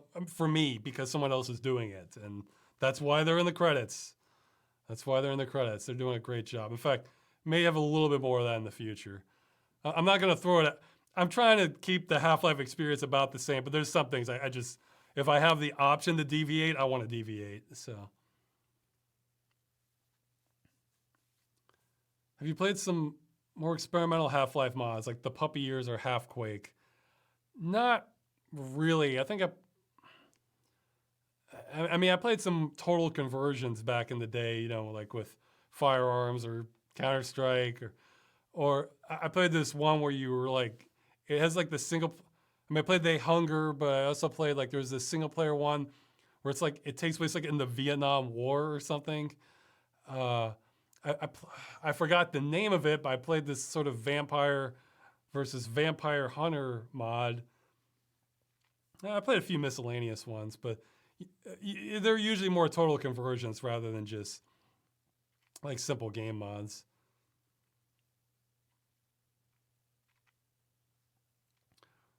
someone else is doing it, and that's why they're in the credits. They're doing a great job. In fact, may have a little bit more of that in the future. I'm not going to throw it. I'm trying to keep the Half-Life experience about the same, but there's some things I just, if I have the option to deviate, I want to deviate. So, have you played some more experimental Half-Life mods like the Puppy Years or Half-Quake? Not really. I think I played some total conversions back in the day, like with firearms or Counter-Strike or I played this one where you were like, it has like the single, I played The Hunger, but I also played like, there's this single player one where it's like, it takes place like in the Vietnam War or something. I forgot the name of it, but I played this sort of vampire versus vampire hunter mod. I played a few miscellaneous ones, but they're usually more total conversions rather than just like simple game mods.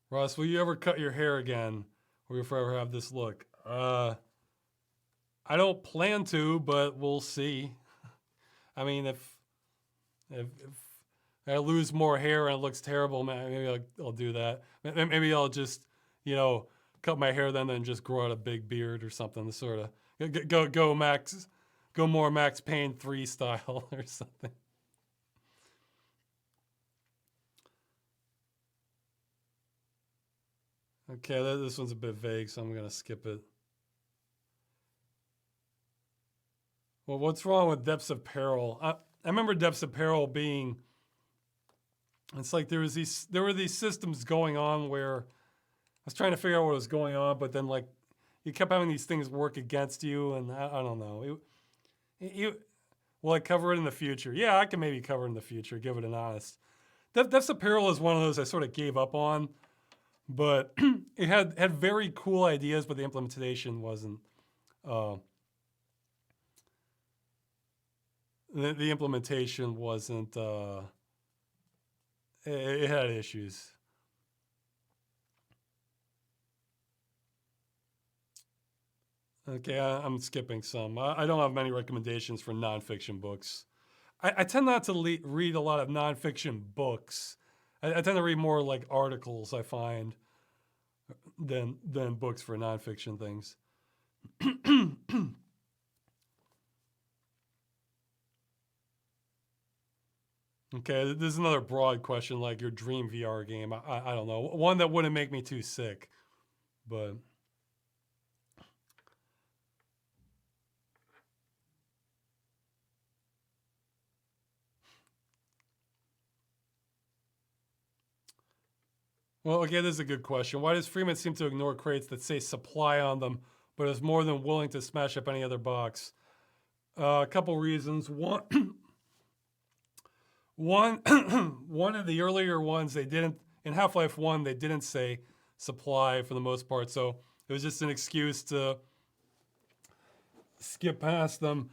Ross, will you ever cut your hair again? Or will you forever have this look? I don't plan to, but we'll see. I mean, if I lose more hair and it looks terrible, maybe I'll do that. Maybe I'll just, cut my hair then and just grow out a big beard or something. Sort of go more Max Payne 3 style or something. Okay, this one's a bit vague, so I'm gonna skip it. Well, what's wrong with Depths of Peril? I remember Depths of Peril being. It's like there were these systems going on where I was trying to figure out what was going on, but then like you kept having these things work against you, and I don't know. You, will I cover it in the future? Yeah, I can maybe cover it in the future, give it an honest. Death's Apparel is one of those I sort of gave up on, but it had very cool ideas, but the implementation wasn't. The implementation wasn't. It had issues. Okay, I'm skipping some. I don't have many recommendations for nonfiction books. I tend not to read a lot of nonfiction books. I tend to read more like articles, I find, than books for nonfiction things. Okay, this is another broad question, like your dream VR game. I don't know. One that wouldn't make me too sick, but... Well, okay, this is a good question. Why does Freeman seem to ignore crates that say supply on them, but is more than willing to smash up any other box? A couple reasons. One, one of the earlier ones, they didn't, in Half-Life 1, they didn't say supply for the most part, so it was just an excuse to skip past them.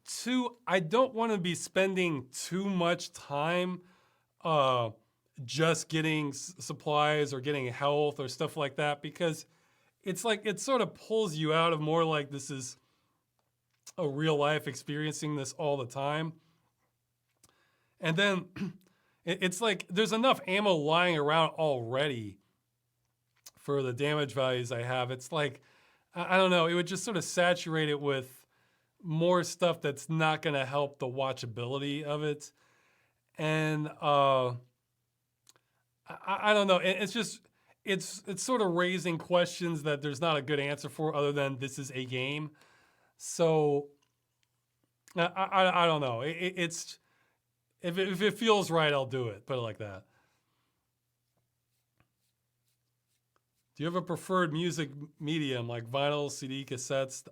Two, I don't want to be spending too much time just getting supplies or getting health or stuff like that, because it's like it sort of pulls you out of more like this is a real life experiencing this all the time. And then it's like there's enough ammo lying around already for the damage values I have. It's like, I don't know, it would just sort of saturate it with more stuff that's not going to help the watchability of it. And I don't know. It's just, it's sort of raising questions that there's not a good answer for other than this is a game. So I don't know. It's, if it feels right, I'll do it. Put it like that. Do you have a preferred music medium like vinyl, CD, cassettes?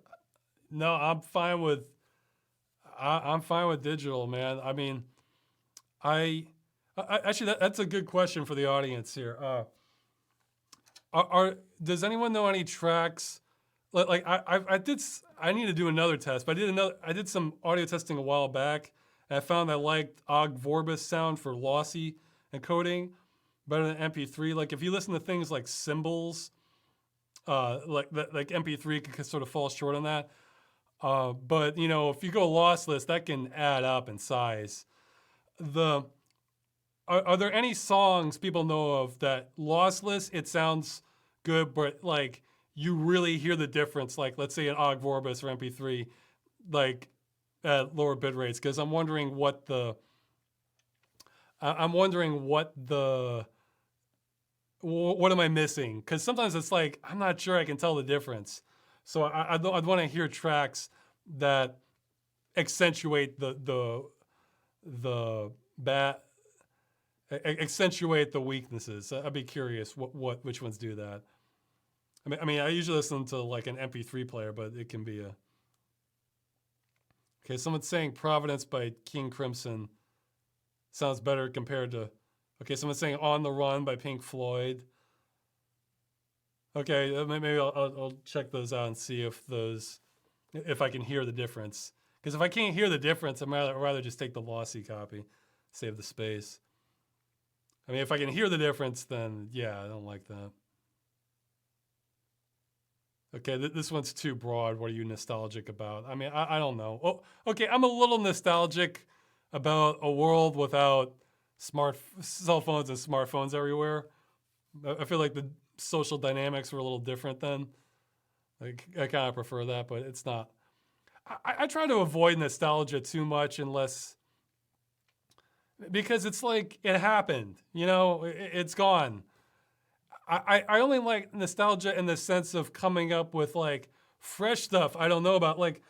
No, I'm fine with digital, man. I mean, actually that's a good question for the audience here. Does anyone know any tracks? Like I need to do another test, but I did some audio testing a while back, and I found I liked Ogg Vorbis sound for lossy encoding better than MP3. Like if you listen to things like cymbals, like MP3 could sort of fall short on that. But you know, if you go lossless, that can add up in size. Are there any songs people know of that lossless, it sounds good, but like you really hear the difference, like let's say an Ogg Vorbis or MP3, like at lower bit rates? Because I'm wondering what what am I missing? Because sometimes it's like I'm not sure I can tell the difference. So I'd want to hear tracks that accentuate accentuate the weaknesses. I'd be curious which ones do that. I mean, I usually listen to like an MP3 player, but it can be a. Okay, someone's saying Providence by King Crimson sounds better compared to. Okay, someone's saying On the Run by Pink Floyd. Okay, maybe I'll check those out and see if I can hear the difference. Because if I can't hear the difference, I'd rather just take the lossy copy, save the space. I mean, if I can hear the difference, then yeah, I don't like that. Okay, this one's too broad. What are you nostalgic about? I mean, I don't know. Oh, okay, I'm a little nostalgic about a world without cell phones and smartphones everywhere. I feel like the social dynamics were a little different then. Like, I kind of prefer that, but it's not. I try to avoid nostalgia too much unless, because it's like it happened, you know, it's gone. I only like nostalgia in the sense of coming up with like fresh stuff I don't know about. Like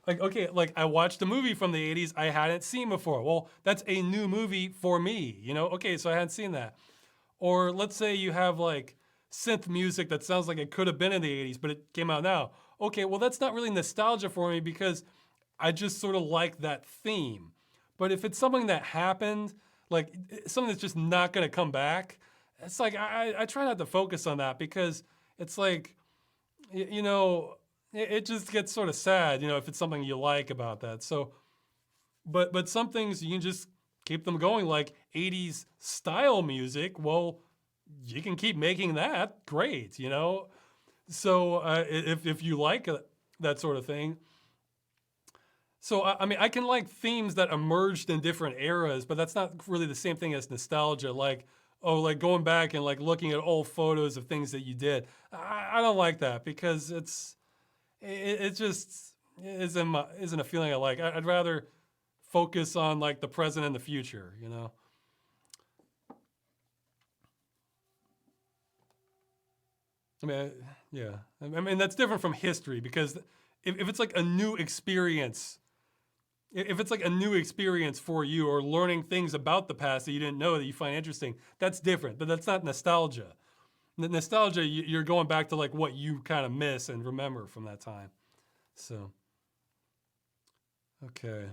okay, like I watched a movie from the 80s I hadn't seen before. Well, that's a new movie for me, you know? Okay, so I hadn't seen that. Or let's say you have like synth music that sounds like it could have been in the 80s, but it came out now. Okay, well that's not really nostalgia for me because I just sort of like that theme. But if it's something that happened, like something that's just not going to come back, it's like I try not to focus on that because it's like, you know, it just gets sort of sad, you know, if it's something you like about that. So, but some things you can just keep them going, like 80s style music. Well, you can keep making that, great, you know. So if you like that sort of thing. So I mean, I can like themes that emerged in different eras, but that's not really the same thing as nostalgia. Like, oh, like going back and like looking at old photos of things that you did. I don't like that because it just isn't a feeling I like. I'd rather focus on like the present and the future, you know. I mean, yeah. I mean, that's different from history because if it's like a new experience, if it's like a new experience for you or learning things about the past that you didn't know that you find interesting, that's different. But that's not nostalgia. Nostalgia, you're going back to like what you kind of miss and remember from that time. So, okay.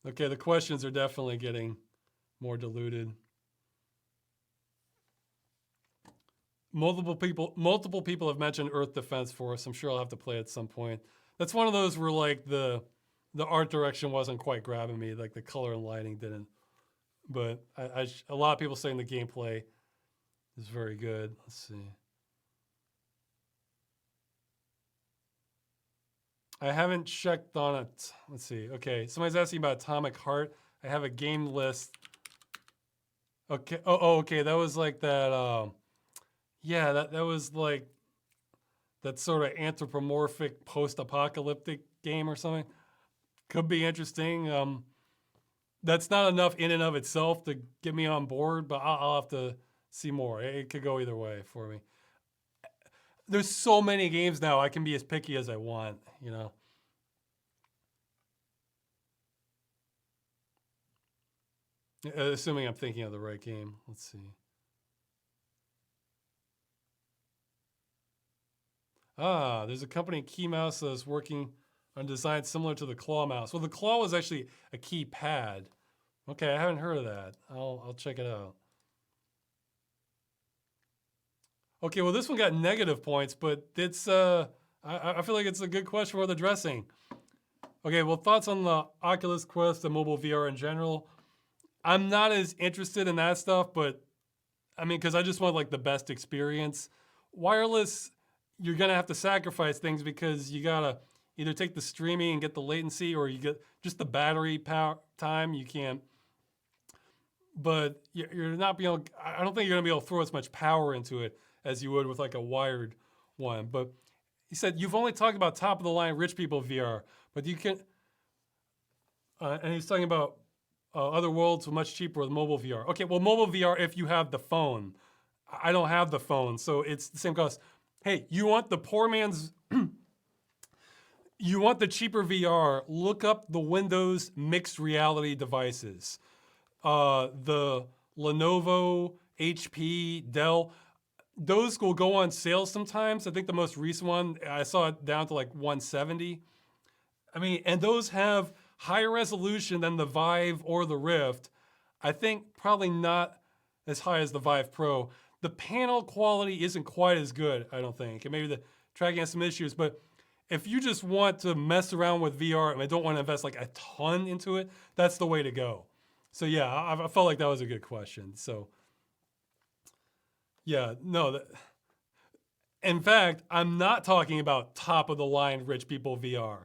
Okay, the questions are definitely getting more diluted. Multiple people have mentioned Earth Defense Force. I'm sure I'll have to play it at some point. That's one of those where like the art direction wasn't quite grabbing me, like the color and lighting didn't. But a lot of people saying the gameplay is very good. Let's see. I haven't checked on it. Let's see. Okay, somebody's asking about Atomic Heart. I have a game list. Okay. Oh, okay. That was like that. Yeah, that was like that sort of anthropomorphic post-apocalyptic game or something. Could be interesting. That's not enough in and of itself to get me on board, but I'll have to see more. It could go either way for me. There's so many games now, I can be as picky as I want, you know. Assuming I'm thinking of the right game. Let's see. Ah, there's a company, Key Mouse, that's working on designs similar to the Claw mouse. Well, the Claw was actually a keypad. Okay, I haven't heard of that. I'll check it out. Okay, well, this one got negative points, but it's I feel like it's a good question worth addressing. Okay, well, thoughts on the Oculus Quest and mobile VR in general. I'm not as interested in that stuff, but I mean, because I just want like the best experience. Wireless, you're gonna have to sacrifice things because you gotta either take the streaming and get the latency, or you get just the battery power time. You can't. But you're not being able. I don't think you're gonna be able to throw as much power into it as you would with like a wired one. But he said you've only talked about top of the line rich people VR, but you can. And he's talking about other worlds are much cheaper with mobile VR. Okay, well, mobile VR if you have the phone. I don't have the phone, so it's the same cost. Hey, you want the poor man's, you want the cheaper VR, look up the Windows mixed reality devices. The Lenovo, HP, Dell, those will go on sale sometimes. I think the most recent one, I saw it down to like 170. I mean, and those have higher resolution than the Vive or the Rift. I think probably not as high as the Vive Pro. The panel quality isn't quite as good, I don't think. And maybe the tracking has some issues, but if you just want to mess around with VR and I don't want to invest like a ton into it, that's the way to go. So yeah, I felt like that was a good question. So yeah, no. In fact, I'm not talking about top of the line rich people VR.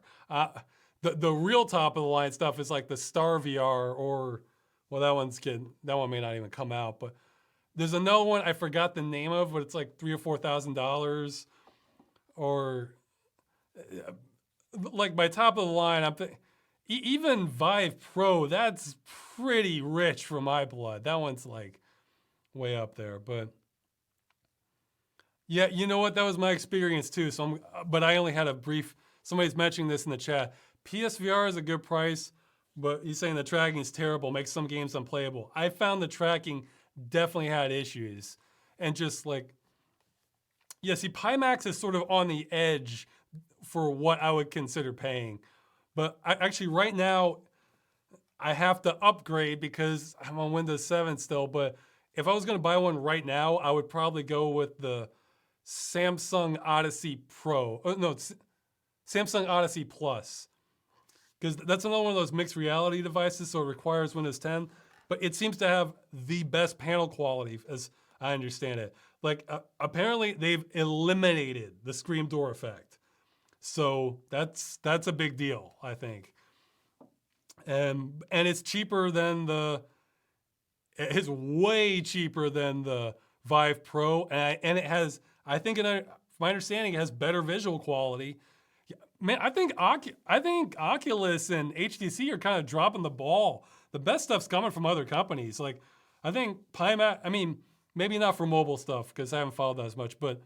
The real top of the line stuff is like the Star VR or, well, that one may not even come out, but there's another one I forgot the name of, but it's like $3,000 or $4,000, or like by top of the line. I'm thinking even Vive Pro. That's pretty rich for my blood. That one's like way up there, but yeah, you know what? That was my experience too. So, but I only had a brief. Somebody's mentioning this in the chat. PSVR is a good price, but he's saying the tracking is terrible, makes some games unplayable. I found the tracking definitely had issues. And just like, yeah, see, Pimax is sort of on the edge for what I would consider paying. But actually, right now, I have to upgrade because I'm on Windows 7 still. But if I was going to buy one right now, I would probably go with the Samsung Odyssey Pro. No, Samsung Odyssey Plus. Because that's another one of those mixed reality devices, so it requires Windows 10. But it seems to have the best panel quality, as I understand it. Like, apparently, they've eliminated the screen door effect. So that's a big deal, I think. And it's cheaper than it's way cheaper than the Vive Pro, and it has, I think, my understanding, it has better visual quality. Man, I think Oculus and HTC are kind of dropping the ball. The best stuff's coming from other companies. Like, I think Pimax, I mean, maybe not for mobile stuff because I haven't followed that as much, but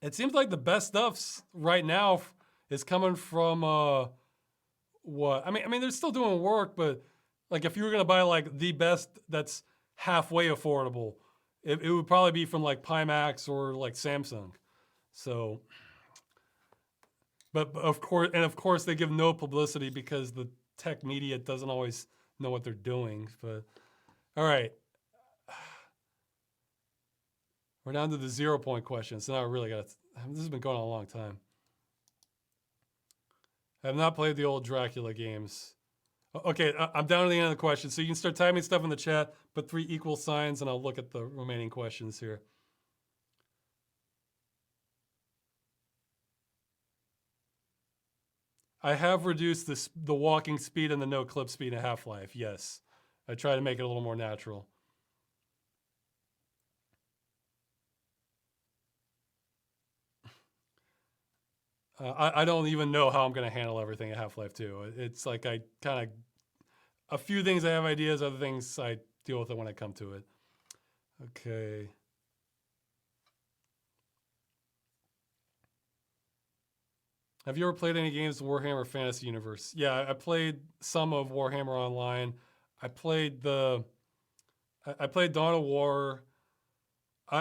it seems like the best stuff's right now is coming from what? I mean, they're still doing work, but like if you were gonna buy like the best that's halfway affordable, it would probably be from like Pimax or like Samsung. So, but of course they give no publicity because the tech media doesn't always know what they're doing. But all right, we're down to the 0 point question. So now I really got. This has been going on a long time. I have not played the old Dracula games. Okay, I'm down to the end of the question. So you can start typing stuff in the chat, put 3 equal signs, and I'll look at the remaining questions here. I have reduced the walking speed and the no clip speed in Half-Life, yes. I try to make it a little more natural. I don't even know how I'm going to handle everything in Half-Life 2. It's like I kind of, a few things I have ideas, other things I deal with it when I come to it. Okay. Have you ever played any games in Warhammer Fantasy Universe? Yeah, I played some of Warhammer Online. I played Dawn of War.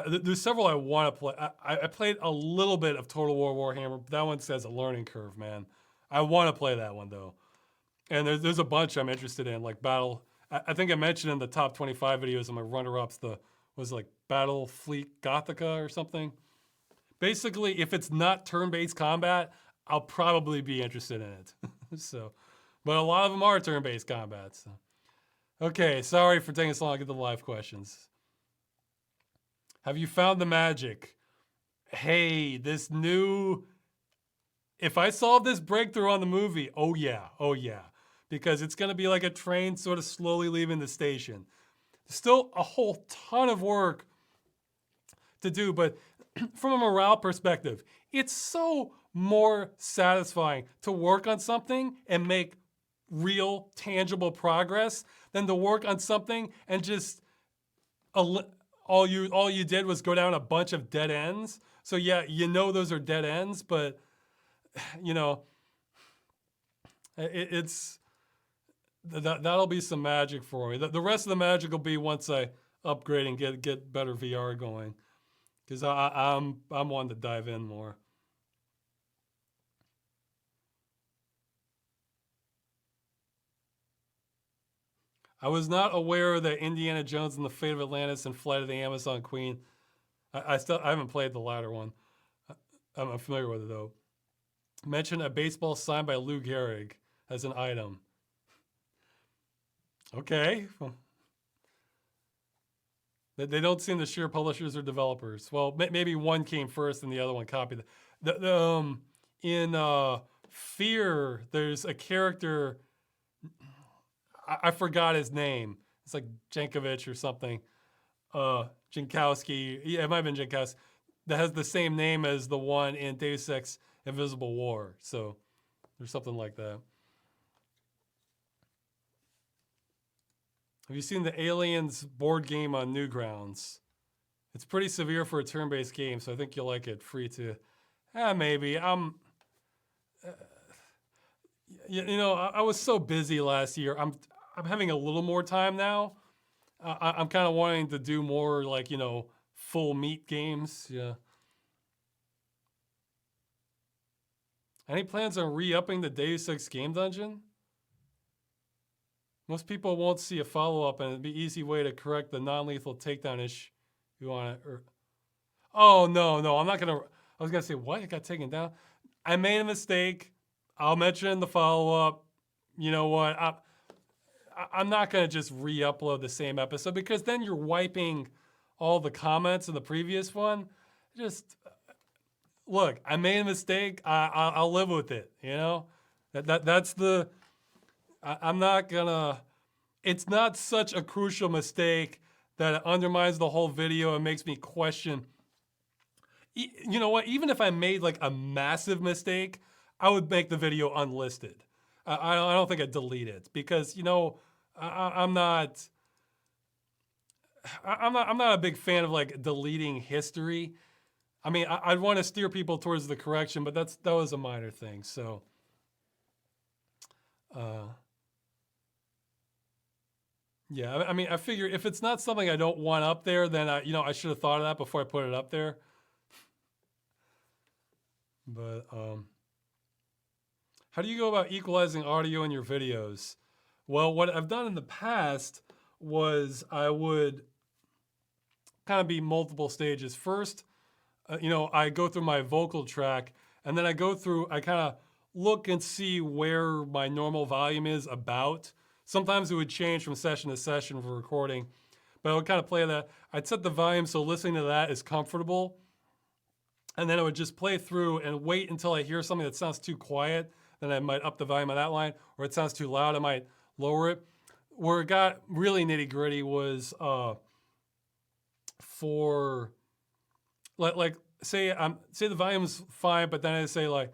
There's several I want to play. I played a little bit of Total War Warhammer. But that one says a learning curve, man. I want to play that one though. And there's a bunch I'm interested in, like Battle. I think I mentioned in the top 25 videos of my runner-ups was like Battle Fleet Gothica or something. Basically, if it's not turn-based combat, I'll probably be interested in it. So, but a lot of them are turn-based combat. So. Okay, sorry for taking so long to get the live questions. Have you found the magic? Hey, this new... If I solve this breakthrough on the movie, oh yeah. Because it's going to be like a train sort of slowly leaving the station. Still a whole ton of work to do, but from a morale perspective, it's so more satisfying to work on something and make real, tangible progress than to work on something and just all you did was go down a bunch of dead ends. So yeah, you know those are dead ends, but you know, that'll be some magic for me. The rest of the magic will be once I upgrade and get better VR going, because I'm wanting to dive in more. I was not aware that Indiana Jones and the Fate of Atlantis and Flight of the Amazon Queen. I haven't played the latter one. I'm familiar with it though. Mention a baseball signed by Lou Gehrig as an item. Okay. They don't seem to share publishers or developers. Well, maybe one came first and the other one copied. In Fear, there's a character. I forgot his name. It's like Jankovic or something. Jankowski. Yeah, it might have been Jankowski. That has the same name as the one in Deus Ex Invisible War. So there's something like that. Have you seen the Aliens board game on Newgrounds? It's pretty severe for a turn-based game, so I think you'll like it. Free to, maybe. You know, I was so busy last year. I'm having a little more time now. I'm kind of wanting to do more, like, you know, full meat games. Yeah. Any plans on re-upping the Deus Ex game dungeon? Most people won't see a follow-up, and it'd be an easy way to correct the non-lethal takedown issue on it. Oh, no, I'm not gonna. I was gonna say, what? It got taken down? I made a mistake. I'll mention in the follow-up. You know what? I'm not gonna just re-upload the same episode, because then you're wiping all the comments in the previous one. Just look, I made a mistake. I'll live with it. You know, that's the. I'm not gonna. It's not such a crucial mistake that it undermines the whole video and makes me question. You know what? Even if I made like a massive mistake, I would make the video unlisted. I don't think I'd delete it, because you know I'm not a big fan of like deleting history. I mean, I'd want to steer people towards the correction, but that was a minor thing. So. Yeah, I mean, I figure if it's not something I don't want up there, then I should have thought of that before I put it up there. But how do you go about equalizing audio in your videos? Well, what I've done in the past was I would kind of be multiple stages. First, I go through my vocal track, and then I kind of look and see where my normal volume is about. Sometimes it would change from session to session for recording, but I would kind of play that. I'd set the volume so listening to that is comfortable, and then I would just play through and wait until I hear something that sounds too quiet. Then I might up the volume on that line, or it sounds too loud, I might lower it. Where it got really nitty gritty was for like say the volume's fine, but then I say like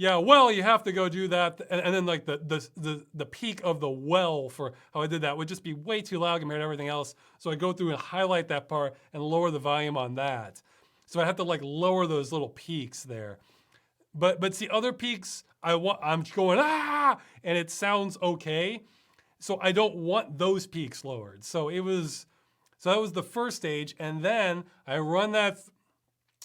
yeah, well, you have to go do that, and then like the peak of the well for how I did that would just be way too loud compared to everything else. So I go through and highlight that part and lower the volume on that. So I have to like lower those little peaks there. But see, other peaks I'm going and it sounds okay. So I don't want those peaks lowered. So that was the first stage, and then I run that.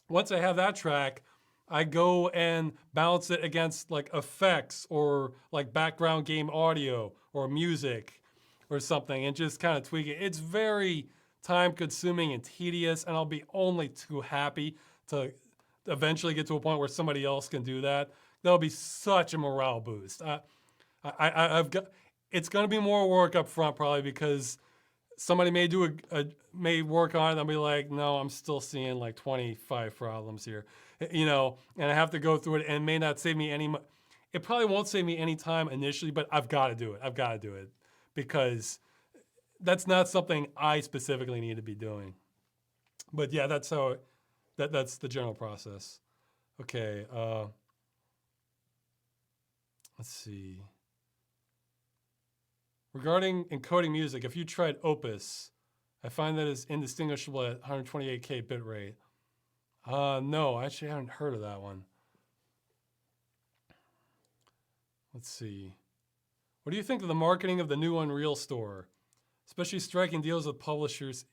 Once I have that track, I go and balance it against like effects or like background game audio or music or something, and just kind of tweak it. It's very time consuming and tedious, and I'll be only too happy to eventually get to a point where somebody else can do that. That'll be such a morale boost. It's going to be more work up front probably, because somebody may work on it and I'll be like, no, I'm still seeing like 25 problems here, and I have to go through it, and it may not save me it probably won't save me any time initially, but I've got to do it because that's not something I specifically need to be doing. But yeah, that's the general process. Okay, let's see. Regarding encoding music, if you tried Opus, I find that it's indistinguishable at 128K bitrate. No, I actually haven't heard of that one. Let's see. What do you think of the marketing of the new Unreal store, especially striking deals with publishers?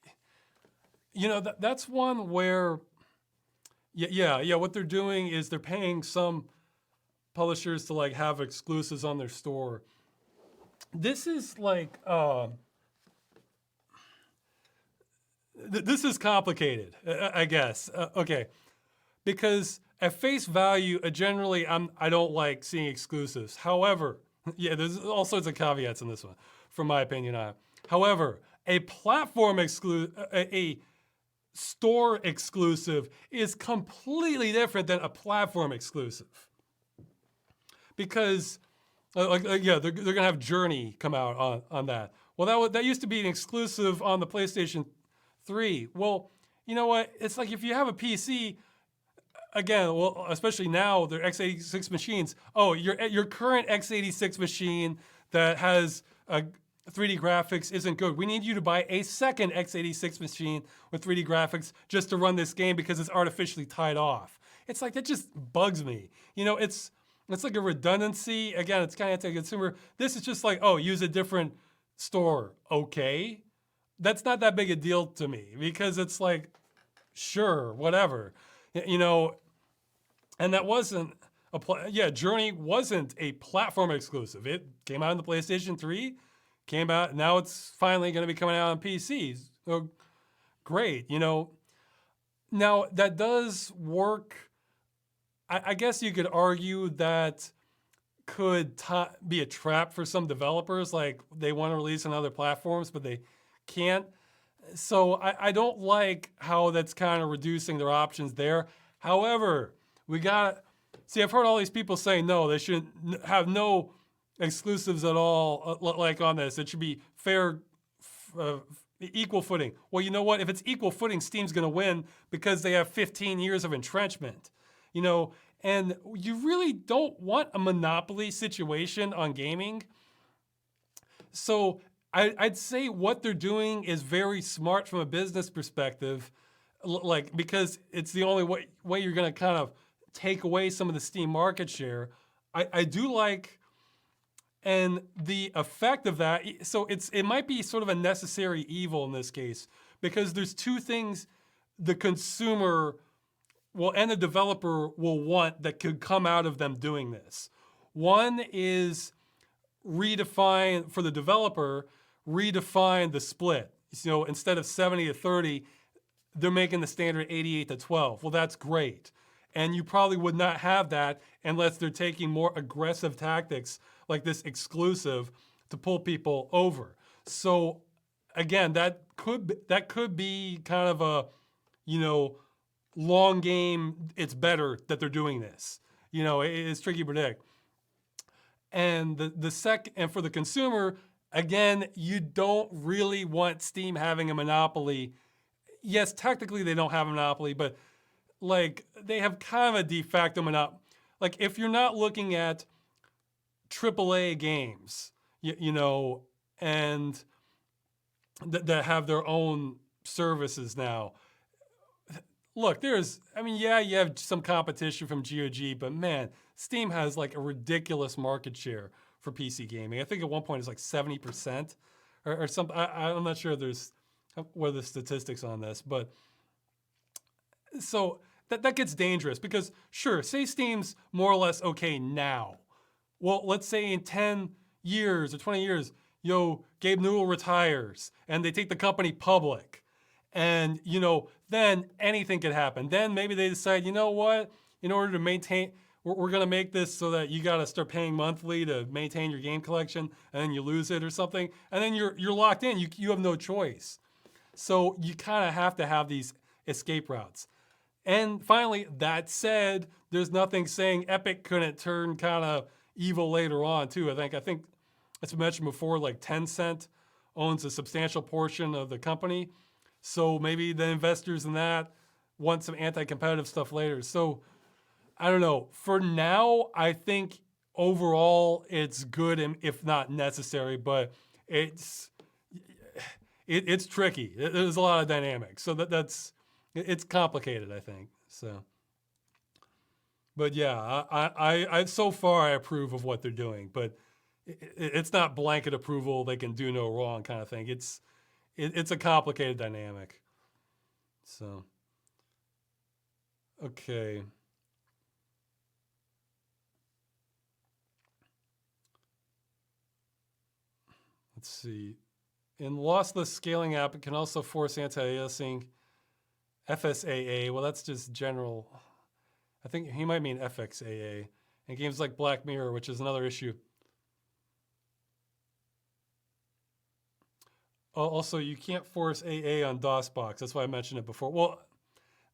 That's one where, yeah. What they're doing is they're paying some publishers to like have exclusives on their store. This is like, this is complicated, I guess. Okay, because at face value, generally I don't like seeing exclusives. However, yeah, there's all sorts of caveats in this one, from my opinion on it. However, a platform a store exclusive is completely different than a platform exclusive, because they're gonna have Journey come out on that. Well, that used to be an exclusive on the PlayStation 3. Well, you know what? It's like if you have a PC, again, well, especially now, they're x86 machines. Oh, your current x86 machine that has 3D graphics isn't good. We need you to buy a second x86 machine with 3D graphics just to run this game because it's artificially tied off. It's like, that just bugs me. It's like a redundancy. Again, it's kind of anti-consumer. This is just like, oh, use a different store. Okay. That's not that big a deal to me, because it's like, sure, whatever. And that wasn't Journey wasn't a platform exclusive. It came out on the PlayStation 3, came out, now it's finally going to be coming out on PCs. Oh, great, Now that does work. I guess you could argue that could be a trap for some developers, like they want to release on other platforms, but they can't. So I don't like how that's kind of reducing their options there. However, I've heard all these people say no, they should have no exclusives at all, like on this. It should be fair, equal footing. Well, you know what? If it's equal footing, Steam's going to win because they have 15 years of entrenchment. And you really don't want a monopoly situation on gaming. So I'd say what they're doing is very smart from a business perspective, because it's the only way you're going to kind of take away some of the Steam market share. I do like, and the effect of that, so it might be sort of a necessary evil in this case, because there's two things the consumer and the developer will want that could come out of them doing this. One is redefine, for the developer, redefine the split. Instead of 70-30, they're making the standard 88-12. Well, that's great. And you probably would not have that unless they're taking more aggressive tactics like this exclusive to pull people over. So again, that could be kind of a, long game. It's better that they're doing this. It's tricky to predict. And and for the consumer, again, you don't really want Steam having a monopoly. Yes, technically they don't have a monopoly, but they have kind of a de facto monopoly. If you're not looking at AAA games, and that have their own services now. Look, you have some competition from GOG, but man, Steam has a ridiculous market share for PC gaming. I think at one point it's 70% or something. I'm not sure what are the statistics on this, but so that gets dangerous because sure, say Steam's more or less okay now. Well, let's say in 10 years or 20 years, Gabe Newell retires and they take the company public. And, then anything could happen. Then maybe they decide, you know what, in order to maintain, we're going to make this so that you got to start paying monthly to maintain your game collection, and then you lose it or something. And then you're locked in. You have no choice. So you kind of have to have these escape routes. And finally, that said, there's nothing saying Epic couldn't turn kind of evil later on, too. I think, as I mentioned before, Tencent owns a substantial portion of the company. So maybe the investors in that want some anti-competitive stuff later. So I don't know. For now, I think overall it's good, and if not necessary, but it's tricky. There's a lot of dynamics. So it's complicated, I think. So, but yeah, I so far I approve of what they're doing, but it's not blanket approval. They can do no wrong kind of thing. It's a complicated dynamic. So, okay. Let's see. In lossless scaling app, it can also force anti-aliasing FSAA. Well, that's just general. I think he might mean FXAA. And games like Black Mirror, which is another issue. Also, you can't force AA on DOSBox. That's why I mentioned it before. Well,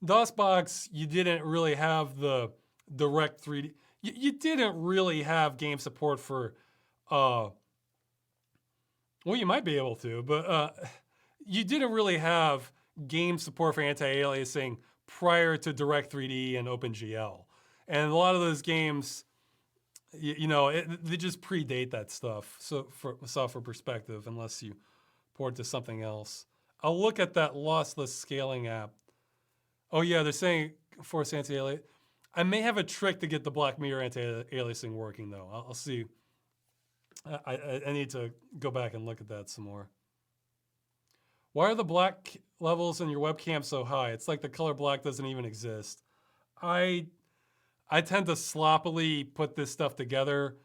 DOSBox, you didn't really have the direct 3D. You didn't really have game support for, well, you might be able to, but you didn't really have game support for anti-aliasing prior to Direct 3D and OpenGL. And a lot of those games, they just predate that stuff. So from a software perspective, unless you port to something else. I'll look at that lossless scaling app. Oh yeah, they're saying force anti-aliasing. I may have a trick to get the Black Mirror anti-aliasing working though. I'll see. I need to go back and look at that some more. Why are the black levels in your webcam so high? It's like the color black doesn't even exist. I I tend to sloppily put this stuff together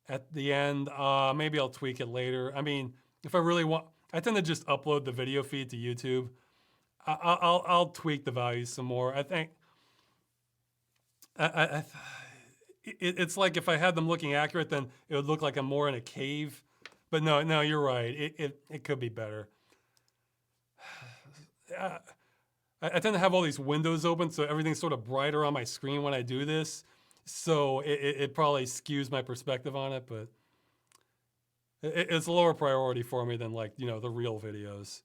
at the end. Maybe I'll tweak it later. I mean, if I really want, I tend to just upload the video feed to YouTube. I'll tweak the values some more. I think it's like if I had them looking accurate, then it would look like I'm more in a cave. But no, you're right. It could be better. I tend to have all these windows open, so everything's sort of brighter on my screen when I do this. So it probably skews my perspective on it, but it's a lower priority for me than, like, you know, the real videos.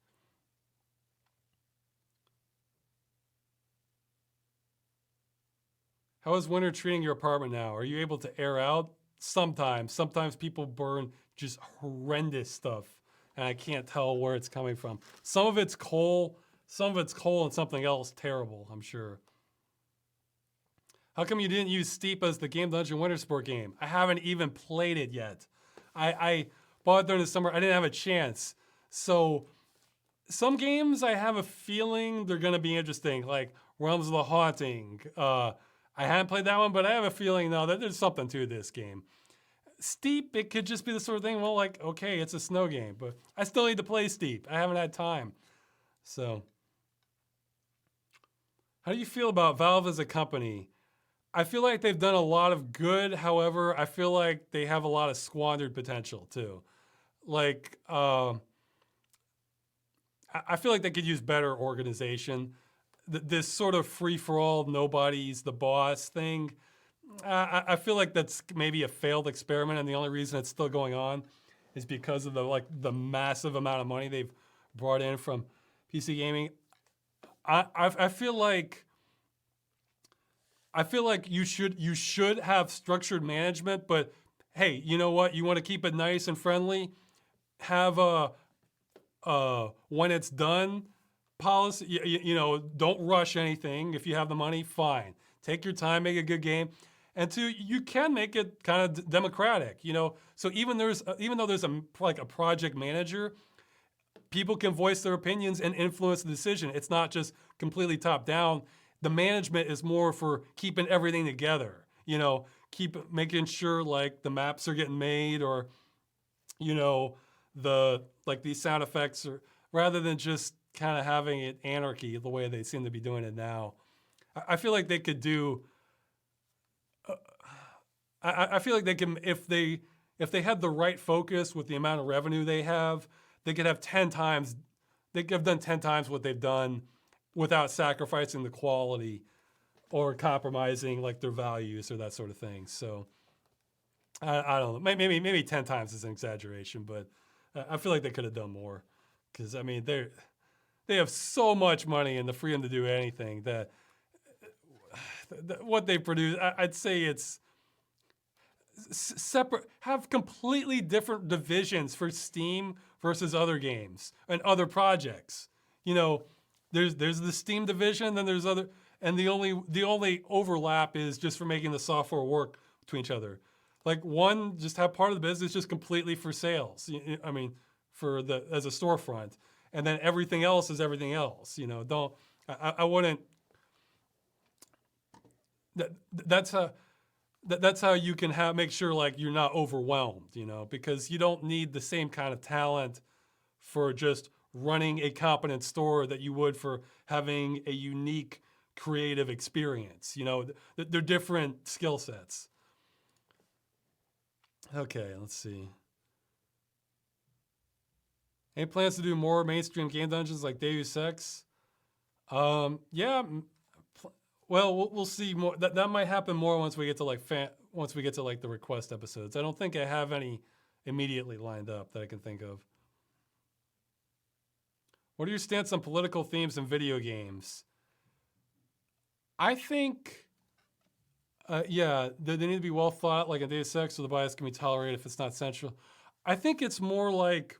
How is winter treating your apartment now? Are you able to air out? Sometimes. Sometimes people burn just horrendous stuff, and I can't tell where it's coming from. Some of it's coal, and something else terrible, I'm sure. How come you didn't use Steep as the Game Dungeon Winter Sport game? I haven't even played it yet. I bought it during the summer. I didn't have a chance. So some games I have a feeling they're going to be interesting, like Realms of the Haunting. I haven't played that one, but I have a feeling now that there's something to this game. Steep, it could just be the sort of thing, well, like, okay, it's a snow game, but I still need to play Steep. I haven't had time. So, how do you feel about Valve as a company? I feel like they've done a lot of good. However, I feel like they have a lot of squandered potential too. Like, I feel like they could use better organization. This sort of free-for-all, nobody's the boss thing, I feel like that's maybe a failed experiment, and the only reason it's still going on is because of the massive amount of money they've brought in from PC gaming. I feel like you should have structured management, but hey, you know what? You want to keep it nice and friendly, have a when it's done policy. You know, don't rush anything. If you have the money, fine. Take your time, make a good game. And two, you can make it kind of democratic, you know. So even though there's a project manager, people can voice their opinions and influence the decision. It's not just completely top down. The management is more for keeping everything together, you know, making sure like the maps are getting made, or, you know, these sound effects, or rather than just kind of having it anarchy the way they seem to be doing it now. I feel like they could do. I feel like they can, if they had the right focus with the amount of revenue they have, they could have 10 times. They could have done 10 times what they've done without sacrificing the quality or compromising like their values or that sort of thing. So I don't know. Maybe 10 times is an exaggeration, but I feel like they could have done more, because I mean they have so much money and the freedom to do anything that what they produce, I'd say it's separate, have completely different divisions for Steam versus other games and other projects. You know, there's the Steam division, then there's other, and the only overlap is just for making the software work between each other. Like one just have part of the business just completely for sales. I mean, as a storefront, and then everything else is everything else. You know, I wouldn't. That's how you can make sure like you're not overwhelmed, you know, because you don't need the same kind of talent for just running a competent store that you would for having a unique creative experience. You know, they're different skill sets. Okay, let's see. Any plans to do more mainstream game dungeons like Deus Ex? Yeah. Well, we'll see more. That might happen more once we get to like the request episodes. I don't think I have any immediately lined up that I can think of. What are your stance on political themes in video games? I think, yeah, they need to be well thought, like a Deus Ex, so the bias can be tolerated if it's not central. I think it's more like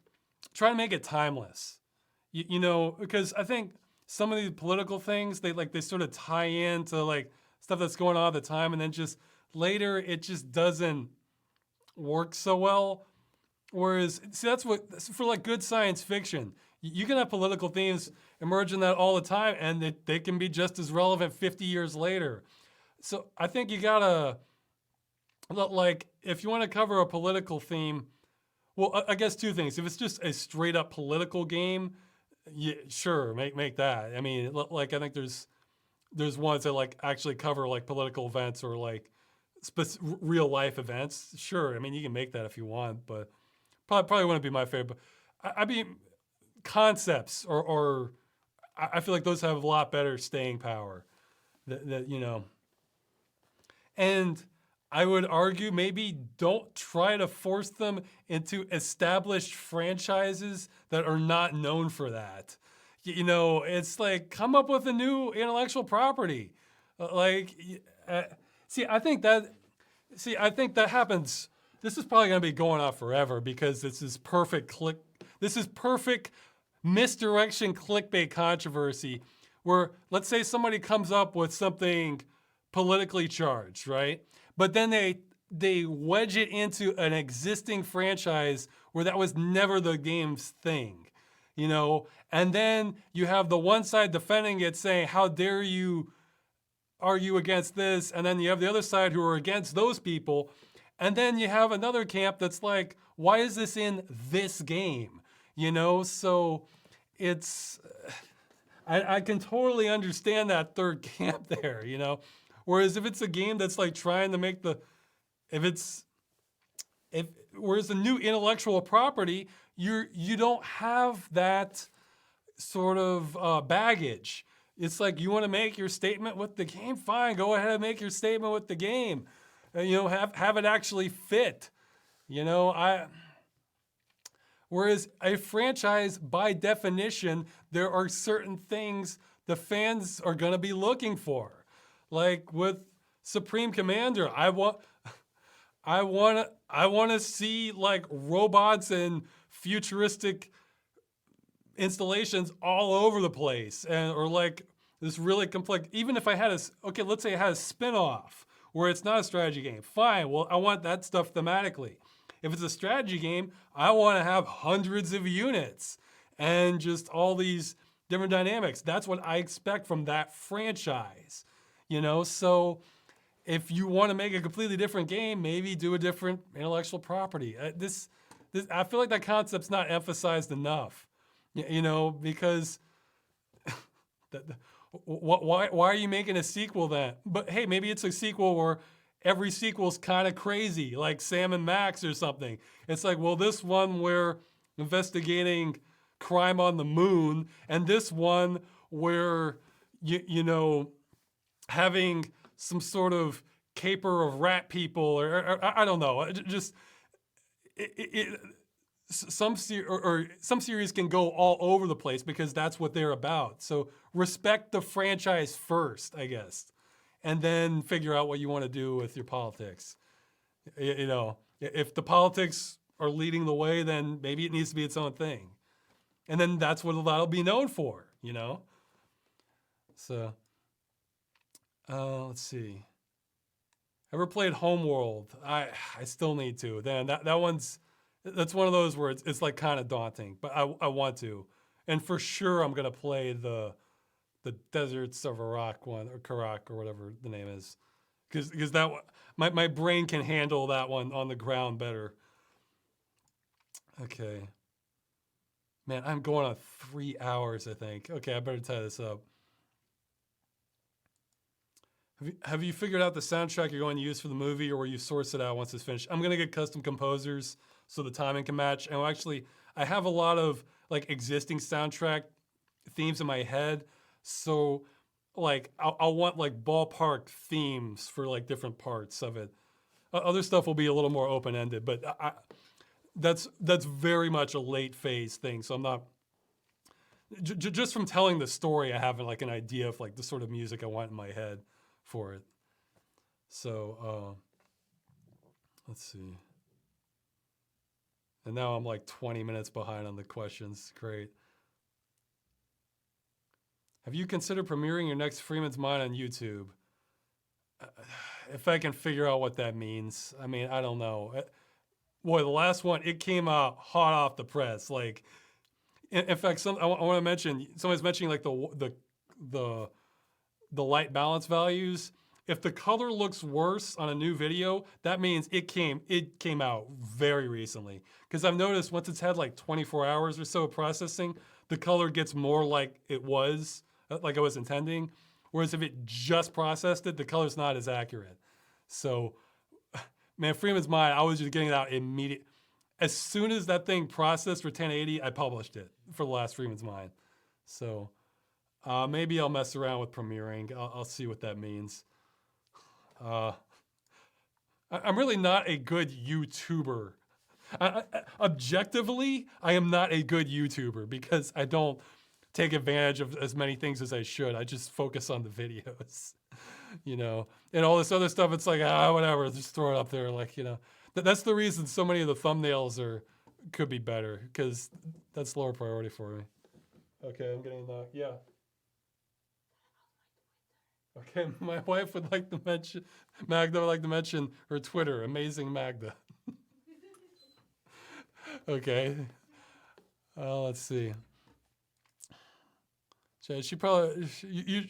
try to make it timeless, you know, because I think some of these political things, they sort of tie into like stuff that's going on at the time, and then just later it just doesn't work so well. Whereas, see, that's for like good science fiction. You can have political themes emerge in that all the time, and they can be just as relevant 50 years later. So I think you gotta, like, if you want to cover a political theme, well, I guess two things. If it's just a straight up political game, yeah, sure, make that. I mean, like, I think there's ones that like actually cover like political events or like real life events. Sure, I mean, you can make that if you want, but probably wouldn't be my favorite. But I mean, concepts or I feel like those have a lot better staying power. That you know, and I would argue maybe don't try to force them into established franchises that are not known for that. You know, it's like come up with a new intellectual property. Like, uh, see, I think that happens. This is probably going to be going on forever because this is perfect click. This is perfect misdirection clickbait controversy where let's say somebody comes up with something politically charged, right? But then they wedge it into an existing franchise where that was never the game's thing, you know? And then you have the one side defending it saying, how dare you argue against this? And then you have the other side who are against those people. And then you have another camp that's like, why is this in this game? You know, so it's, I can totally understand that third camp there, you know? Whereas if it's a game that's like trying to make whereas a new intellectual property, you don't have that sort of baggage. It's like you want to make your statement with the game, fine, go ahead and make your statement with the game. You know, have it actually fit. You know, whereas a franchise, by definition, there are certain things the fans are going to be looking for. Like with Supreme Commander, I want to see like robots and futuristic installations all over the place, and or like this really complex. Even if I had let's say I had a spin-off where it's not a strategy game, fine. Well, I want that stuff thematically. If it's a strategy game, I want to have hundreds of units and just all these different dynamics. That's what I expect from that franchise. You know, so if you want to make a completely different game, maybe do a different intellectual property. This I feel like that concept's not emphasized enough. You know, because why are you making a sequel then? But hey, maybe it's a sequel where every sequel's kind of crazy, like Sam and Max or something. It's like, well, this one we're investigating crime on the moon, and this one where you know, having some sort of caper of rat people, or I don't know, just some series can go all over the place because that's what they're about. So respect the franchise first, I guess, and then figure out what you want to do with your politics. You know, if the politics are leading the way, then maybe it needs to be its own thing, and then that's what that'll be known for. You know, so. Let's see. Ever played Homeworld? I still need to. Then that's one of those where it's like kind of daunting, but I want to, and for sure I'm gonna play the Deserts of Iraq one, or Karak or whatever the name is, because that one, my brain can handle that one on the ground better. Okay. Man, I'm going on 3 hours, I think. Okay, I better tie this up. Have you figured out the soundtrack you're going to use for the movie, or will you source it out once it's finished? I'm going to get custom composers so the timing can match. And actually, I have a lot of like existing soundtrack themes in my head. So like I'll want like ballpark themes for like different parts of it. Other stuff will be a little more open-ended, but that's very much a late phase thing. So I'm not, just from telling the story, I have like an idea of like the sort of music I want in my head for it. So let's see. And now I'm like 20 minutes behind on the questions. Great. Have you considered premiering your next Freeman's Mind on YouTube? If I can figure out what that means. I mean, I don't know. Boy, the last one, it came out hot off the press. Like, in fact, I want to mention, somebody's mentioning like the light balance values. if the color looks worse on a new video, that means it came out very recently. Because I've noticed once it's had like 24 hours or so of processing, the color gets more like it was intending. Whereas if it just processed it, the color's not as accurate. So, man, Freeman's Mind, I was just getting it out immediate. As soon as that thing processed for 1080, I published it for the last Freeman's Mind. So maybe I'll mess around with premiering. I'll see what that means. I'm really not a good YouTuber. Objectively, I am not a good YouTuber because I don't take advantage of as many things as I should. I just focus on the videos, you know, and all this other stuff. It's like, whatever, just throw it up there. Like, you know, that's the reason so many of the thumbnails could be better because that's lower priority for me. Okay, I'm getting that. Yeah. Okay, my wife would like to mention, Magda would like to mention her Twitter, Amazing Magda. Okay. Let's see. She probably,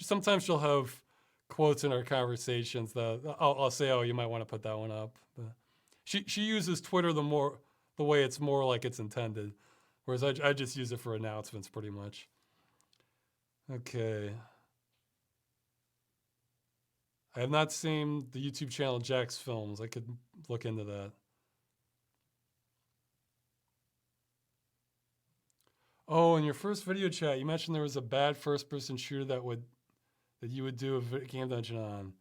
sometimes she'll have quotes in our conversations that I'll say, oh, you might want to put that one up. But she uses Twitter the way it's more like it's intended, whereas I just use it for announcements pretty much. Okay. I have not seen the YouTube channel Jack's Films. I could look into that. Oh, in your first video chat, you mentioned there was a bad first-person shooter that you would do a game dungeon on.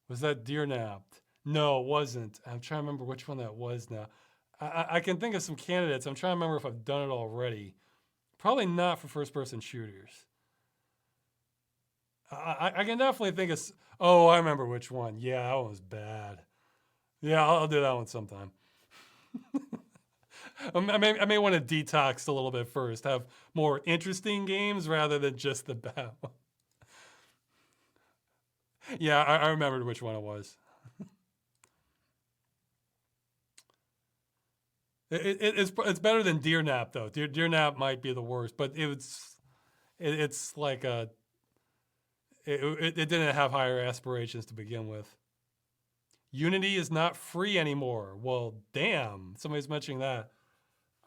Was that Deer Napped? No, it wasn't. I'm trying to remember which one that was now. I can think of some candidates. I'm trying to remember if I've done it already. Probably not for first-person shooters. I can definitely think of... Oh, I remember which one. Yeah, that one was bad. Yeah, I'll do that one sometime. I may want to detox a little bit first. Have more interesting games rather than just the bad one. Yeah, I remembered which one it was. It's better than Deer Nap though. Deer Nap might be the worst, but it's like it didn't have higher aspirations to begin with. Unity is not free anymore. Well, damn, somebody's mentioning that.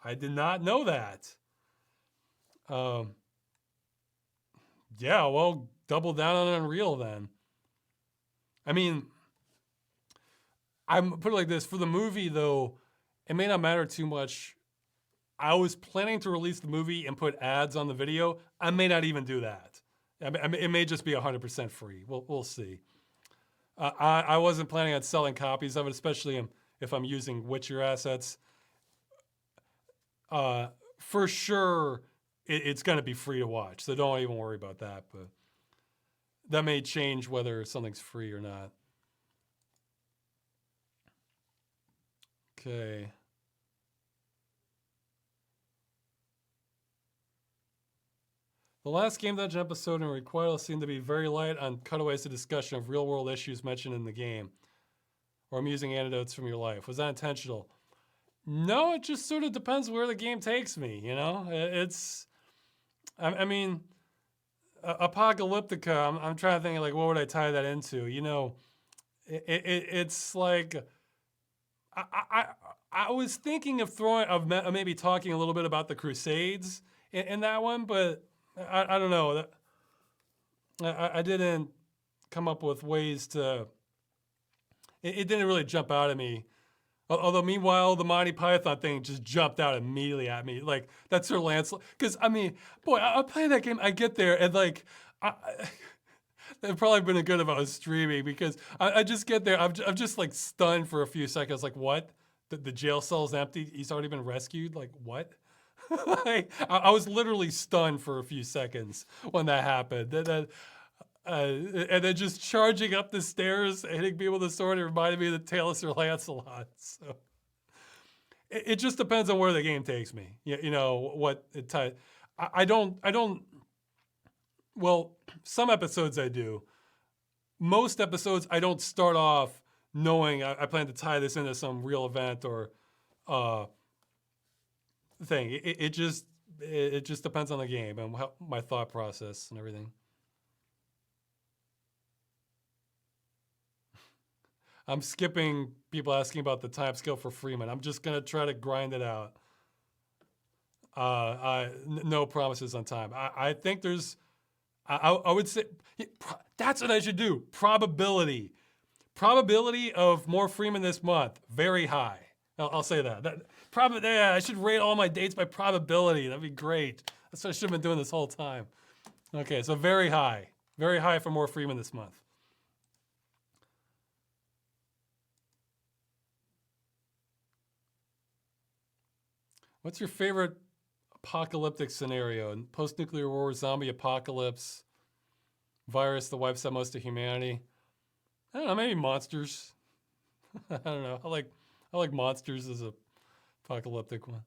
I did not know that. Yeah, well, double down on Unreal then. I mean, I'm put it like this, for the movie though, it may not matter too much. I was planning to release the movie and put ads on the video. I may not even do that. I mean, it may just be 100% free. We'll see. I wasn't planning on selling copies of it, especially if I'm using Witcher assets. For sure, it's going to be free to watch, so don't even worry about that. But that may change whether something's free or not. Okay. The last Game Dungeon episode in Requital seemed to be very light on cutaways to discussion of real-world issues mentioned in the game, or amusing anecdotes from your life. Was that intentional? No, it just sort of depends where the game takes me, you know? I mean, Apocalyptica, I'm trying to think, like, what would I tie that into? You know, it's like, I was thinking of maybe talking a little bit about the Crusades in that one, but I don't know. I didn't come up with ways to... It didn't really jump out at me. Although, meanwhile, the Monty Python thing just jumped out immediately at me. Like, that's Sir Lancelot. Because, I mean, boy, I play that game, I get there, and, like, it'd probably been good if I was streaming, because I just get there, I'm just, like, stunned for a few seconds. Like, what? The jail cell's empty? He's already been rescued? Like, what? Like, I was literally stunned for a few seconds when that happened. And then just charging up the stairs, hitting people with the sword, it reminded me of the Tale of Sir Lancelot. So it just depends on where the game takes me. You know what it I don't. Well, some episodes I do. Most episodes I don't start off knowing I plan to tie this into some real event or thing. It just depends on the game and my thought process and everything. I'm skipping people asking about the time scale for Freeman. I'm just gonna try to grind it out. No promises on time. I think there's. I would say that's what I should do. Probability of more Freeman this month, very high. I'll say that. Yeah, I should rate all my dates by probability. That'd be great. That's what I should have been doing this whole time. Okay, so very high for more Freeman this month. What's your favorite apocalyptic scenario? Post-nuclear war, zombie apocalypse, virus that wipes out most of humanity. I don't know, maybe monsters. I don't know. I like monsters as a apocalyptic one.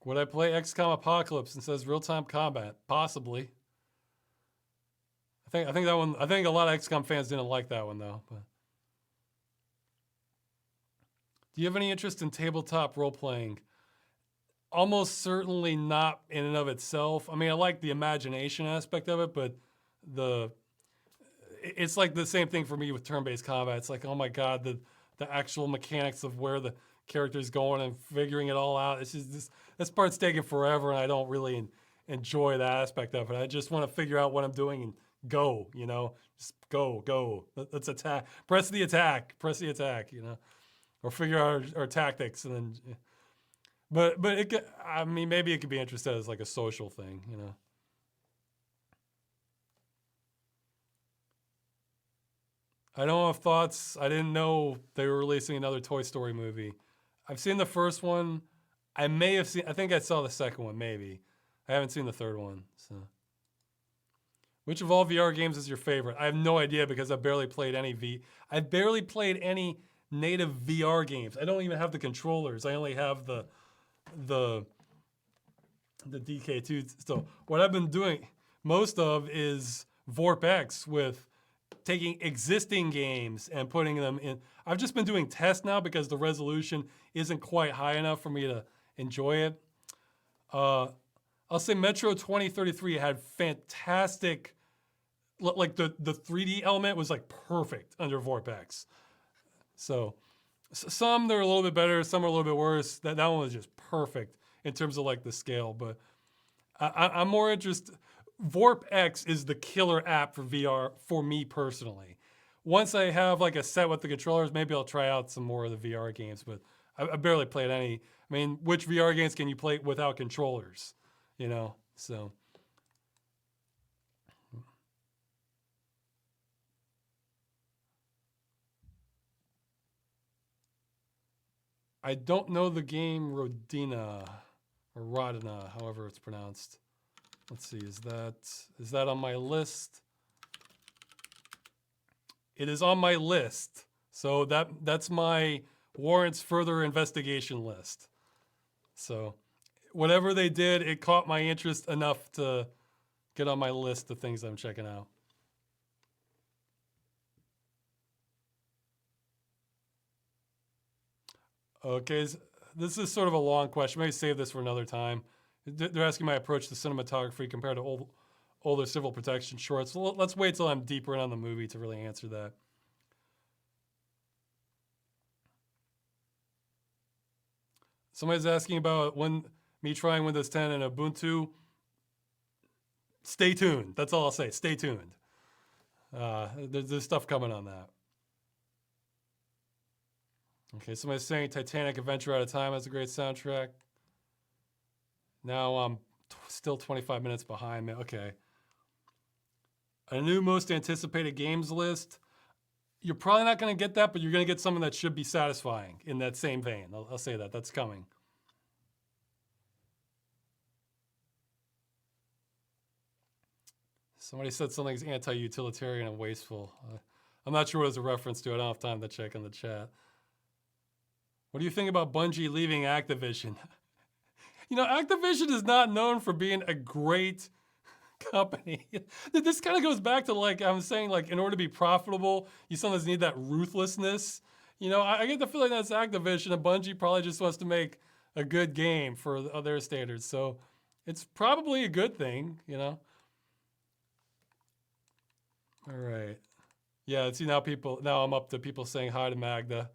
Would I play XCOM Apocalypse and says real-time combat? Possibly. I think that one. I think a lot of XCOM fans didn't like that one though. But do you have any interest in tabletop role-playing? Almost certainly not in and of itself. I mean, I like the imagination aspect of it, but it's like the same thing for me with turn-based combat. It's like, oh my god, the actual mechanics of where the character's going and figuring it all out. It's just this part's taking forever, and I don't really enjoy that aspect of it. I just want to figure out what I'm doing and go. Just go. Let's attack. Press the attack. Or figure out our tactics, and then. But it could, I mean, maybe it could be interested as like a social thing, I don't have thoughts. I didn't know they were releasing another Toy Story movie. I've seen the first one. I think I saw the second one, maybe. I haven't seen the third one, so. Which of all VR games is your favorite? I have no idea because I've barely played any native VR games. I don't even have the controllers. I only have the DK2. So what I've been doing most of is VorpX with taking existing games and putting them in. I've just been doing tests now because the resolution isn't quite high enough for me to enjoy it. I'll say Metro 2033 had fantastic, like the 3D element was like perfect under VorpX. So some they're a little bit better, some are a little bit worse. That one was just perfect in terms of like the scale. But I'm more interested. VorpX is the killer app for VR for me personally. Once I have like a set with the controllers, maybe I'll try out some more of the VR games. But I barely played any. I mean, which VR games can you play without controllers? So. I don't know the game Rodina or Rodina, however it's pronounced. Let's see, is that on my list? It is on my list. So that's my warrants further investigation list. So whatever they did, it caught my interest enough to get on my list of things I'm checking out. Okay, this is sort of a long question. Maybe save this for another time. They're asking my approach to cinematography compared to older civil protection shorts. Let's wait till I'm deeper in on the movie to really answer that. Somebody's asking about me trying Windows 10 and Ubuntu. Stay tuned. That's all I'll say. Stay tuned. There's stuff coming on that. Okay, somebody's saying Titanic Adventure Out of Time has a great soundtrack. Now I'm still 25 minutes behind me. Okay. A new most anticipated games list. You're probably not going to get that, but you're going to get something that should be satisfying in that same vein. I'll say that. That's coming. Somebody said something's anti-utilitarian and wasteful. I'm not sure what it's a reference to. I don't have time to check in the chat. What do you think about Bungie leaving Activision? Activision is not known for being a great company. This kind of goes back to like I'm saying, like in order to be profitable, you sometimes need that ruthlessness. I get the feeling that's Activision, and Bungie probably just wants to make a good game for their standards. So it's probably a good thing, All Yeah, see now I'm up to people saying hi to Magda.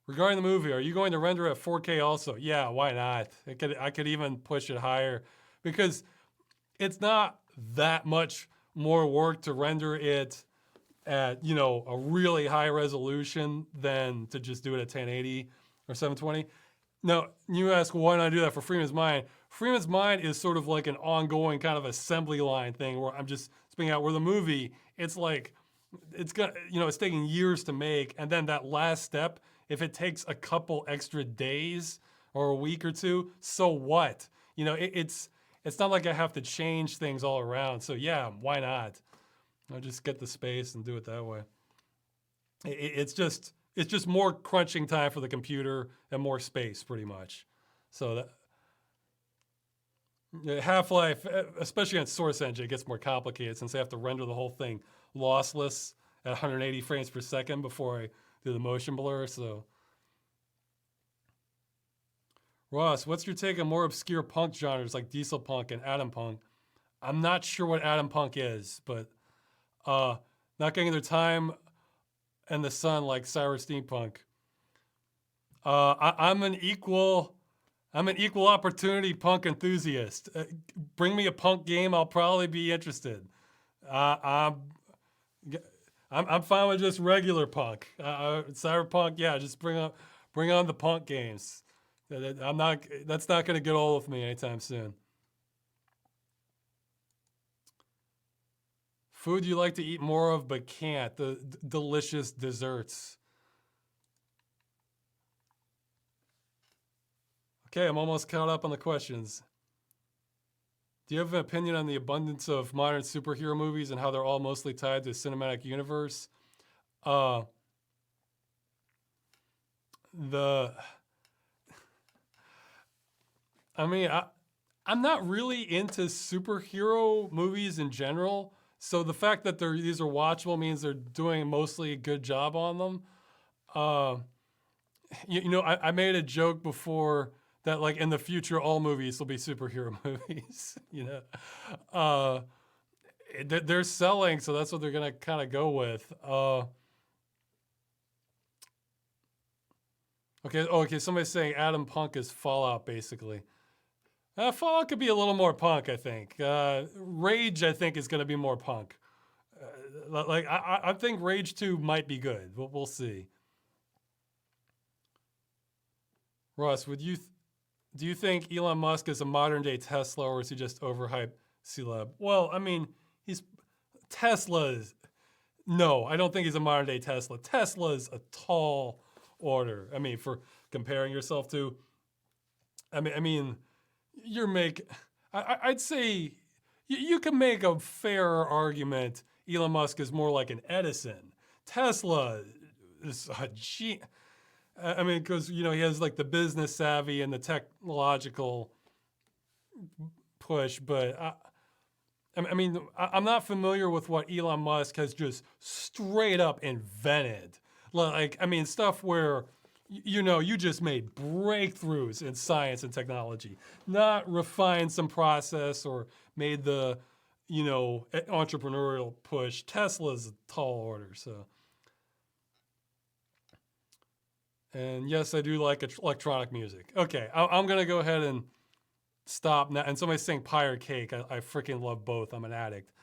Regarding the movie, are you going to render at 4K also? Yeah, why not? I could even push it higher because it's not that much more work to render it at, you know, a really high resolution than to just do it at 1080 or 720. Now, you ask, why don't I do that for Freeman's Mind? Freeman's Mind is sort of like an ongoing kind of assembly line thing where I'm just spinning out, where the movie, it's like, it's got, you know, it's taking years to make. And then that last step, if it takes a couple extra days or a week or two, so what? You know, it's not like I have to change things all around. So yeah, why not? I'll just get the space and do it that way. It's just more crunching time for the computer and more space, pretty much. So that Half-Life, especially on Source Engine, it gets more complicated since they have to render the whole thing lossless at 180 frames per second before I do the motion blur. So, Ross, what's your take on more obscure punk genres like diesel punk and atom punk? I'm not sure what atom punk is, but not getting their time and the sun like cyber steampunk. I'm an equal opportunity punk enthusiast. Bring me a punk game, I'll probably be interested. I'm fine with just regular punk. Cyberpunk, yeah, just bring on the punk games. That's not going to get old with me anytime soon. Food you like to eat more of but can't. The delicious desserts. Okay, I'm almost caught up on the questions. Do you have an opinion on the abundance of modern superhero movies and how they're all mostly tied to a cinematic universe? I mean, I'm not really into superhero movies in general. So the fact that these are watchable means they're doing mostly a good job on them. You know, I made a joke before that, like, in the future, all movies will be superhero movies. You know, they're selling, so that's what they're gonna kind of go with. Okay. Somebody's saying Adam Punk is Fallout, basically. Fallout could be a little more punk, I think. Rage, I think, is going to be more punk. Like I think Rage 2 might be good, but we'll see. Ross, do you think Elon Musk is a modern day Tesla, or is he just overhyped celeb? Well, I mean, no, I don't think he's a modern day Tesla. Tesla's a tall order. I mean, for comparing yourself to, I mean, I'd say you can make a fairer argument. Elon Musk is more like an Edison. Tesla is a I mean, because, you know, he has like the business savvy and the technological push, but I mean, I'm not familiar with what Elon Musk has just straight up invented. Like, I mean, stuff where, you know, you just made breakthroughs in science and technology, not refined some process or made the, you know, entrepreneurial push. Tesla's a tall order, so. And yes, I do like electronic music. Okay, I'm gonna go ahead and stop now. And somebody's saying pie or cake. I freaking love both. I'm an addict.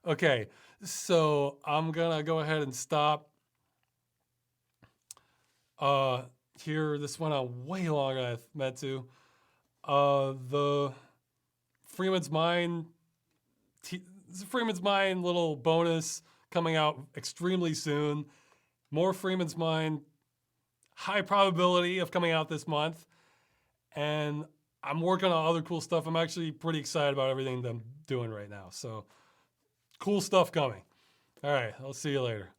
Okay, so I'm gonna go ahead and stop. Here, this went on way longer than I meant to. The Freeman's Mind little bonus coming out extremely soon. More Freeman's Mind, high probability of coming out this month. And I'm working on other cool stuff. I'm actually pretty excited about everything that I'm doing right now. So cool stuff coming. All right, I'll see you later.